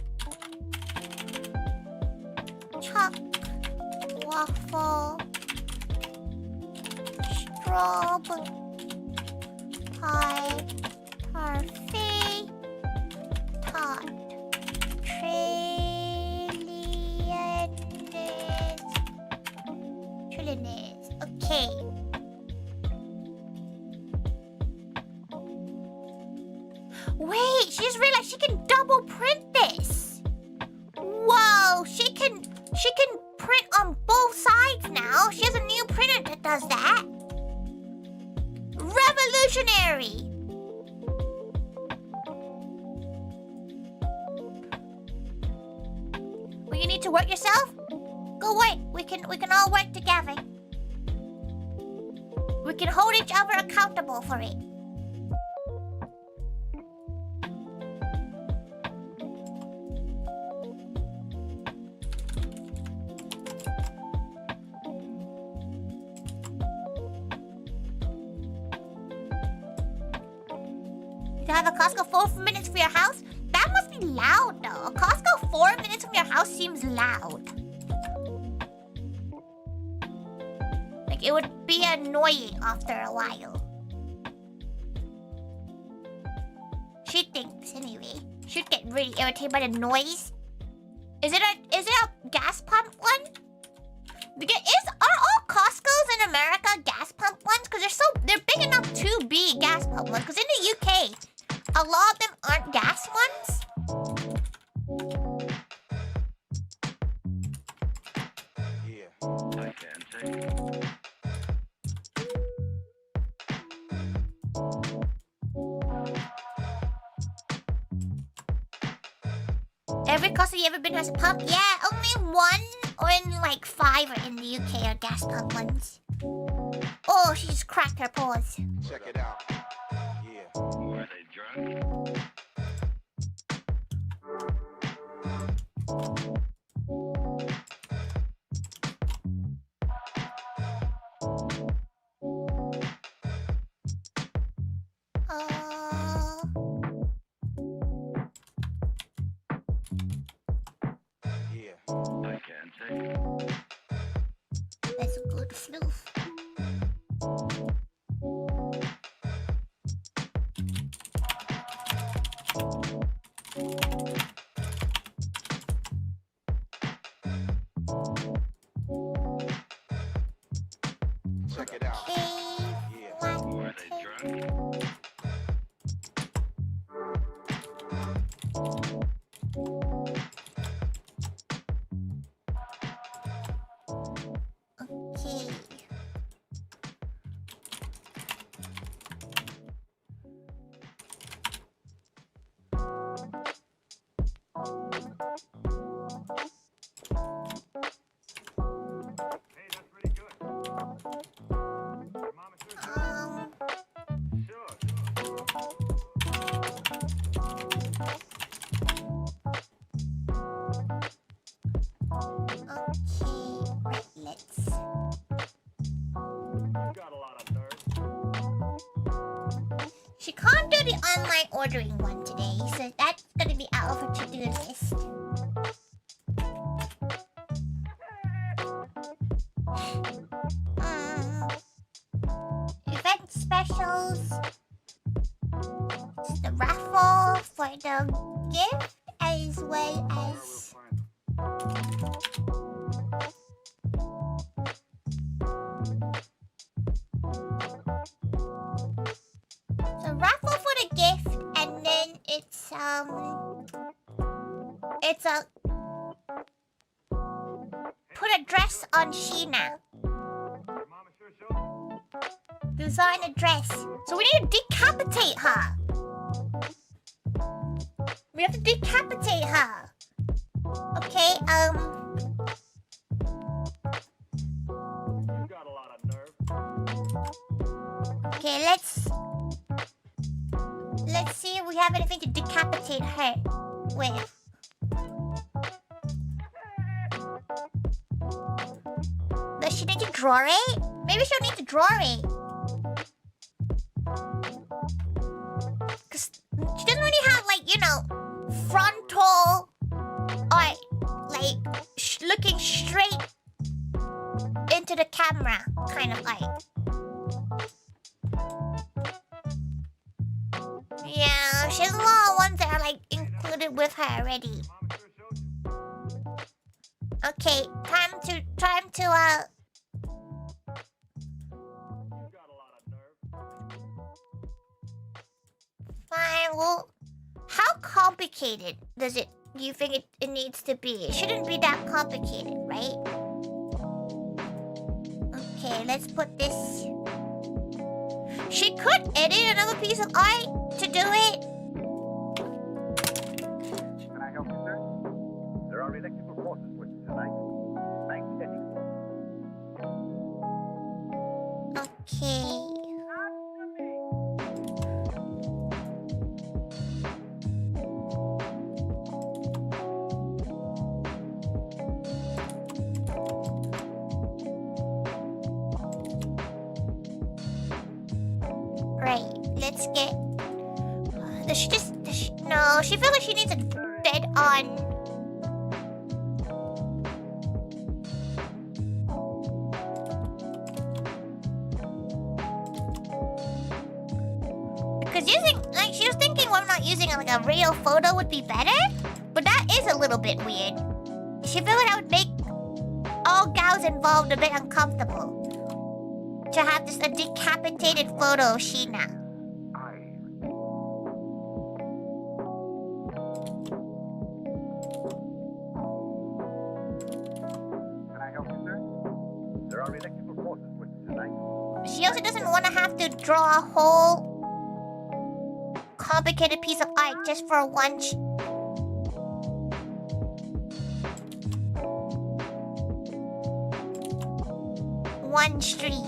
Choc. Waffle. Strobe. Pie. Parfait. Tot. Trillionaires. Okay. Wait, she just realized she can double print this. Whoa, she can print on both sides now. She has a new printer that does that. Revolutionary. Well, you need to work yourself? Go work. We can all work together. We can hold each other accountable for it. To have a Costco 4 minutes from your house? That must be loud though. A Costco 4 minutes from your house seems loud. Like it would be annoying after a while. She thinks anyway. She'd get really irritated by the noise. Is it a gas pump one? Are all Costco's in America gas pump ones? Because they're big enough to be gas pump ones. Because in the UK, a lot of them aren't gas ones.
Yeah, I can take it.
Every Costco you ever been has a pump? Yeah, only one or in like 5 are in the UK are gas pump ones. Oh, she just cracked her paws.
Check it out. Yeah. Were they drunk? Yeah, I can take it.
That's a good floof.
Check it out. Yeah. Were they drunk?
Okay.
Hey, that's pretty good. Your mama sure Sure.
Okay, right, let's.
You got a lot of nerve.
She can't do the online ordering one today, so that's gonna be out of her to-do list. Event specials. It's the raffle for the gift as well as so raffle for the gift, and then it's a put a dress on Sheena.
Your mama sure
Design a dress. So we need to decapitate her. We have to decapitate her. Okay,
You got a lot of nerve.
okay, let's see if we have anything to decapitate her with. Does she need to draw it? Maybe she'll need to draw it. She doesn't really have, like, you know, frontal or, like, looking straight into the camera kind of like. Yeah, she has a lot of ones that are, like, included with her already. Okay, time to, fine, well, how complicated do you think it needs to be? It shouldn't be that complicated, right? Okay, let's put this... She could edit another piece of art to do it.
Can I help you, sir? There are electrical forces working tonight. Thanks, Eddie.
Okay. Right, let's get... No, she feels like she needs a bed on. Because she was thinking whether or not using like a real photo would be better, but that is a little bit weird. She feels like that would make all gals involved a bit uncomfortable. To have just a decapitated photo of Sheena.
Can I help you, sir? There are electrical forces working tonight.
She also doesn't want to have to draw a whole complicated piece of art just for one stream.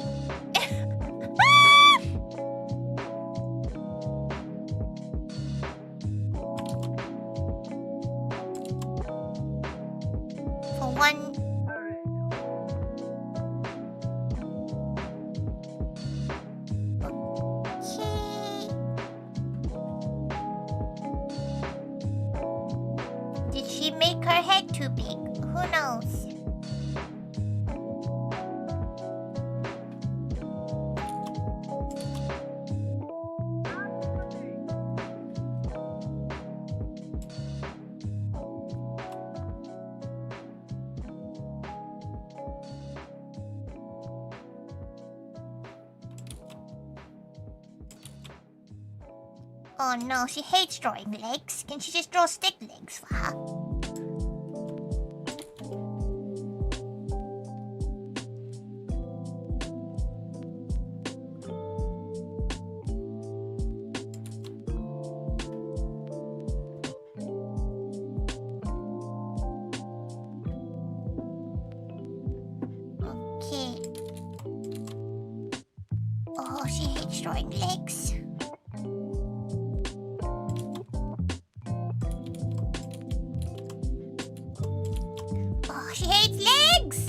For one... Did she make her head too big? Who knows? Oh no, she hates drawing legs. Can she just draw stick legs for her? Okay. Oh, she hates drawing legs. She hates legs!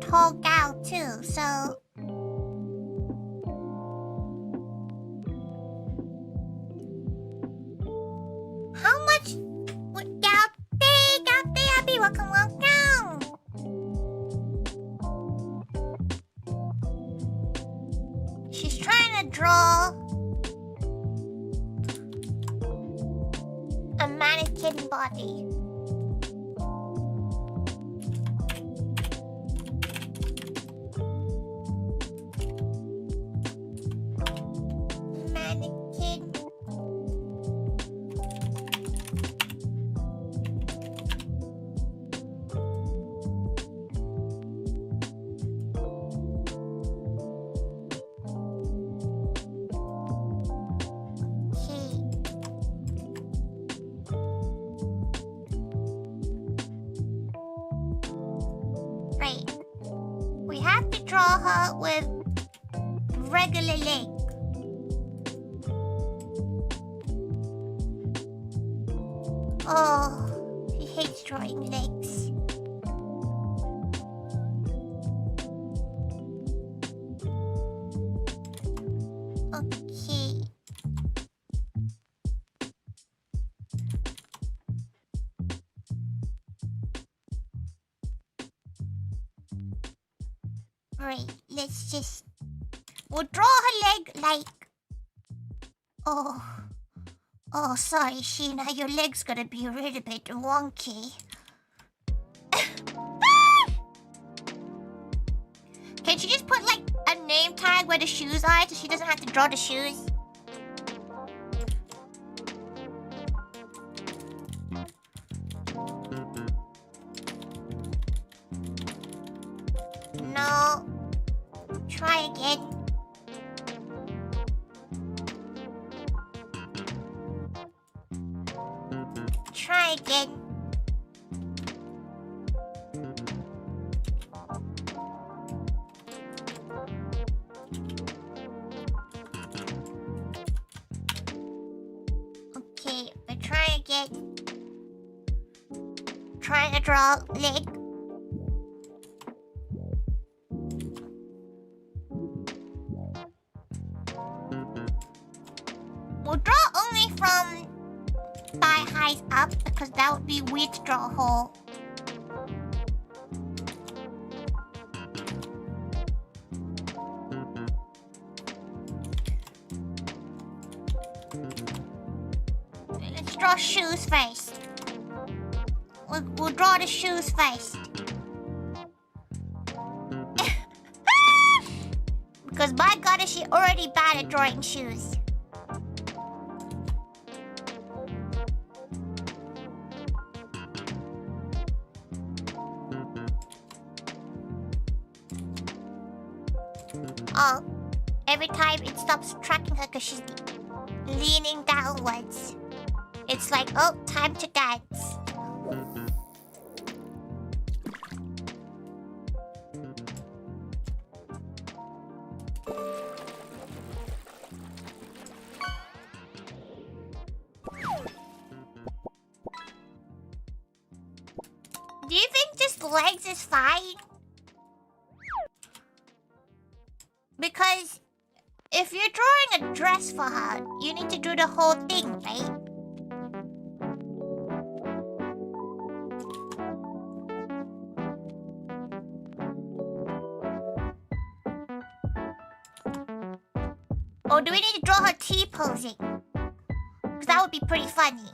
Tall gal too, so how much would gal Abby, welcome. She's trying to draw a mannequin body. her with regular leg. Oh, she hates drawing legs. Okay. Right, let's just... We'll draw her leg like... Oh. Oh, sorry, Sheena. Your leg's gonna be a little bit wonky. Can she just put, like, a name tag where the shoes are so she doesn't have to draw the shoes? No. Try again. Try again. Okay, but try again. Trying to draw leg. We'll draw only from thigh highs up because that would be weird to draw a hole. Let's draw shoes first. We'll draw the shoes first. Because by God, is she already bad at drawing shoes. Oh, every time it stops tracking her because she's leaning downwards. It's like, oh, time to dance. Do you think just legs is fine? Because if you're drawing a dress for her, you need to do the whole thing, right? Or do we need to draw her T-posing? Because that would be pretty funny.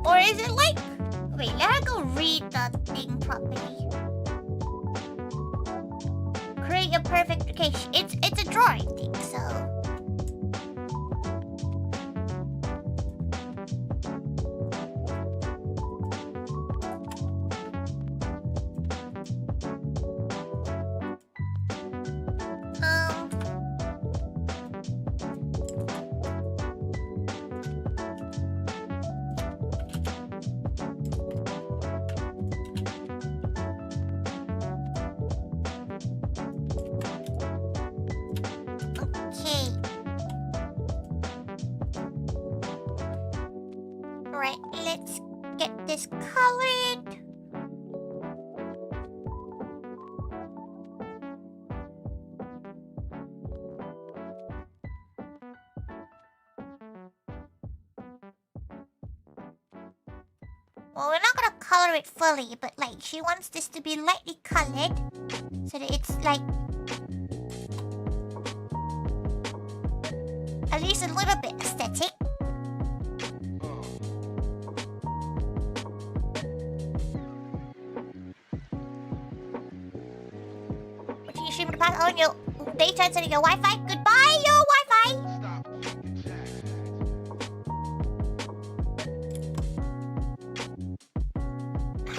Or is it like... Wait, let her go read the thing properly. Create a perfect... Okay, it's a drawing thing, so... Well, we're not gonna color it fully, but like she wants this to be lightly colored so that it's like at least a little bit aesthetic. Watching you stream to pass on your data instead of your Wi-Fi. Goodbye, your Wi-Fi.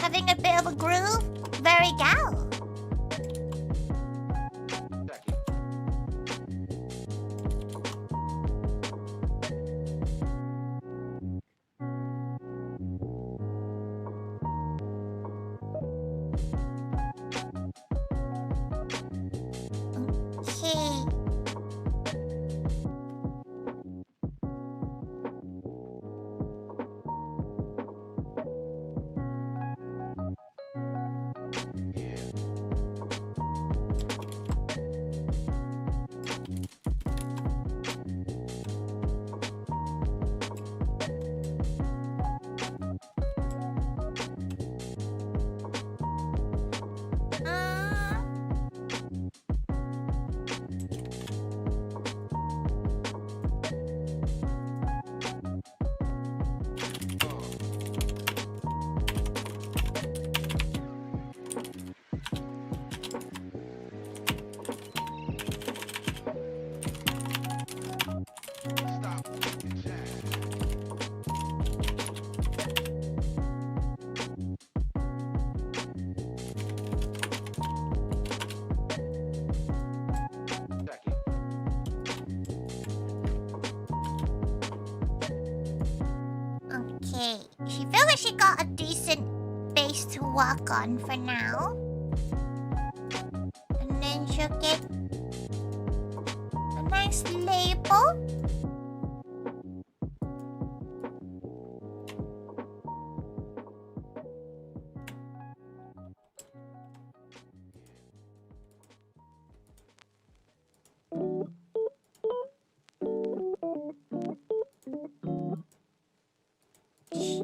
Having a bit of a groove? Very gal. Okay. Okay, she feels like she got a decent base to walk on for now. And then she'll get a nice label.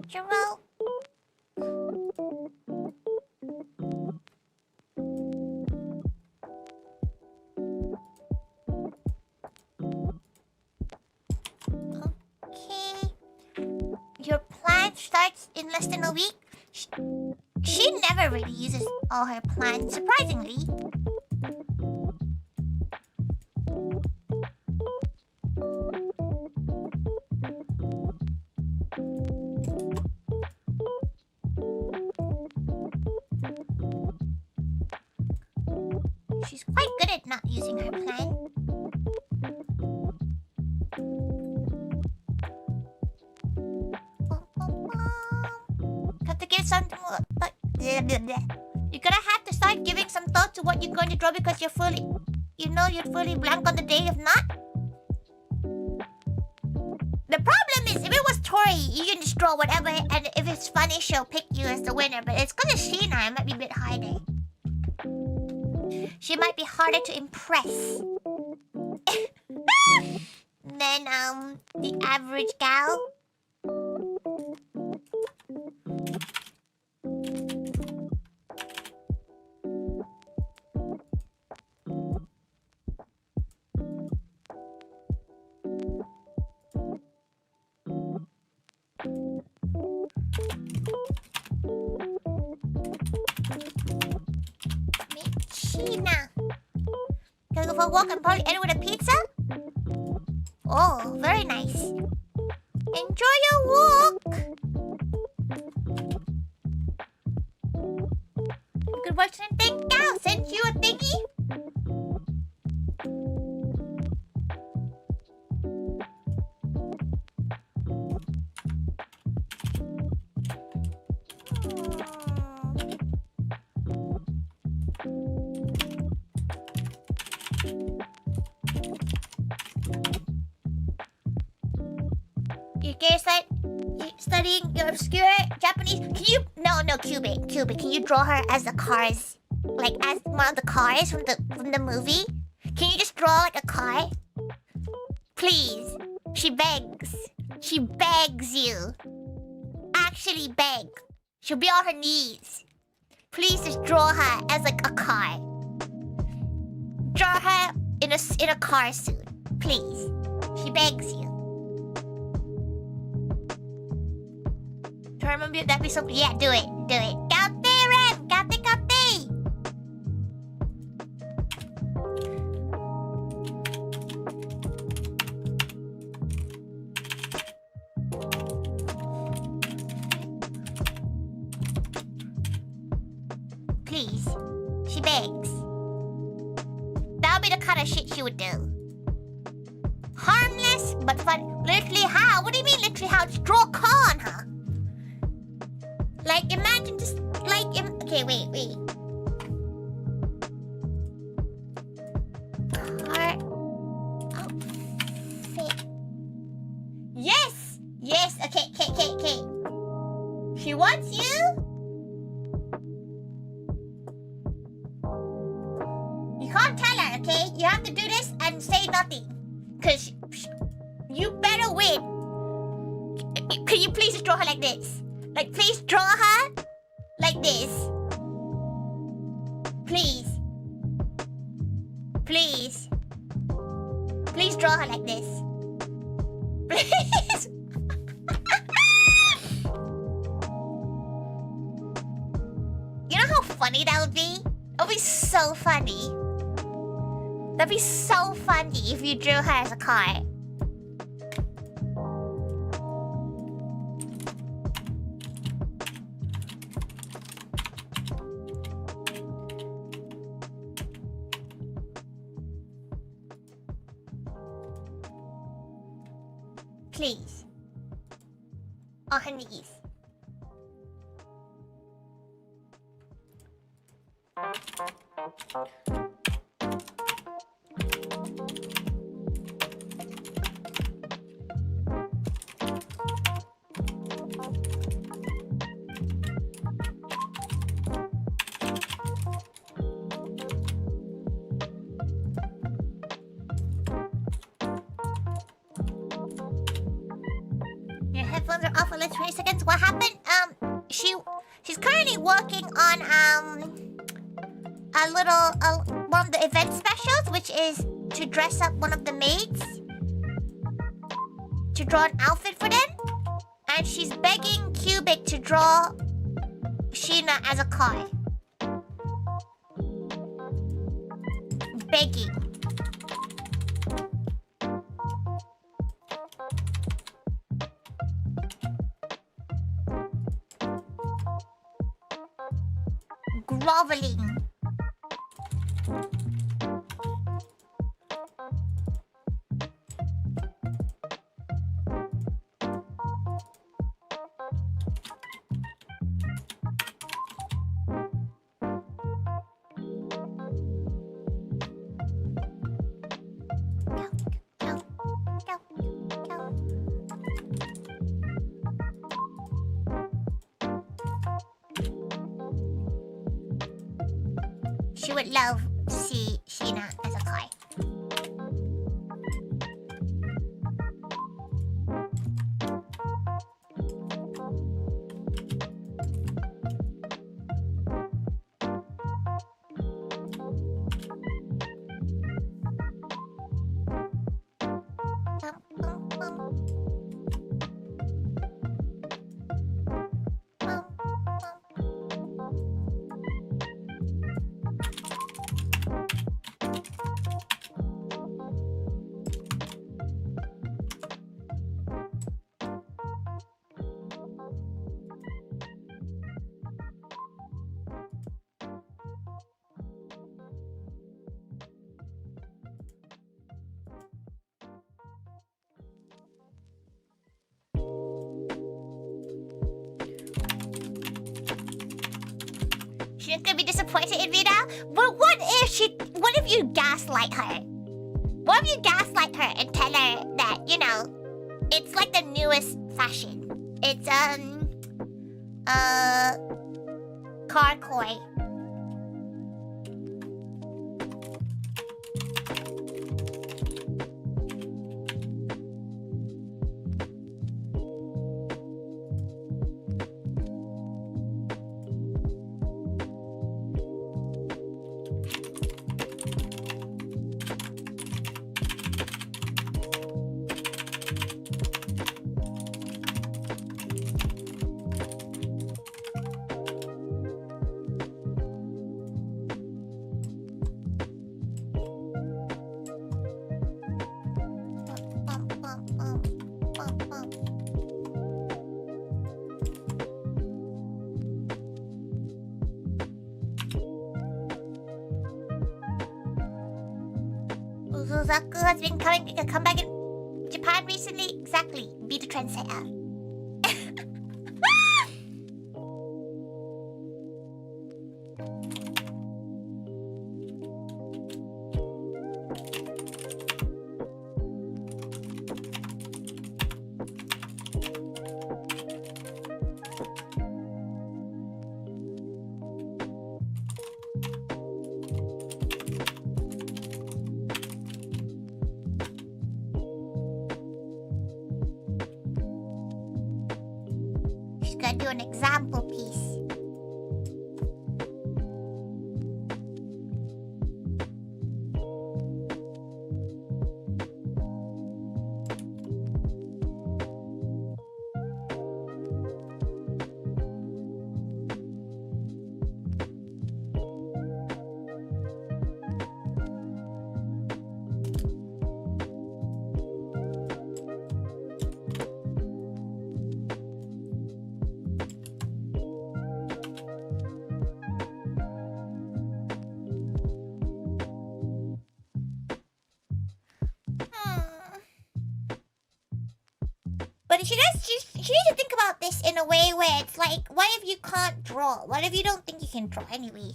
Jerome. Okay. Your plan starts in less than a week. She never really uses all her plans, surprisingly. She's quite good at not using her plan. Have to give something. You're gonna have to start giving some thought to what you're going to draw because you're fully blank on the day if not. The problem is if it was Tori, you can just draw whatever, and if it's funny, she'll pick you as the winner. But it's because it's Sheena, it might be a bit harder. She might be harder to impress than the average gal. Sheena. Gonna go for a walk and probably end with a pizza? Oh, very nice. Enjoy your walk. Good watch something. Gal sent you a thingy. You're studying your obscure Japanese. Can you? No, Cubit. Can you draw her as the cars, like as one of the cars from the movie? Can you just draw like a car, please? She begs. She begs you. Actually beg. She'll be on her knees. Please just draw her as like a car. Draw her in a car suit, please. She begs you. Remember that be so. Yeah, do it. Kate, Rem! Kate! Please. She begs. That'll be the kind of shit she would do. Harmless, but fun. Literally how? What do you mean literally how? Just draw a car on her. Like, imagine just like okay, wait. Car outfit. Yes. Okay. She wants you. You can't tell her, okay? You have to do this and say nothing, cause you better win. Can you please just draw her like this? Like, please draw her like this. Please. Please draw her like this. Please. You know how funny that would be? That would be so funny. That'd be so funny if you drew her as a car. Please. On her knees. Your headphones are off for like 20 seconds. What happened? She's currently working on a little one of the event specials, which is to dress up one of the maids to draw an outfit for them, and she's begging Cubic to draw Sheena as a car. Begging. Groveling. She would love to see Sheena as a car. She's gonna be disappointed in me now. But what if you gaslight her? What if you gaslight her and tell her that, you know, it's like the newest fashion. It's car koi. Uzuzaku has been come back in Japan recently. Exactly. Be the trendsetter. gotta do an example piece. But she needs to think about this in a way where it's like, what if you can't draw? What if you don't think you can draw anyway?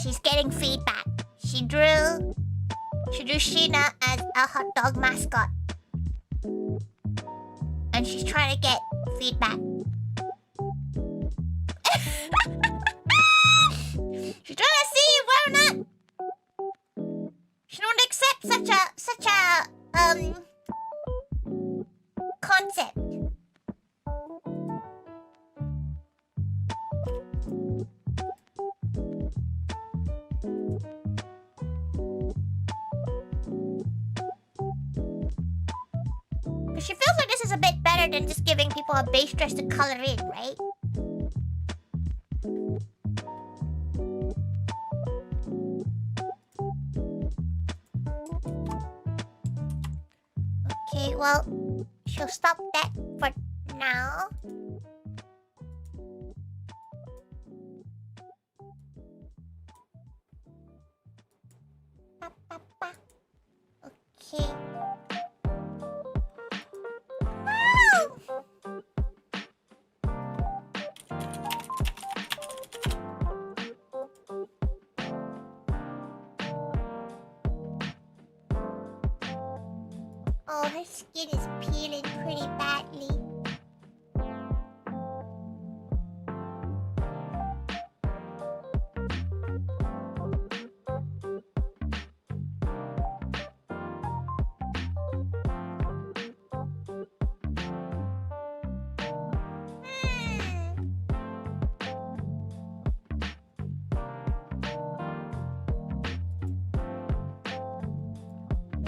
She's getting feedback. She drew Sheena as a hot dog mascot. And she's trying to get feedback. She's trying to see whether or not she don't accept such a concept. She feels like this is a bit better than just giving people a base dress to color in, right? Okay, well, she'll stop that for now. Okay. Oh, her skin is peeling pretty badly.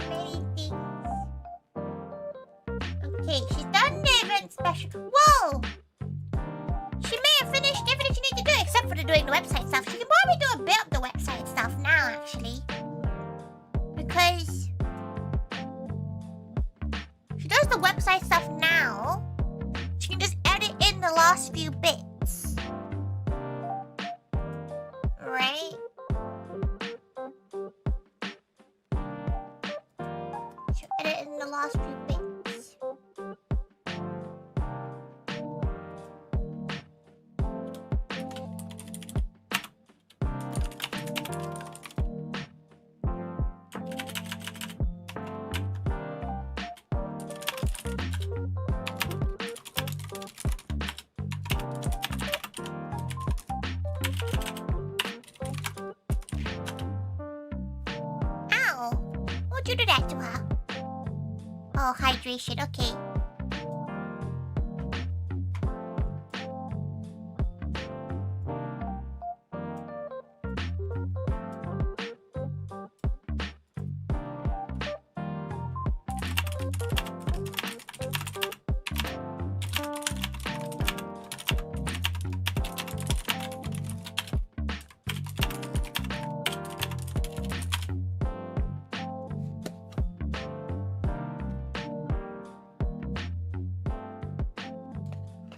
Many things. Okay, she's done the event special. Whoa! She may have finished everything she needs to do except for doing the website stuff. She can probably do a bit of the website stuff now, actually. Because she does the website stuff now. She can just edit in the last few bits. Right? She'll edit in the last few bits. Ow! What'd you do that to her? Oh, hydration, okay.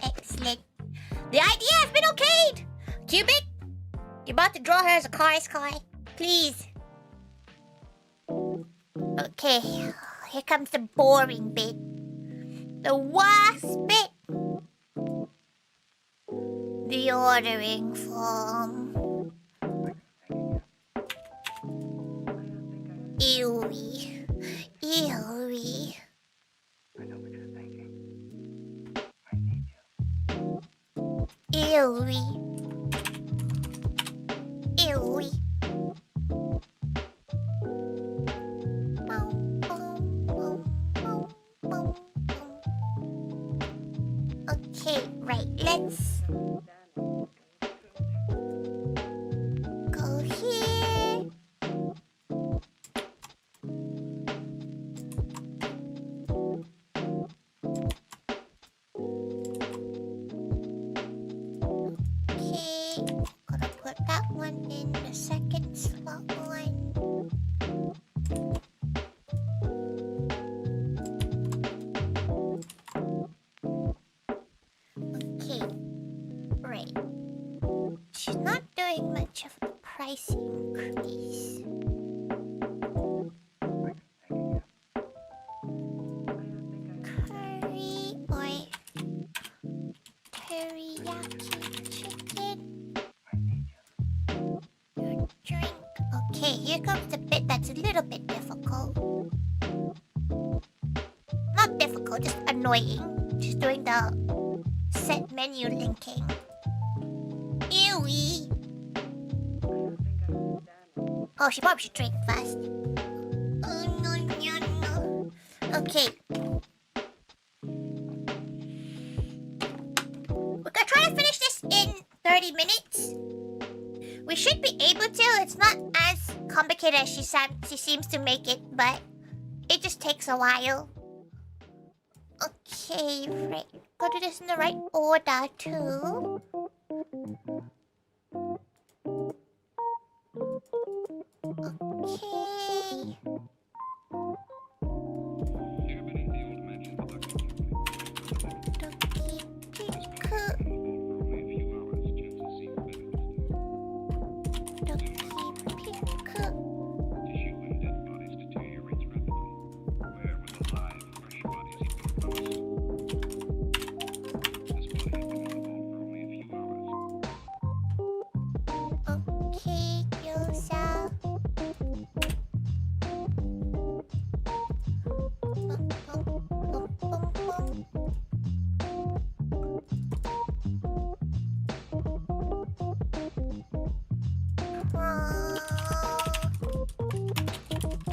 Excellent. The idea has been okayed. Cubic, you're about to draw her as a car, Sky. Please. Okay, here comes the boring bit. The worst bit. The ordering form. Ewy. Ewy.
I know what you're thinking. I need you.
Ewy. Ewy. Okay, right, let's go here. Okay, gonna put that one in the second slot one. Okay, right. She's not doing much of the price increase. Curry or teriyaki chicken. Your drink. Okay, here comes the bit that's a little bit difficult. Not difficult, just annoying. Just doing the set menu linking. Ewy. Oh, she probably should drink first. Oh, no, no, no. Okay. We're gonna try to finish this in 30 minutes. We should be able to. It's not as complicated as she seems to make it, but it just takes a while. Okay, right. Go do this in the right order, too. Okay. Okay, Gyoza. Bum, bum, bum, bum, bum.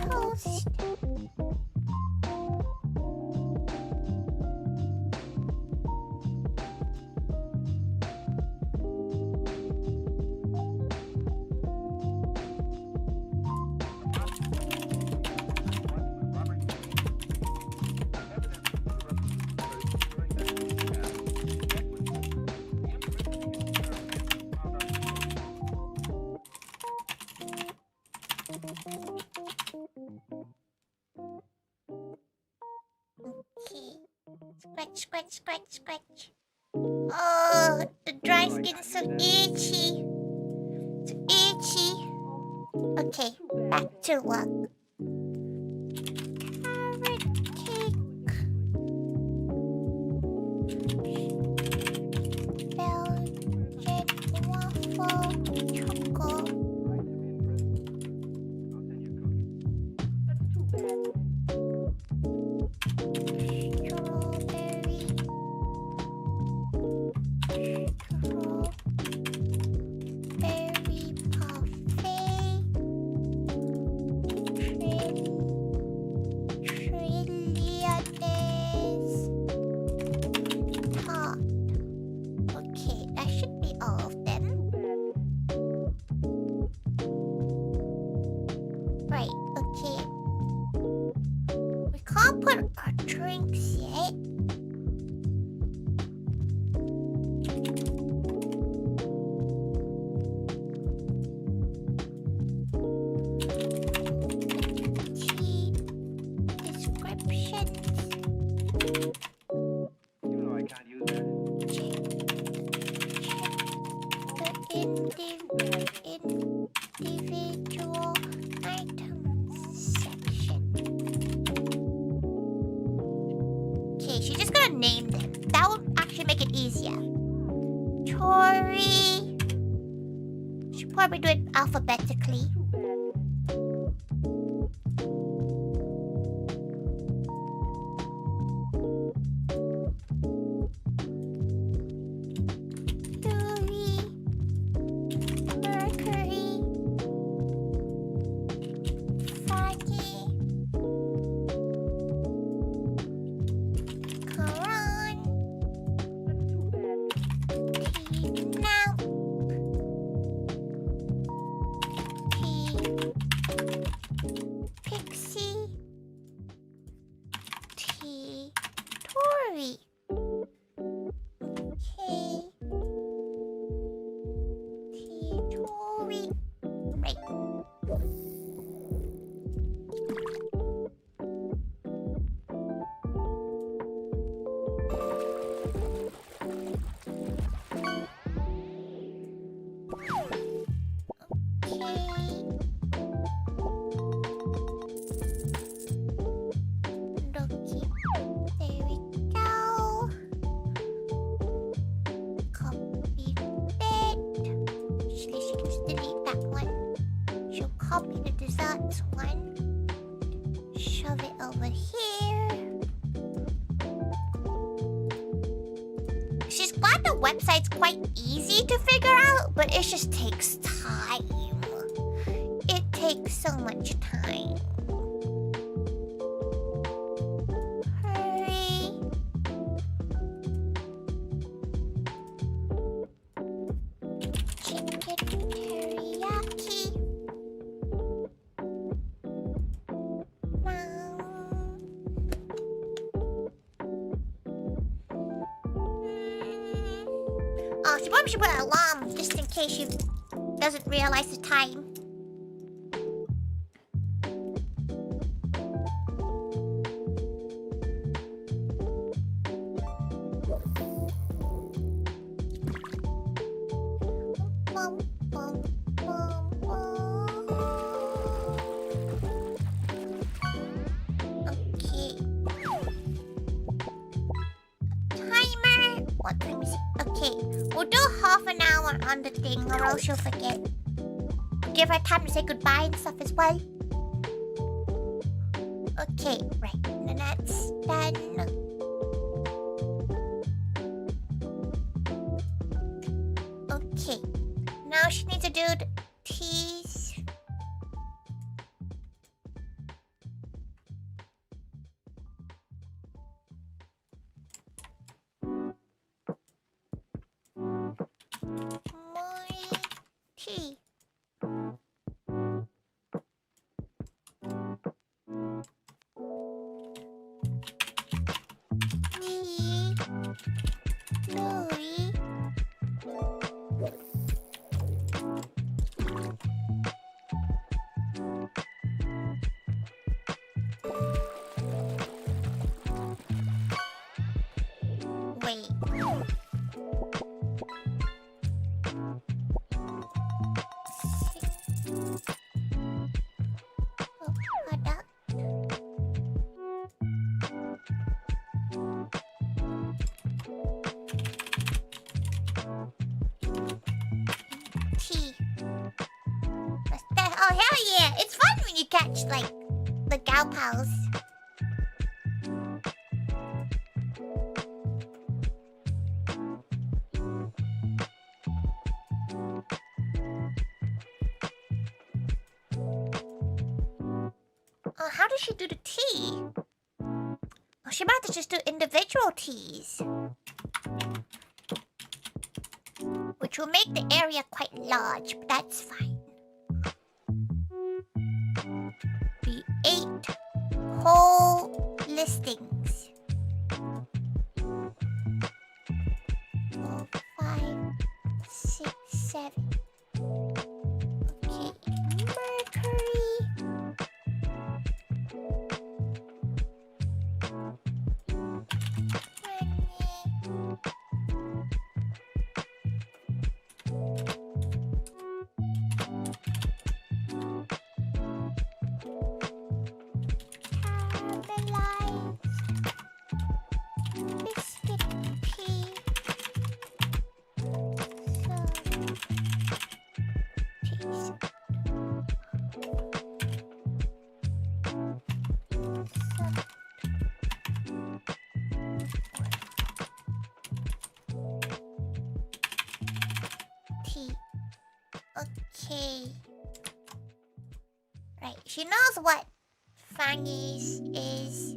Toast. Okay. Scratch, scratch, scratch, scratch. Oh, the dry skin's so itchy. So itchy. Okay, back to work. Carrot cake. Belgian waffle choco. Strawberry. Strawberry parfait. Trillions. Tart. Okay, that should be all of them. Right, okay. We can't put our drinks yet. Tea descriptions.
You know I can't use that.
Cherry make it easier. Tori. Should probably do it alphabetically. Tori. Mercury. Foggy. Coron. Now. Pixie. Tori. Okay. Tori. Right. Okay. There we go. Copy that. Actually, she can just delete that one. She'll copy the desserts one. Shove it over here. She's glad the website's quite easy to figure out, but it just takes time. It takes so much time. Hurry. Chicken teriyaki. Oh, she probably should put an alarm just in case she doesn't realize the time. Bum, bum, bum, bum. Okay. Timer. What time is it? Okay. We'll do half an hour on the thing or else she'll forget. Give her time to say goodbye and stuff as well. Okay, right. Then that's done. Okay. Now she needs to do the teas. More tea. Tea. Louis. Wait. Oh, product. Tea. What's that? Oh, hell yeah! It's fun when you catch, like, the gal pals. Oh, how does she do the tea? Oh, she might have to just do individual teas. Which will make the area quite large, but that's fine. The 8 whole listings. 4, 5, 6, 7. Okay, Mercury. Caramelized biscuit tea. Okay. Right, she knows what Fanny's is.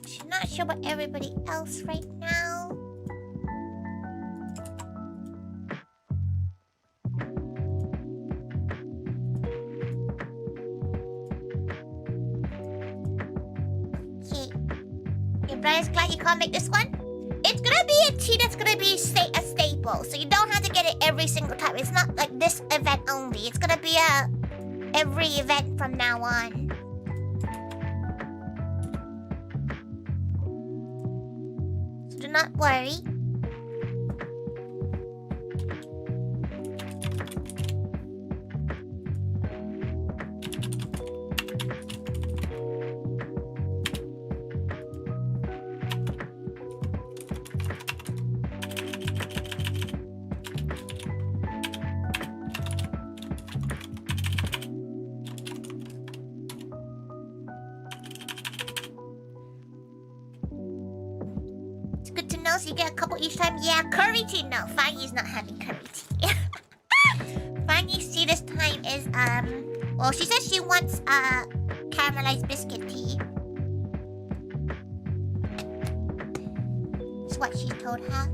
She's not sure about everybody else right now. Okay. Your brother's glad you can't make this one? It's gonna be a tea that's gonna be a staple, so you don't have to get it every single time. It's not like this event only. It's gonna be every event from now on. So do not worry. So you get a couple each time. Yeah, curry tea. No, Fanny's not having curry tea. Fanny's tea this time is well, she says she wants caramelized biscuit tea. That's what she told her.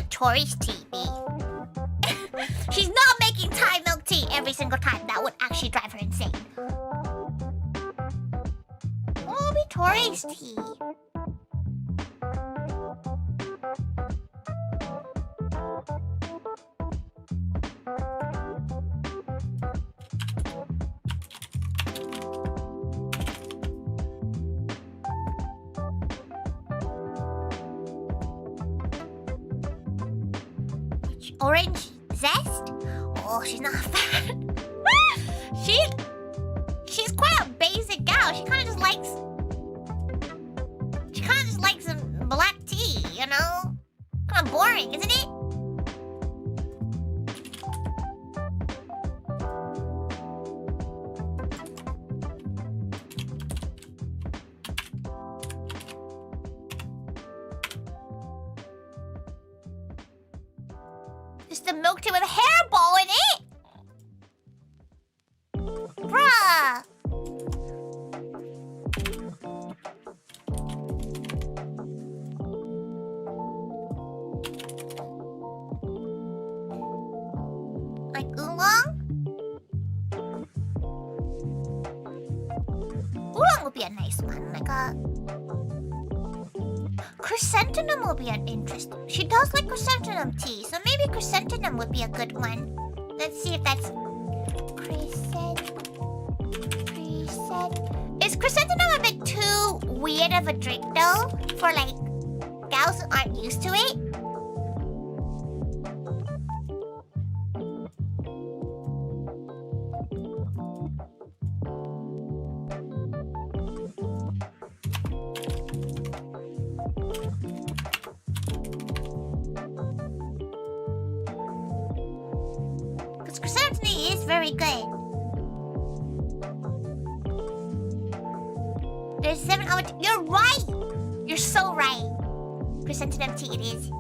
Tori's tea be? She's not making Thai milk tea every single time. That would actually drive her insane. What will be Tori's tea? Orange zest? Oh, she's not a fan. She's quite a basic gal. She kind of just likes some black tea, you know? Kind of boring, isn't it? Just a milk tea with a hairball in it? Bruh! Like oolong? Oolong would be a nice one, like a... Chrysanthemum will be an interest. She does like chrysanthemum tea, so maybe chrysanthemum would be a good one. Let's see if that's... Is chrysanthemum a bit too weird of a drink, though? For, like, gals who aren't used to it? It's very good. There's 7 hours. You're right. You're so right. Chrysanthemum tea it is.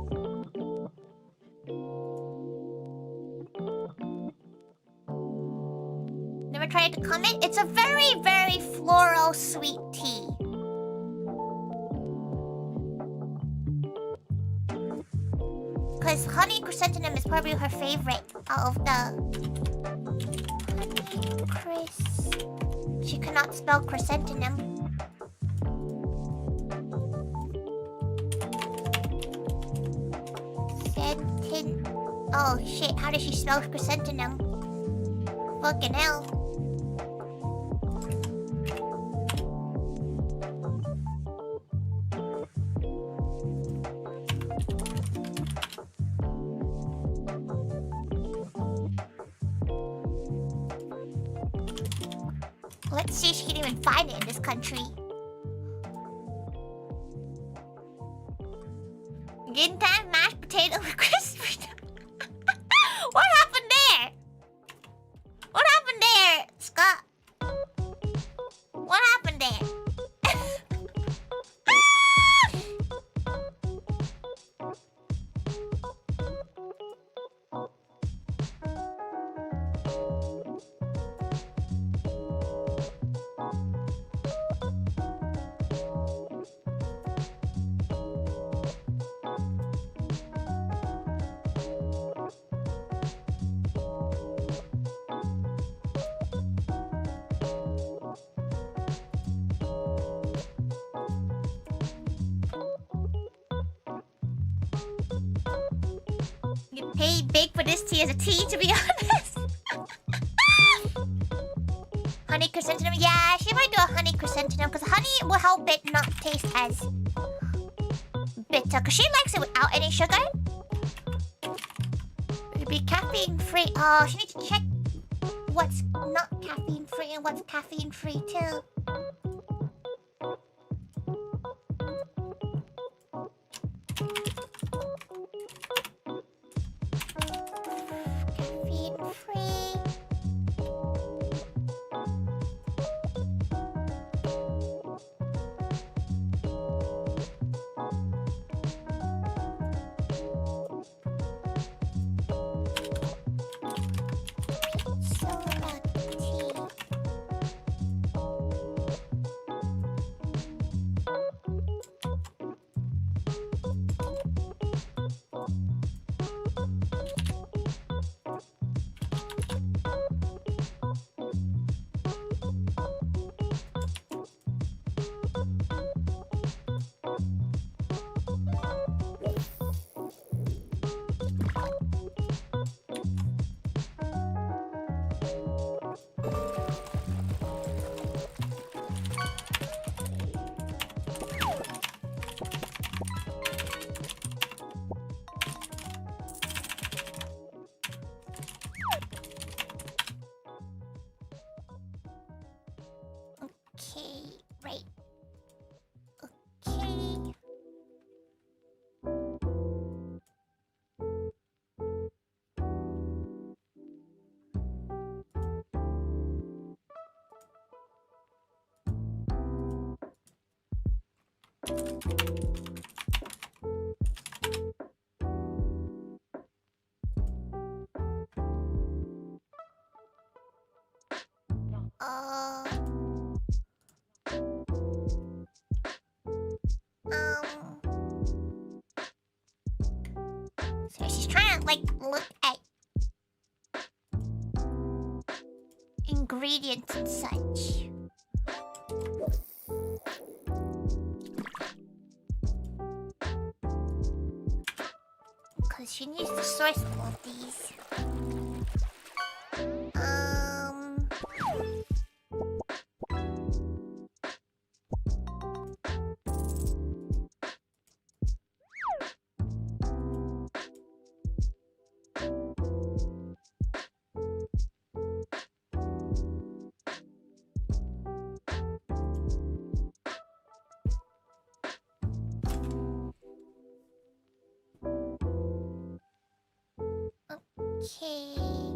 Never tried to comment. It's a very, very floral sweet tea. Because honey chrysanthemum is probably her favorite out of the... Honey Chris... She cannot spell chrysanthemum. Oh shit, how does she spell chrysanthemum? Fucking hell. Let's see if she can even find it in this country. Gintan mashed potato with crispy. What happened there? What happened there, Scott? What happened there? You paid big for this tea as a tea, to be honest. Honey chrysanthemum. Yeah, she might do a honey chrysanthemum because honey will help it not taste as bitter. Because she likes it without any sugar. It'd be caffeine free. Oh, she needs to check what's not caffeine free and what's caffeine free too. Caffeine free. Soda tea. Okay, right. Okay. Uh, so she's trying to like look at ingredients and such. Because she needs to source all of these. Okay.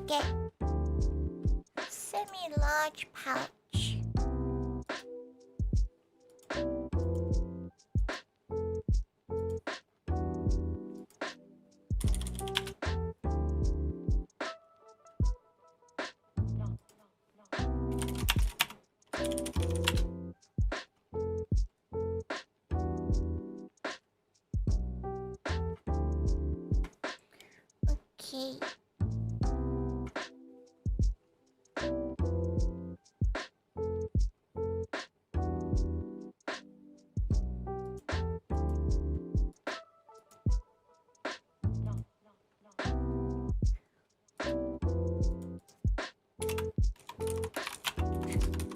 get semi-large pouch. Okay.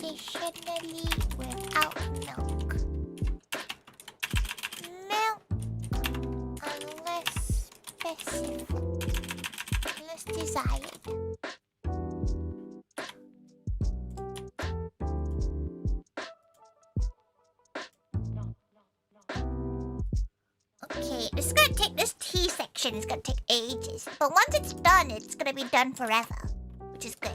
Additionally, without milk. Milk, unless specified, unless desired. Okay, this is gonna take, this tea section is gonna take ages. But once it's done, it's gonna be done forever, which is good.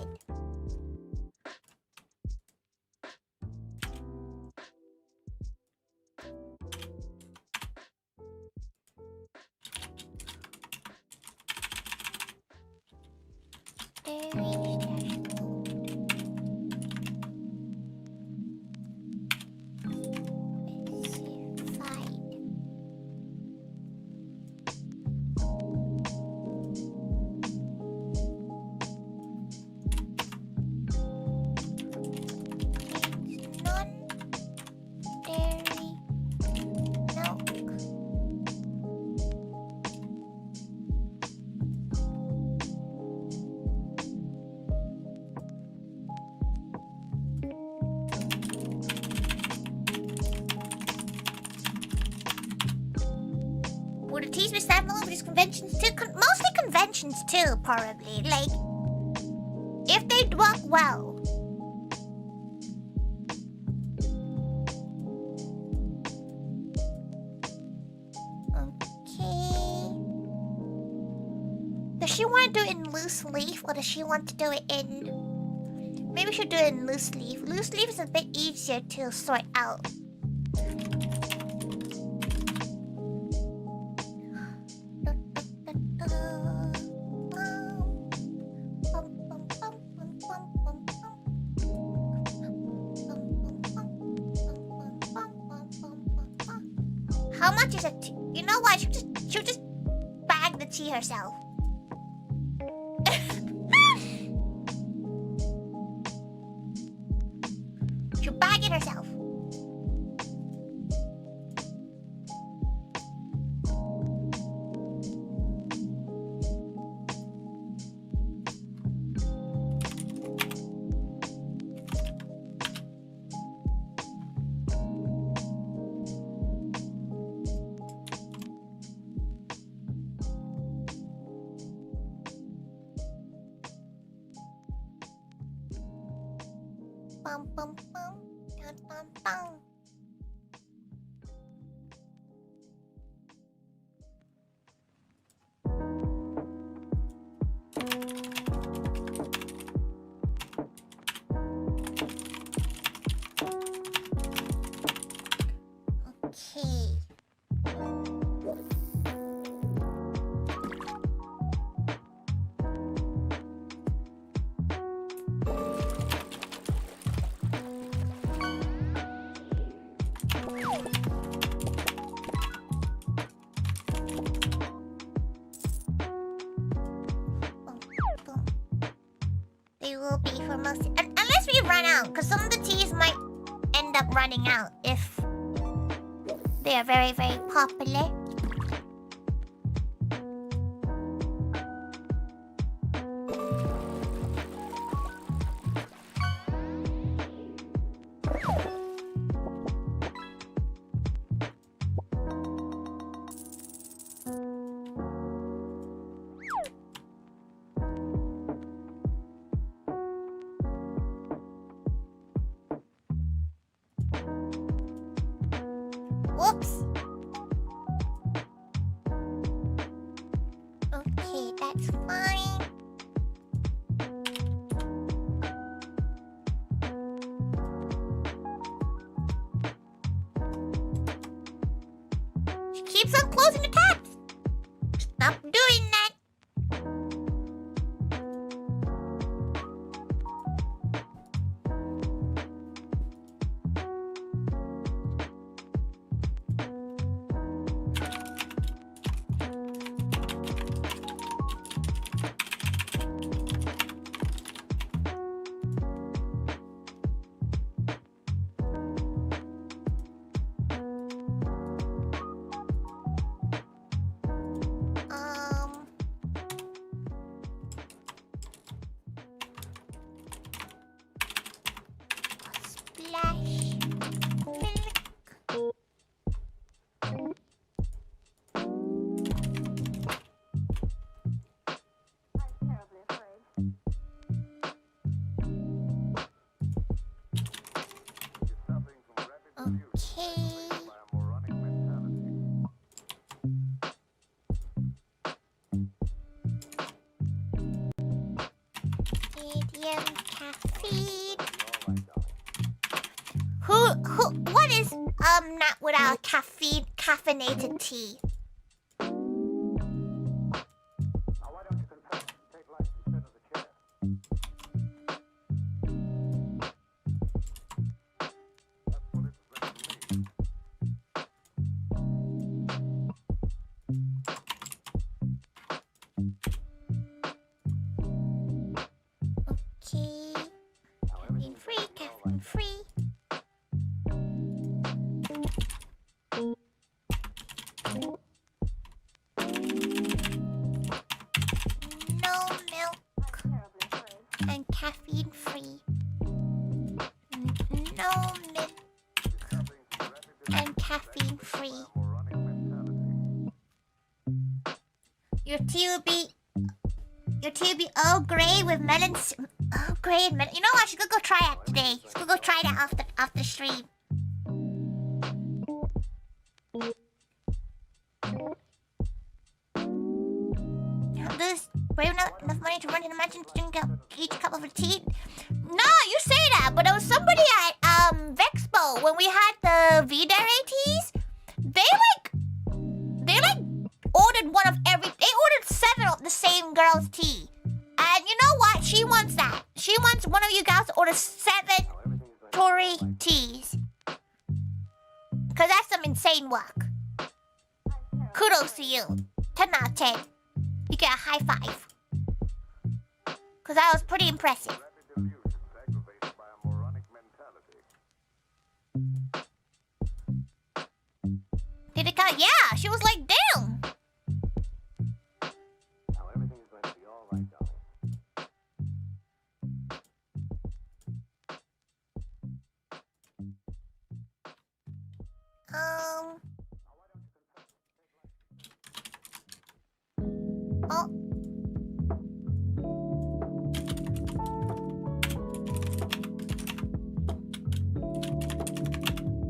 Would the teas be standalone for these conventions too? Mostly conventions too, probably. Like, if they work well. Okay. Does she want to do it in loose leaf, or does she want to do it in... Maybe we should do it in loose leaf. Loose leaf is a bit easier to sort out. How much is it? You know what? She'll just bag the tea herself. She'll bag it herself. Bum bum bum, dun, dun, dun. Okay. They will be for most, unless we run out, because some of the teas might end up running out if they are very, very popular. Whoops. Okay, that's fine. keeps on closing the tabs. Stop doing that. Splash. Milk.
I'm terribly afraid.
Suffering from rapid abuse
Okay.
by a moronic mentality.
Medium caffeine.
All right, darling.
What is not without caffeinated tea?
Now, why don't you confess and take life instead of the chair? That's what it was meant to me.
Okay.
Now,
Caffeine free, caffeine free. No milk
I'm terribly afraid.
and caffeine free. No milk
suffering from rapid abuse
and caffeine free.
by a moronic mentality.
Your tea will be Earl Grey with melons. Earl Grey and melon. You know what? She's gonna go try it today. She's gonna go try that after stream. This brave enough money to run to the mansion to drink up each cup of the tea. No, you say that, but there was somebody at Vexpo when we had the V-Dairy teas. They ordered one of every. They ordered 7 of the same girl's tea, and you know what? She wants that. She wants one of you guys to order 7 Tori teas, cause that's some insane work. Kudos to you. 10 out of 10. You get a high 5. Cause that was pretty impressive.
Rapid delusions aggravated by a moronic mentality.
Did it count? Yeah, she was like, damn.
Now, everything is going to be all right, darling.
Oh.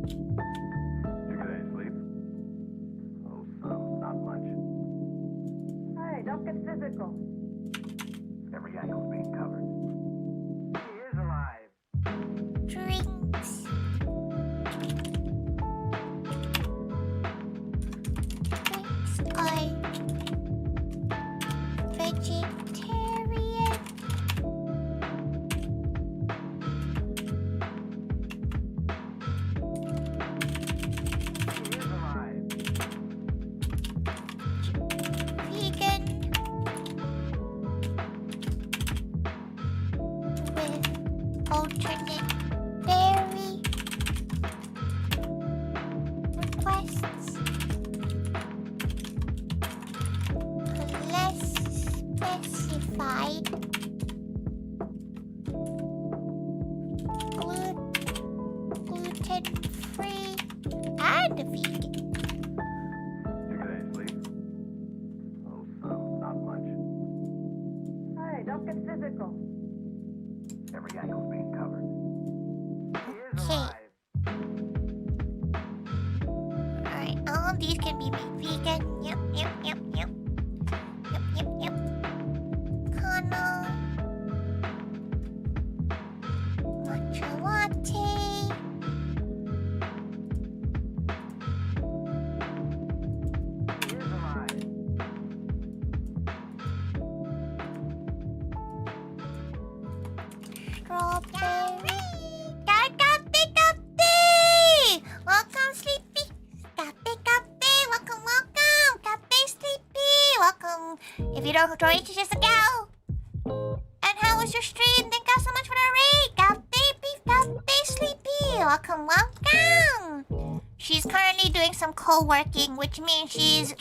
You get any sleep? Oh, some, not much.
Hey, don't get physical.
Every angle's being covered. He is alive.
Drinks. Drinks are vegetarian.
He is alive.
Vegan. With alternate dairy requests. Less specified. Gluten free and vegan.
You get any sleep? Oh, some, not much.
Hey, don't get physical.
Every angle's being covered. He is
Okay.
alive.
Alright, all of these can be made vegan. Yep. Kano. Matcha latte. strawberry. Cafe! Welcome, Sleepy. Cafe, welcome. Cafe, Sleepy, welcome. If you don't know Tori, she's just a gal. And how was your stream? Thank you so much for the raid. Cafe, Sleepy, welcome. She's currently doing some co-working, which means she's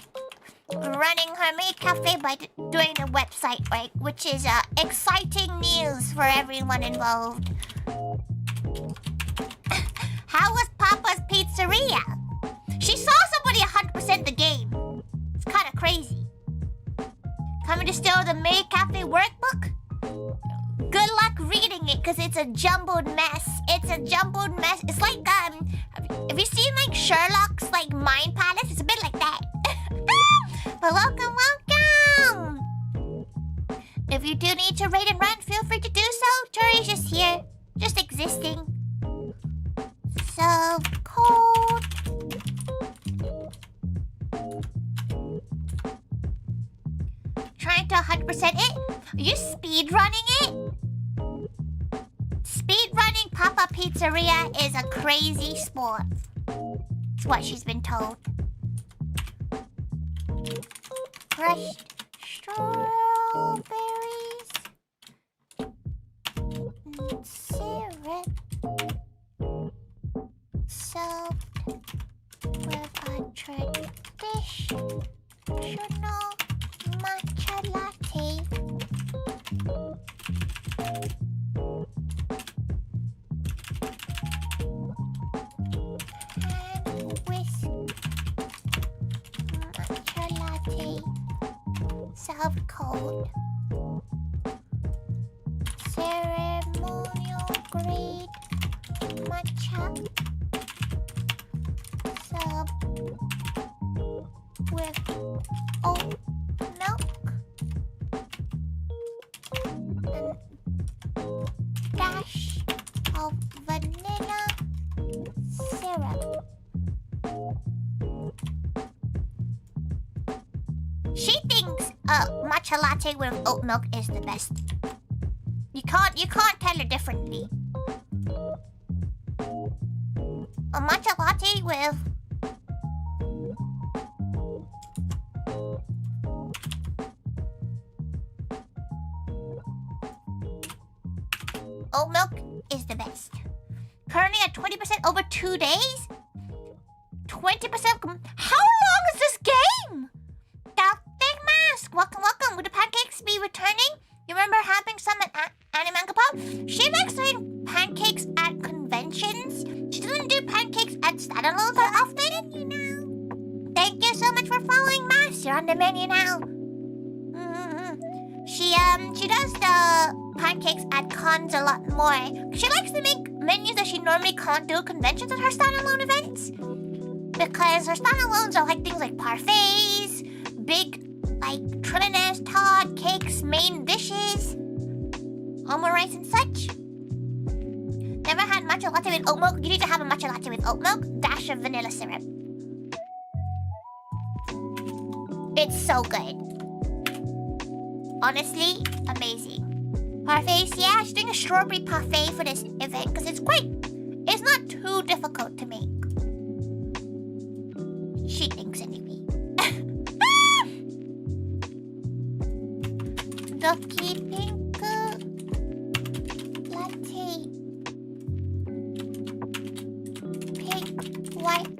running her maid cafe by doing the website, right? Which is exciting news for everyone involved. How was Papa's Pizzeria? She saw somebody 100% the game. It's kind of crazy. Coming to steal the maid cafe workbook? Good luck reading it, because it's a jumbled mess. It's like, have you seen like Sherlock's like Mind Palace? It's a bit like that. But welcome. If you do need to raid and run, feel free to do so. Tori's just here, just existing. So cold. Trying to 100% it? Are you speedrunning it? Speedrunning Papa Pizzeria is a crazy sport. It's what she's been told. Crushed strawberries, syrup, soaked with a traditional matcha latte. And whisk matcha latte. Served cold. Ceremonial grade matcha. Served with oat milk. And dash of vanilla syrup. She thinks matcha latte with oat milk is the best. You can't tell her differently. A matcha latte with oat milk is the best. Currently at 20% over 2 days. 20%. How long is this game? The big mask. Welcome. Would the pancakes be returning? You remember having some at Animanga Pop? She likes doing pancakes at conventions. She doesn't do pancakes at standalone that often. You know. Thank you so much for following Mask. You're on the menu now. She does the pancakes at cons a lot more. She likes to make menus that she normally can't do at conventions at her standalone events. Because her standalones are like things like parfaits, big like Trinidad Todd cakes, main dishes, omo rice and such. Never had matcha latte with oat milk. You need to have a matcha latte with oat milk, dash of vanilla syrup. It's so good. Honestly, amazing. Parfaits, yeah, she's doing a strawberry parfait for this event because it's not too difficult to make. She thinks anyway. Ducky pink latte. Pink, white,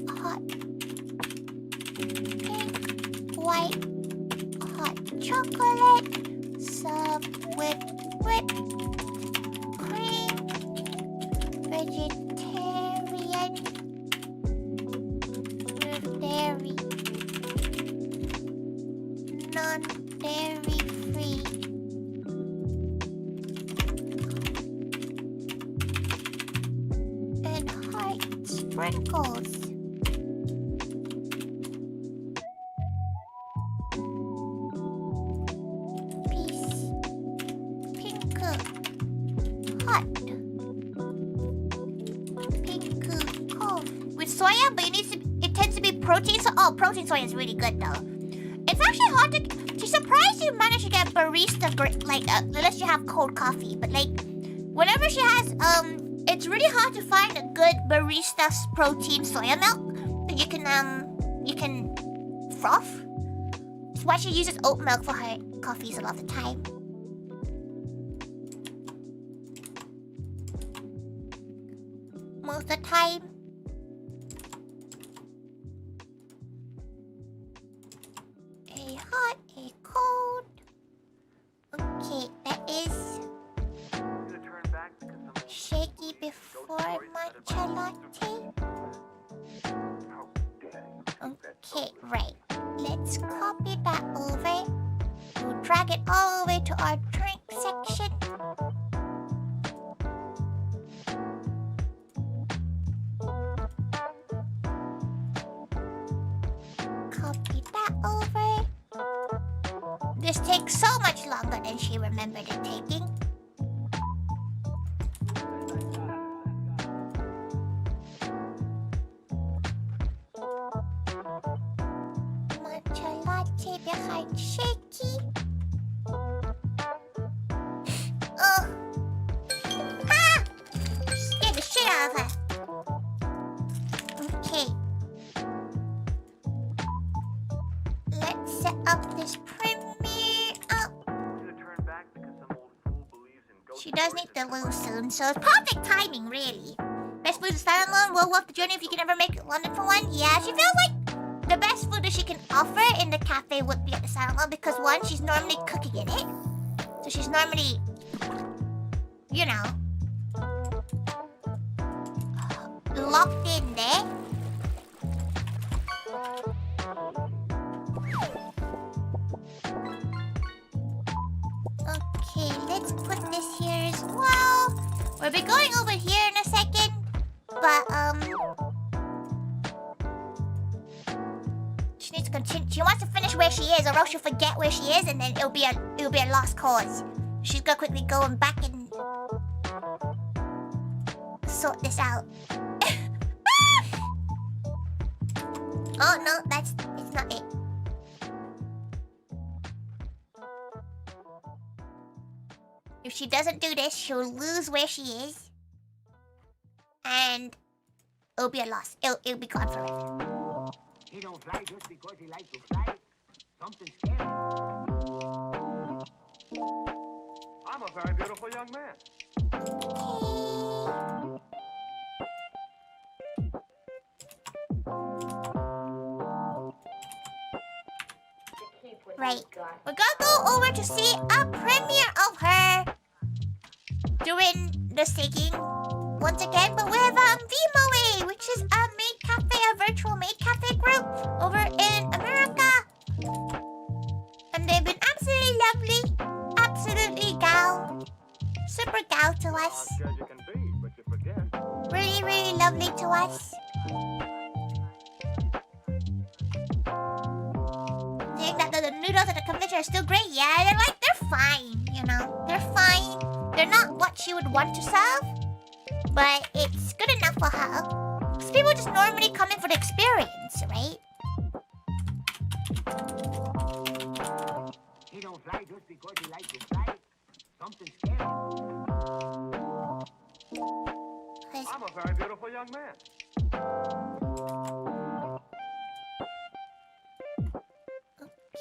hot. Pink, white, hot chocolate. Served with whipped cream. Vegetarian. With dairy. Non-dairy free. And heart sprinkles. Piece. Pink. Hot. Pink. Cold. With soya, but it tends to be protein. Protein soya is really good though. It's actually hard to... She's surprised you managed to get barista, unless you have cold coffee. But like, whenever she has, it's really hard to find a good barista protein soya milk that you can froth. That's why she uses oat milk for her coffees a lot of the time. Most of the time. A hot, a cold. Okay, that is shaky before matcha latte. Okay, right. Let's copy that over. We'll drag it all the way to our drink section. Copy that over. This takes so much longer than she remembered it taking. Matcha latte behind shaky. Oh. Ah! Scared the shit out of her. Okay. Let's set up this premiere up. She does need to lose soon, so it's perfect timing, really. Best food is standalone. Well worth the journey if you can ever make it London for one. Yeah, she feels like the best food that she can offer in the cafe would be at the standalone because one, she's normally cooking in it, so she's normally, you know, locked in there. Okay, let's put this here as well. We'll be going over here in a second, but she needs to continue. She wants to finish where she is, or else she'll forget where she is, and then it'll be a lost cause. She's gonna quickly go and back and sort this out. Oh no, it's not it. If she doesn't do this, she'll lose where she is. And it'll be a loss. It'll be gone forever.
He don't fly just because he likes to fly. Something scary.
I'm a very beautiful young man.
Right. We're gonna go over to see a premiere of her doing the staking once again, but with Vmoe, which is a maid cafe, a virtual maid cafe group over in America. And they've been absolutely lovely, absolutely gal, super gal to us.
As you can be, but you forget.
Really, really lovely to us. Saying that the noodles at the convention are still great. Yeah, they're fine, you know. They're fine. They're not what she would want to serve, but it's good enough for her. Because people just normally come in for the experience, right?
He don't fly just because he likes to fly. Something scary.
I'm a very beautiful young man.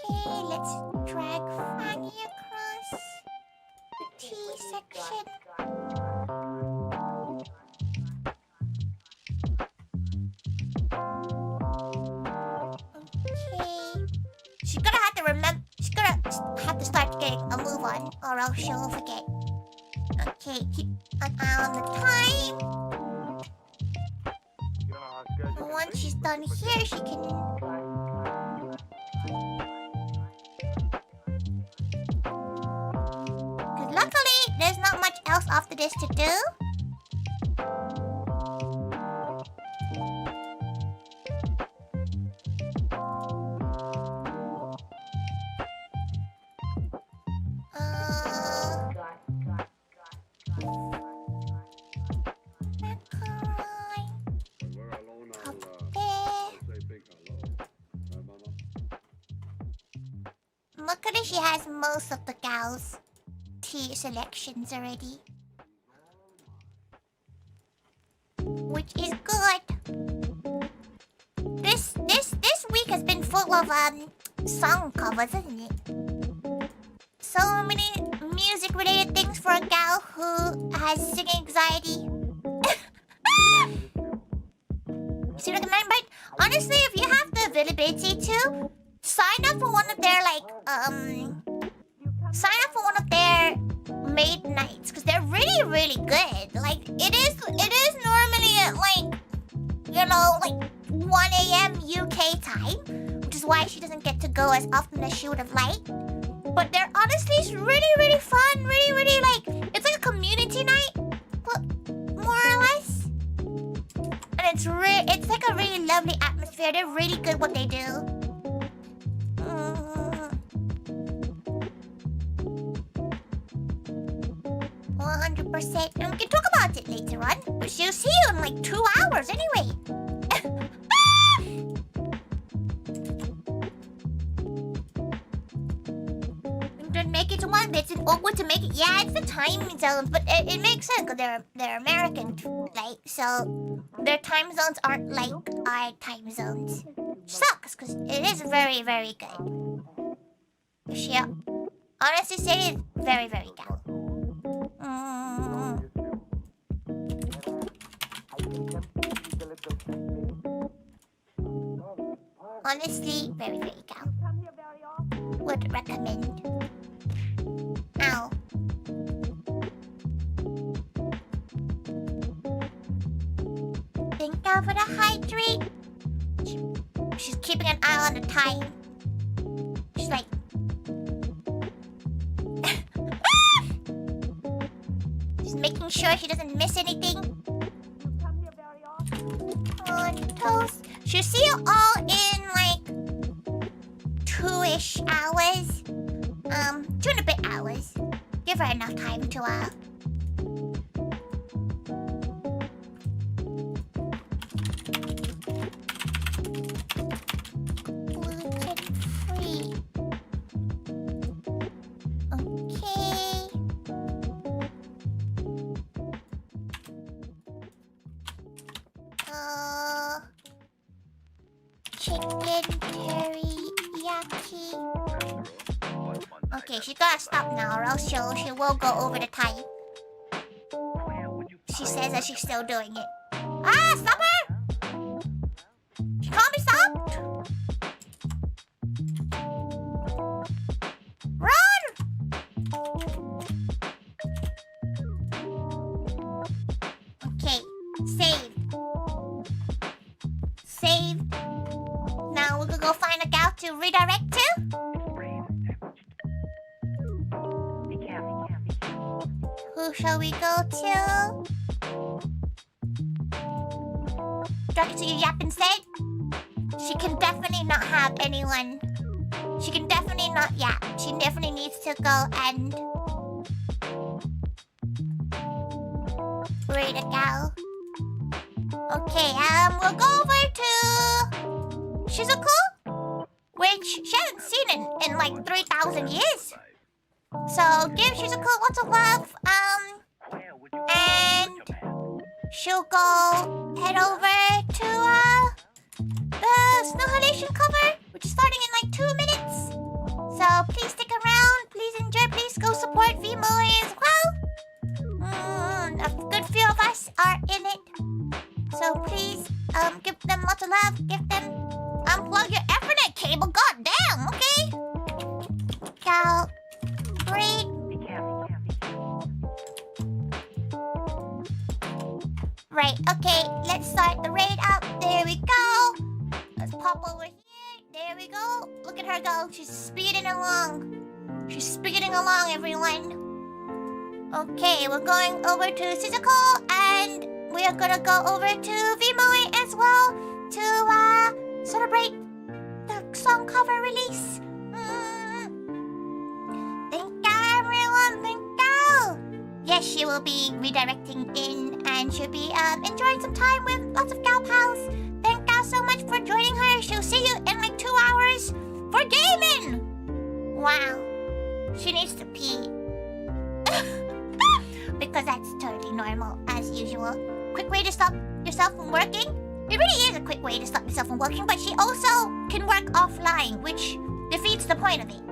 Okay, let's drag Fanny across the T section. Okay. She's gonna have to remember. She's gonna have to start getting a move on, or else she'll forget. Okay, keep an eye on the time.
You know how scared you
And
can
once
be,
she's
but
done
you forget.
here, she can. Because luckily, there's not much else after this to do. Look luckily she has most of the gals' tea selections already, which is good. This week has been full of song covers, isn't it? So many music-related things for a gal who has singing anxiety. See what I mean? But honestly, if you have the availability to sign up for one of their maid nights, because they're really, really good. Like it is normally at like 1 a.m. UK time, which is why she doesn't get to go as often as she would have liked. But they're honestly really, really fun. Really, really it's like a community night, more or less. And it's like a really lovely atmosphere. They're really good what they do. 100%. And we can talk about it later on. But she'll see you in like 2 hours anyway. Don't make it to one. It's awkward to make it. Yeah, it's the time zones, but it makes sense because they're American, like, so their time zones aren't like our time zones. Sucks because it is very, very good. She honestly say it's very, very good. Honestly, very, very good. Would recommend. Ow. Thank God for the hydrate. She's keeping an eye on the time. She's like... She's making sure she doesn't miss anything. On toast. She'll see you all in like 2-ish hours. 2 and a bit hours. Give her enough time to gluten-free. Okay. Chicken teriyaki. Okay, she gotta stop now or else she will go over the time. She says that she's still doing it. Ah, stop her! She can't be stopped! Run! Okay, saved. Saved. Now we could go find a gal to redirect to. Who shall we go to? Talking to you, Yap, instead? She can definitely not have anyone. She can definitely not Yap. She definitely needs to go and raid a gal. Okay, we'll go over to Shizuku, which she hasn't seen in like 3,000 years. So give Shizuku lots of love, and she'll go head over to the Snow Halation cover, which is starting in like 2 minutes. So please stick around, please enjoy, please go support Vmoe as well. A good few of us are in it, so please give them lots of love, give them unplug your Ethernet cable, goddamn, okay? Gal. Great. Right, okay, let's start the raid up. There we go. Let's pop over here. There we go. Look at her go. She's speeding along. She's speeding along, everyone. Okay, we're going over to Shizuku, and we are gonna go over to Vmoe as well to celebrate the song cover release. Yes, she will be redirecting in, and she'll be enjoying some time with lots of gal pals. Thank Gal so much for joining her. She'll see you in like 2 hours for gaming. Wow. She needs to pee. Because that's totally normal, as usual. Quick way to stop yourself from working? It really is a quick way to stop yourself from working, but she also can work offline, which defeats the point of it.